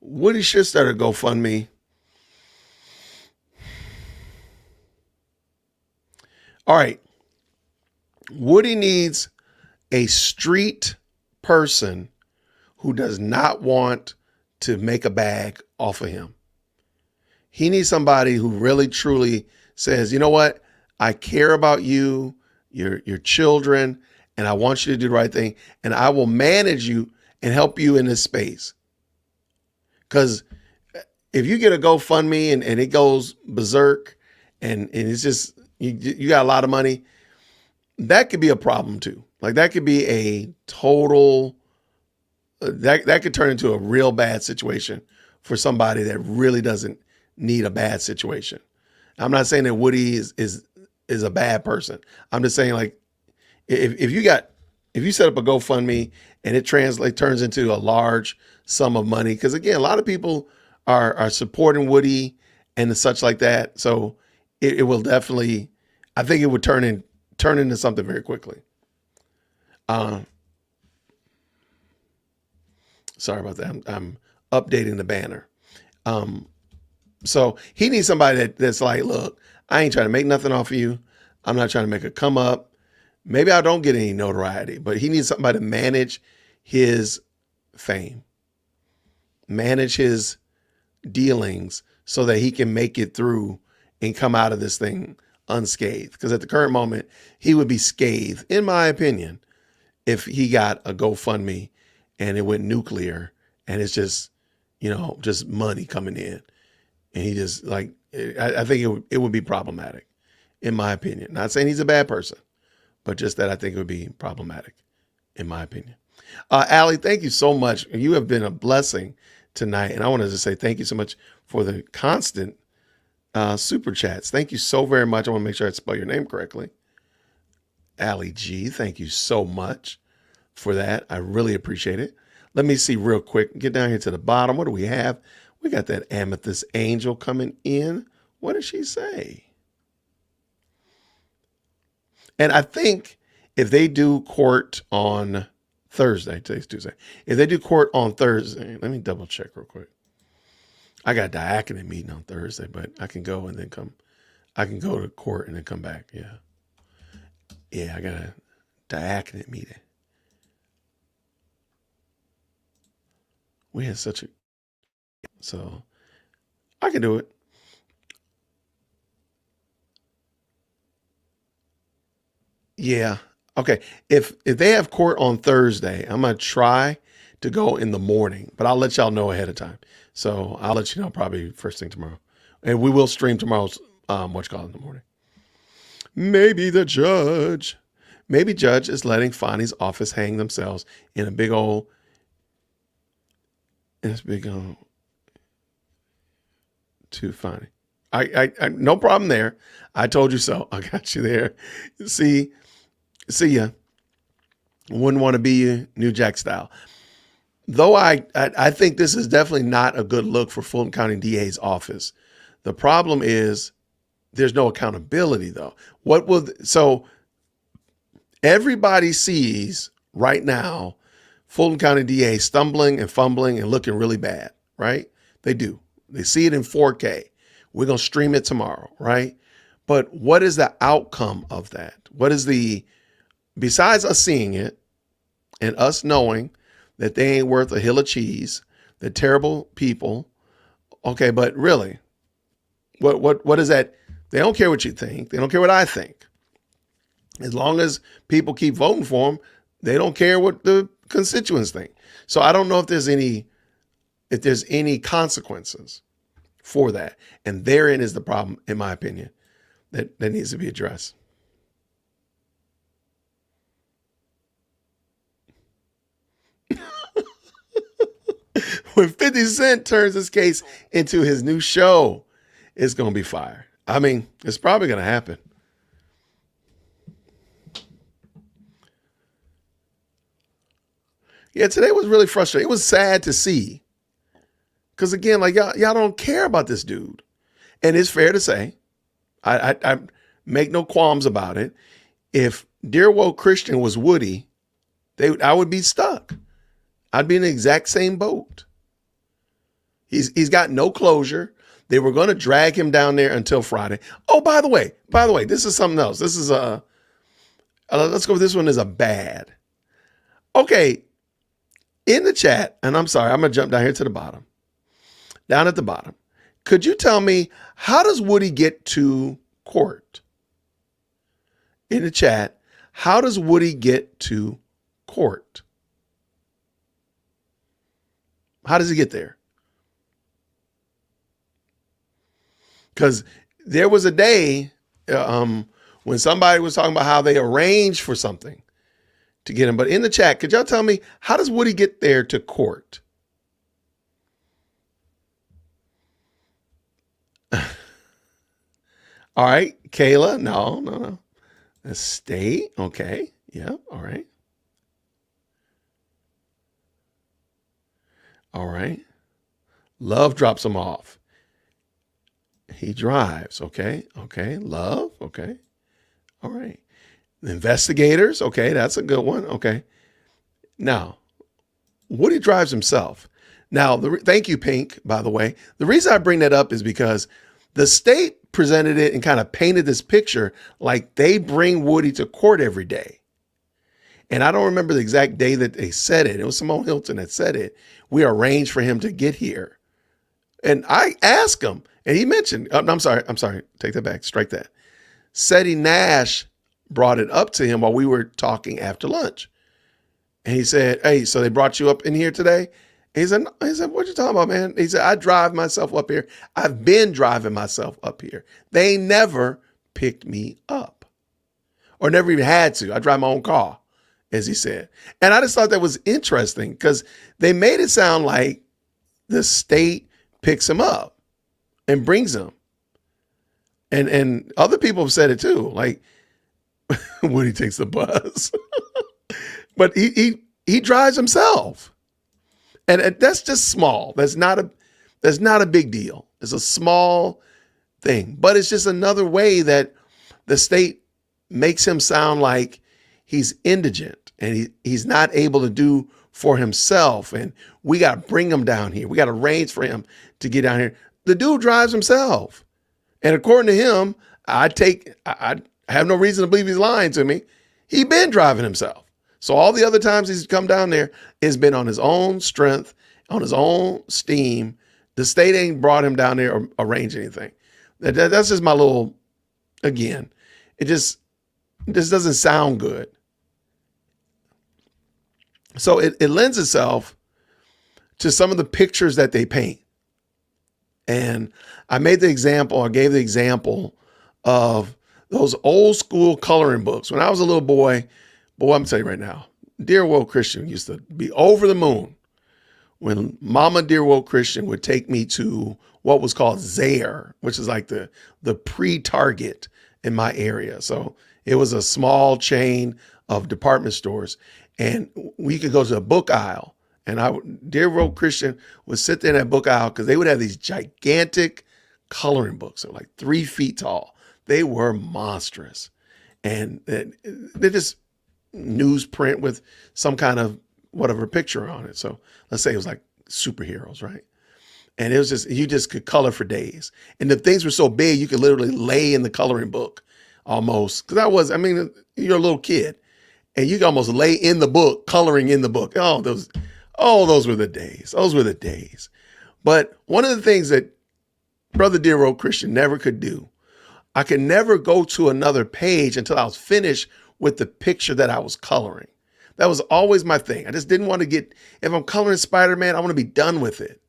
Woody should start a GoFundMe. All right, Woody needs a street person who does not want to make a bag off of him. He needs somebody who really truly says, you know what? I care about you, your children, and I want you to do the right thing. And I will manage you and help you in this space. Because if you get a GoFundMe and it goes berserk and it's just, you got a lot of money, that could be a problem too. Like that could be a total, that could turn into a real bad situation for somebody that really doesn't need a bad situation. I'm not saying that Woody is a bad person. I'm just saying like if you set up a GoFundMe and it turns into a large sum of money, because again, a lot of people are supporting Woody and such like that. So it will definitely, I think it would turn into something very quickly. Sorry about that. I'm updating the banner. So he needs somebody that's like, look, I ain't trying to make nothing off of you. I'm not trying to make a come up. Maybe I don't get any notoriety, but he needs somebody to manage his fame, manage his dealings so that he can make it through and come out of this thing unscathed. Because at the current moment, he would be scathed, in my opinion, if he got a GoFundMe and it went nuclear and it's just, just money coming in. And he just like, I think it would be problematic, in my opinion. Not saying he's a bad person, but just that I think it would be problematic, in my opinion. Allie, thank you so much. You have been a blessing tonight. And I wanted to say thank you so much for the constant super chats. Thank you so very much. I want to make sure I spell your name correctly. Allie G, thank you so much for that. I really appreciate it. Let me see real quick. Get down here to the bottom. What do we have? We got that Amethyst Angel coming in. What did she say? And I think if they do court on Thursday, today's Tuesday, if they do court on Thursday, let me double check real quick. I got a diaconate meeting on Thursday, but I can go and then come. I can go to court and then come back. Yeah. Yeah, I got a diaconate meeting. We had such a, so I can do it. Yeah. Okay. If they have court on Thursday, I'm gonna try to go in the morning, but I'll let y'all know ahead of time. So I'll let you know probably first thing tomorrow, and we will stream tomorrow's what you call in the morning. Maybe judge is letting Fonny's office hang themselves in a big old, too funny. I no problem there. I told you so. I got you there. See ya. Wouldn't want to be you, New Jack style. Though I think this is definitely not a good look for Fulton County DA's office. The problem is there's no accountability though. So everybody sees right now Fulton County DA stumbling and fumbling and looking really bad, right? They do. They see it in 4K. We're going to stream it tomorrow, right? But what is the outcome of that? Besides us seeing it and us knowing that they ain't worth a hill of cheese, they're terrible people. Okay, but really, what is that? They don't care what you think. They don't care what I think. As long as people keep voting for them, they don't care what the constituents think. So I don't know if there's any consequences for that. And therein is the problem, in my opinion, that needs to be addressed. When 50 Cent turns this case into his new show, it's going to be fire. I mean, it's probably going to happen. Yeah, today was really frustrating. It was sad to see. Because again, like y'all don't care about this dude. And it's fair to say, I make no qualms about it. If Dear Woke Christian was Woody, I would be stuck. I'd be in the exact same boat. He's got no closure. They were going to drag him down there until Friday. Oh, by the way, this is something else. This is let's go. This one is a bad. Okay, in the chat, and I'm sorry, I'm gonna jump down here to the bottom. Down at the bottom, could you tell me how does Woody get to court? In the chat, how does Woody get to court? How does he get there? Because there was a day when somebody was talking about how they arranged for something to get him. But in the chat, could y'all tell me, how does Woody get there to court? All right, Kayla, no. A state, okay, yeah, all right. All right. Love drops him off. He drives, okay, Love, okay, all right. The investigators, okay, that's a good one, okay. Now, Woody drives himself. Now, thank you, Pink, by the way. The reason I bring that up is because the state presented it and kind of painted this picture like they bring Woody to court every day. And I don't remember the exact day that they said it. It was Simone Hilton that said it. We arranged for him to get here. And I asked him, and he mentioned, I'm sorry, take that back, strike that. Seti Nash brought it up to him while we were talking after lunch. And he said, hey, so they brought you up in here today? He said, what you talking about, man? He said, I drive myself up here. I've been driving myself up here. They never picked me up or never even had to. I drive my own car, as he said. And I just thought that was interesting because they made it sound like the state picks him up and brings him. And other people have said it too, like Woody takes the bus. But he drives himself. And that's just small. That's not a big deal. It's a small thing, but it's just another way that the state makes him sound like he's indigent and he's not able to do for himself. And we got to bring him down here. We got to arrange for him to get down here. The dude drives himself. And according to him, I have no reason to believe he's lying to me. He's been driving himself. So all the other times he's come down there, it's been on his own strength, on his own steam. The state ain't brought him down there or arranged anything. That's just my little, again, it just doesn't sound good. So it lends itself to some of the pictures that they paint. And I gave the example of those old school coloring books. When I was a little boy, I'm gonna tell you right now, Dear Woke Christian used to be over the moon when Mama Dear Woke Christian would take me to what was called Zayre, which is like the pre-Target in my area. So it was a small chain of department stores, and we could go to the book aisle. And Dear Woke Christian would sit there in that book aisle because they would have these gigantic coloring books. They're like 3 feet tall. They were monstrous, and they're just newsprint with some kind of whatever picture on it. So let's say it was like superheroes, right? And it was just, you just could color for days. And the things were so big, you could literally lay in the coloring book almost. Because you're a little kid and you could almost lay in the book, coloring in the book. Those were the days. Those were the days. But one of the things that Brother Dear Woke Christian never could do, I could never go to another page until I was finished with the picture that I was coloring. That was always my thing. I just didn't want to if I'm coloring Spider-Man, I want to be done with it.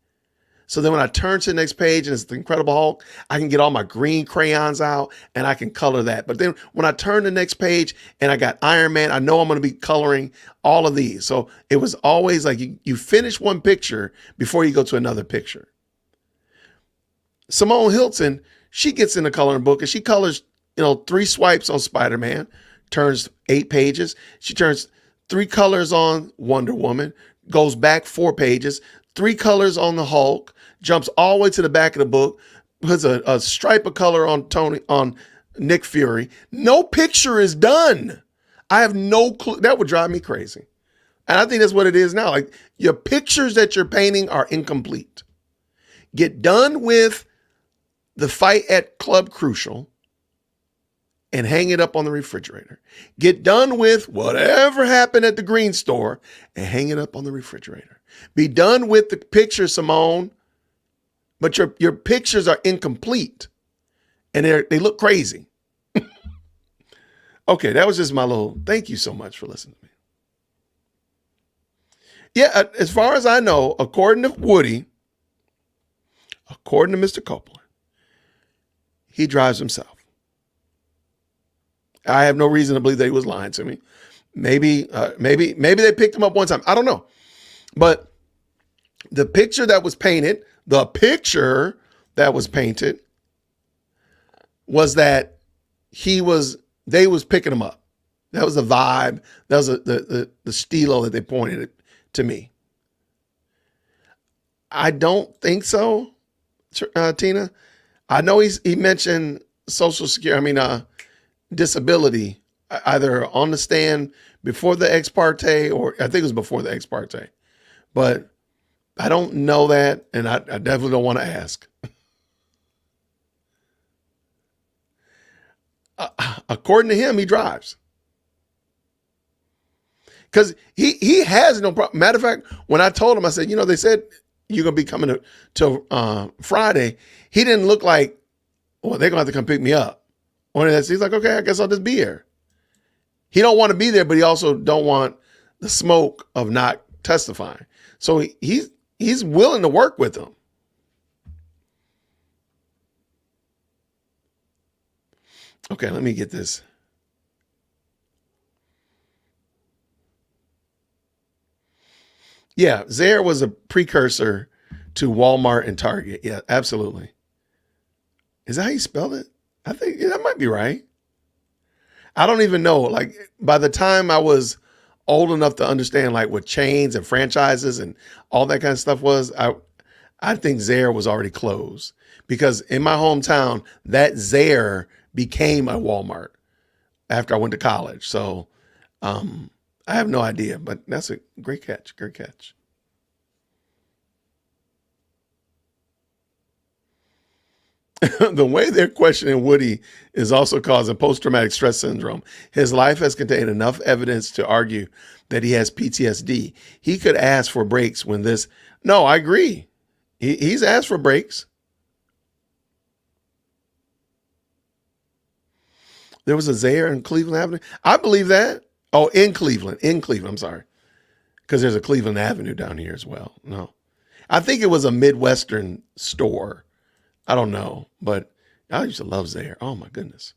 So then when I turn to the next page and it's the Incredible Hulk, I can get all my green crayons out and I can color that. But then when I turn to the next page and I got Iron Man, I know I'm going to be coloring all of these. So it was always like you finish one picture before you go to another picture. Simone Hilton, she gets in the coloring book and she colors, 3 swipes on Spider-Man, turns 8 pages. She turns 3 colors on Wonder Woman, goes back 4 pages, 3 colors on the Hulk, jumps all the way to the back of the book, puts a stripe of color on Nick Fury. No picture is done. I have no clue. That would drive me crazy. And I think that's what it is now. Like, your pictures that you're painting are incomplete. Get done with the fight at Club Crucial and hang it up on the refrigerator. Get done with whatever happened at the green store and hang it up on the refrigerator. Be done with the picture, Simone, but your pictures are incomplete and they look crazy. Okay, that was just my little, thank you so much for listening to me. Yeah, as far as I know, according to Woody, according to Mr. Copeland, he drives himself. I have no reason to believe that he was lying to me. Maybe they picked him up one time. I don't know. But the picture that was painted was that they was picking him up. That was the vibe. That was the stilo that they pointed it to me. I don't think so, Tina. I know he mentioned Social Security. Disability, either on the stand before the ex parte, or I think it was before the ex parte, but I don't know that, and I definitely don't want to ask. According to him, he drives because he has no problem. Matter of fact, when I told him, I said, they said you're gonna be coming to Friday. He didn't look like, well, they're gonna have to come pick me up. He's like, okay, I guess I'll just be here. He don't want to be there, but he also don't want the smoke of not testifying. So he's willing to work with them. Okay, let me get this. Yeah, Zaire was a precursor to Walmart and Target. Yeah, absolutely. Is that how you spell it? I think that might be right. I don't even know. Like, by the time I was old enough to understand like what chains and franchises and all that kind of stuff was, I think Zaire was already closed, because in my hometown, that Zaire became a Walmart after I went to college. So I have no idea, but that's a great catch. Great catch. The way they're questioning Woody is also causing post-traumatic stress syndrome. His life has contained enough evidence to argue that he has PTSD. He could ask for breaks when this. No, I agree. He's asked for breaks. There was a Zaire in Cleveland Avenue. I believe that. Oh, in Cleveland. I'm sorry. Because there's a Cleveland Avenue down here as well. No, I think it was a Midwestern store. I don't know, but I used to love Zaire. Oh my goodness.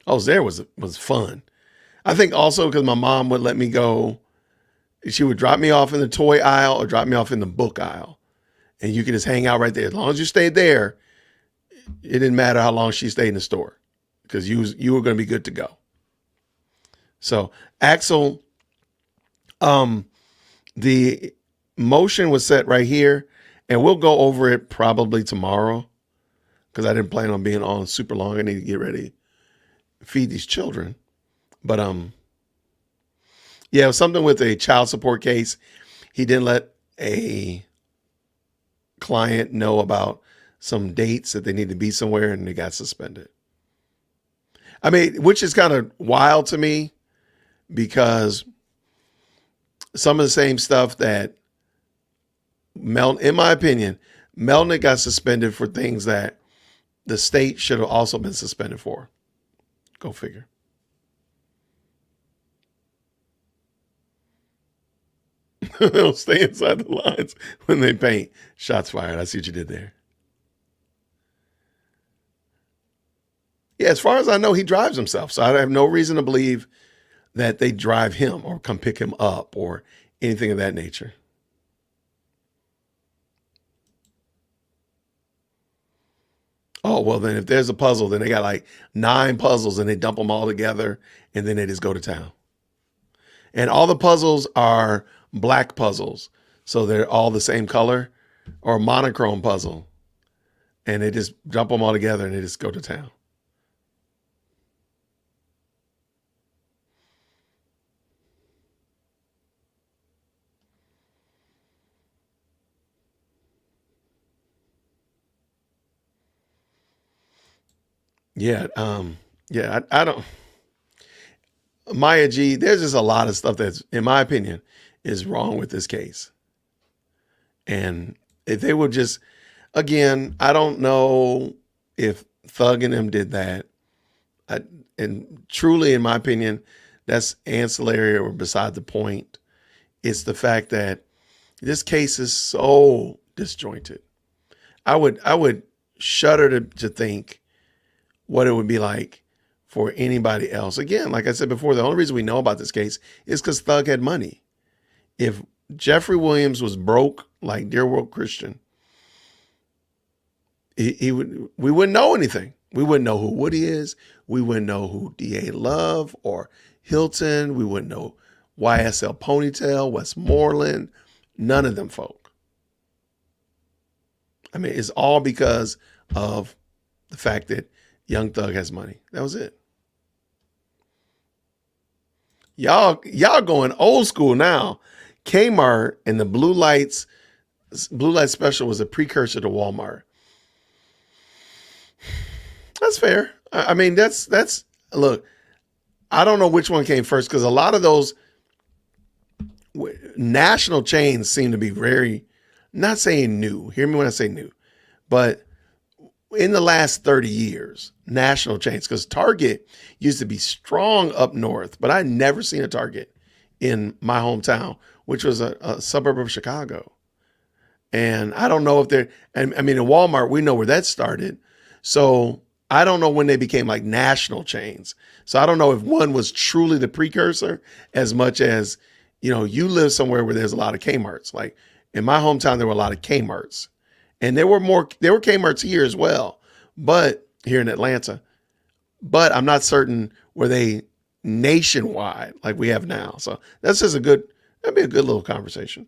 Oh, Zaire was fun. I think also because my mom would let me go. She would drop me off in the toy aisle or drop me off in the book aisle, and you could just hang out right there. As long as you stayed there, it didn't matter how long she stayed in the store, because you were going to be good to go. So, Axel, the motion was set right here, and we'll go over it probably tomorrow, because I didn't plan on being on super long. I need to get ready to feed these children. But yeah, it was something with a child support case. He didn't let a client know about some dates that they need to be somewhere, and they got suspended. I mean, which is kind of wild to me, because some of the same stuff that in my opinion, Melnick got suspended for things that the state should have also been suspended for. Go figure. They'll stay inside the lines when they paint. Shots fired. I see what you did there. Yeah, as far as I know, he drives himself. So I have no reason to believe that they drive him or come pick him up or anything of that nature. Oh, well, then if there's a puzzle, then they got like 9 puzzles and they dump them all together and then they just go to town. And all the puzzles are black puzzles. So they're all the same color, or a monochrome puzzle. And they just dump them all together and they just go to town. Yeah. I don't, Maya G, there's just a lot of stuff that's, in my opinion, is wrong with this case. And if they would just, again, I don't know if Thug and them did that. And truly, in my opinion, that's ancillary or beside the point. It's the fact that this case is so disjointed. I would shudder to think what it would be like for anybody else. Again, like I said before, the only reason we know about this case is because Thug had money. If Jeffrey Williams was broke like Dear World Christian, we wouldn't know anything. We wouldn't know who Woody is. We wouldn't know who D.A. Love or Hilton. We wouldn't know YSL Ponytail, Westmoreland, none of them folk. I mean, it's all because of the fact that Young Thug has money. That was it. Y'all going old school now. Kmart and the blue light special was a precursor to Walmart. That's fair. I mean, that's look, I don't know which one came first because a lot of those national chains seem to be very, not saying new, hear me when I say new, but in the last 30 years, national chains, because Target used to be strong up north, but I never seen a Target in my hometown, which was a suburb of Chicago. And I don't know if they're, I mean, in Walmart, we know where that started. So I don't know when they became like national chains. So I don't know if one was truly the precursor as much as, you live somewhere where there's a lot of Kmarts. Like in my hometown, there were a lot of Kmarts. And there were Kmarts here as well, but here in Atlanta, but I'm not certain were they nationwide like we have now. So that's just that'd be a good little conversation.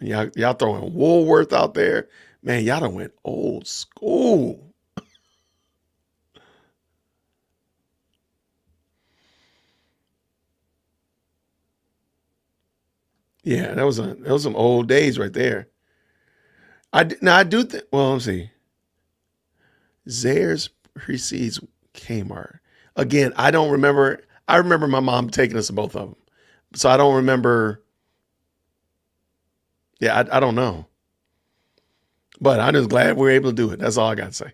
Y'all throwing Woolworth out there, man, y'all done went old school. Yeah, that was some old days right there. I do think, well, let's see. Zayre's precedes Kmart. Again, I don't remember. I remember my mom taking us to both of them. So I don't remember. Yeah, I don't know. But I'm just glad we were able to do it. That's all I got to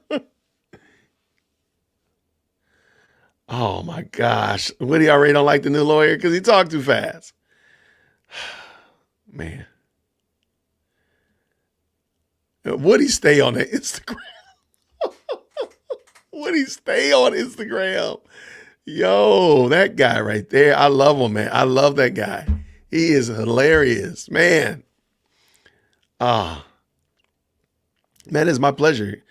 say. Oh my gosh. Woody already don't like the new lawyer because he talked too fast. Man. Woody stay on the Instagram. Woody stay on Instagram. Yo, that guy right there. I love him, man. I love that guy. He is hilarious, man. Man, it's my pleasure.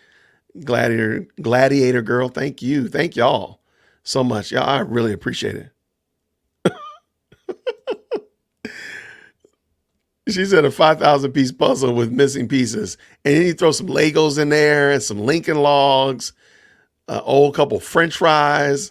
Gladiator girl. Thank you. Thank y'all so much. Y'all, I really appreciate it. She said a 5,000 piece puzzle with missing pieces. And then you throw some Legos in there and some Lincoln Logs, an old couple French fries,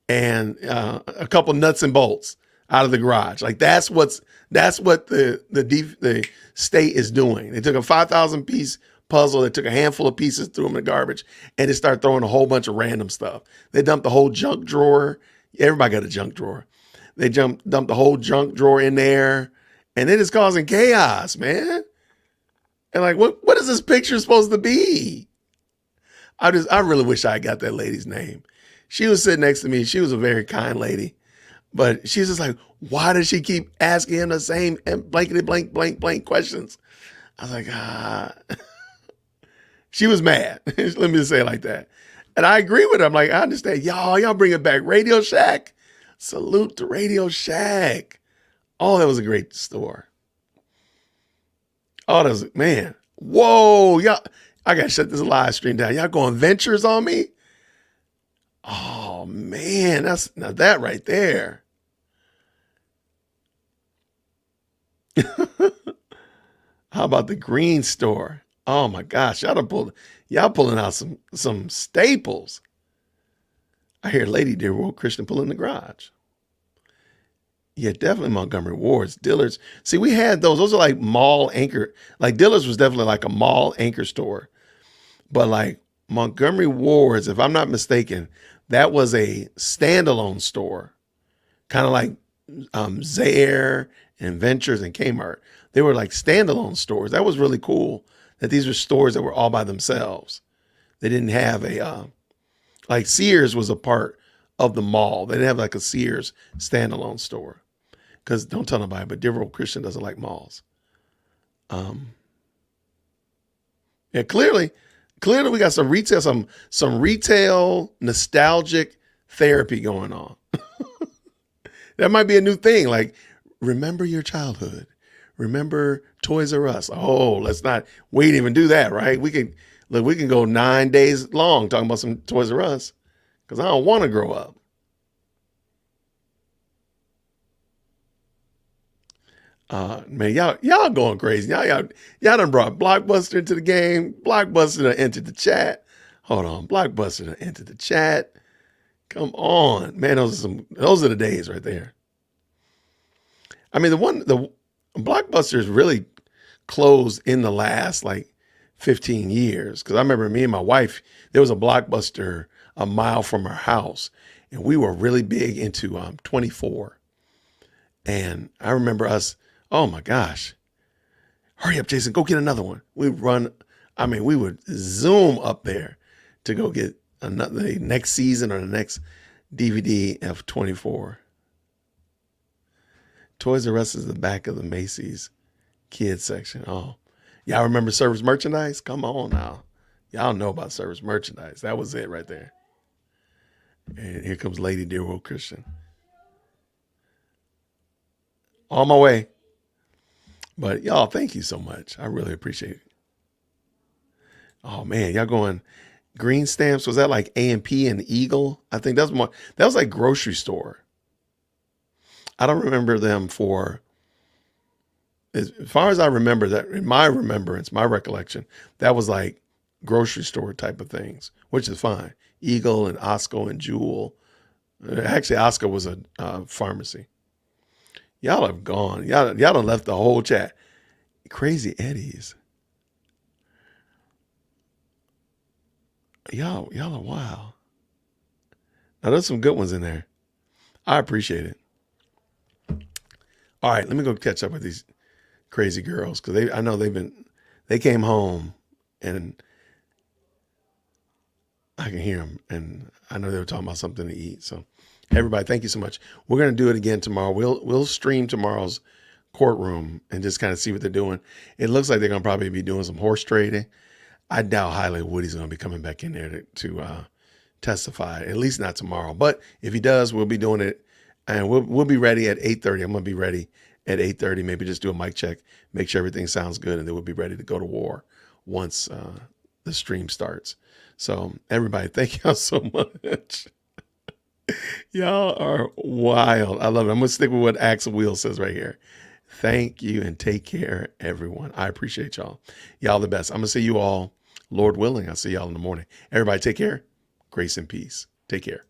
and a couple nuts and bolts out of the garage. Like that's what the state is doing. They took a 5,000 piece puzzle. They took a handful of pieces, threw them in the garbage, and they started throwing a whole bunch of random stuff. They dumped the whole junk drawer. Everybody got a junk drawer. They dumped the whole junk drawer in there. And it is causing chaos, man. And like, what is this picture supposed to be? I really wish I got that lady's name. She was sitting next to me. She was a very kind lady, but she's just like, why does she keep asking him the same blankety blank blank blank questions? I was like, She was mad. Let me just say it like that. And I agree with her. I'm like, I understand. Y'all bringing back Radio Shack. Salute to Radio Shack. Oh, that was a great store. Oh, that was, man. Whoa. Yeah. I got to shut this live stream down. Y'all going ventures on me? Oh, man. Now that right there. How about the green store? Oh my gosh, y'all pulling out some staples. I hear Lady Dear World Christian pulling the garage. Yeah, definitely Montgomery Ward's. Dillard's. See, we had those. Those are like mall anchor. Like Dillard's was definitely like a mall anchor store. But like Montgomery Ward's, if I'm not mistaken, that was a standalone store. Kind of like Zayre and Ventures and Kmart. They were like standalone stores. That was really cool that these were stores that were all by themselves. They didn't have like Sears was a part of the mall. They didn't have like a Sears standalone store. Because don't tell nobody, but Dear Old Christian doesn't like malls. Yeah, clearly we got some retail nostalgic therapy going on. That might be a new thing. Like, remember your childhood. Remember Toys R Us. Oh, let's not wait even do that, right? We can go 9 days long talking about some Toys R Us because I don't want to grow up. Man, y'all going crazy. Y'all done brought Blockbuster into the game. Blockbuster done entered the chat. Hold on, Blockbuster done entered the chat. Come on, man. Those are the days right there. I mean, the Blockbuster is really closed in the last like 15 years. Cause I remember me and my wife, there was a Blockbuster a mile from our house and we were really big into 24. And I remember us, oh my gosh, hurry up, Jason, go get another one. We would zoom up there to go get the next season or the next DVD of 24. Toys R Us is the back of the Macy's kids section. Oh, y'all remember Service Merchandise? Come on now. Y'all know about Service Merchandise. That was it right there. And here comes Lady Dear World Christian. On my way. But y'all, thank you so much. I really appreciate it. Oh man, y'all going green stamps? Was that like A&P and Eagle? I think that was like grocery store. I don't remember them for, as far as I remember that, in my remembrance, my recollection, that was like grocery store type of things, which is fine. Eagle and Osco and Jewel. Actually, Osco was a pharmacy. Y'all have gone. Y'all done left the whole chat. Crazy Eddies. Y'all are wild. Now there's some good ones in there. I appreciate it. All right, let me go catch up with these crazy girls because I know they came home and I can hear them and I know they were talking about something to eat. So everybody, thank you so much. We're going to do it again tomorrow. We'll stream tomorrow's courtroom and just kind of see what they're doing. It looks like they're going to probably be doing some horse trading. I doubt highly Woody's going to be coming back in there to testify, at least not tomorrow. But if he does, we'll be doing it. And we'll be ready at 8:30. I'm going to be ready at 8:30. Maybe just do a mic check, make sure everything sounds good, and then we'll be ready to go to war once the stream starts. So everybody, thank y'all so much. Y'all are wild. I love it. I'm going to stick with what Axel Wheel says right here. Thank you and take care, everyone. I appreciate y'all. Y'all the best. I'm going to see you all, Lord willing. I'll see y'all in the morning. Everybody take care. Grace and peace. Take care.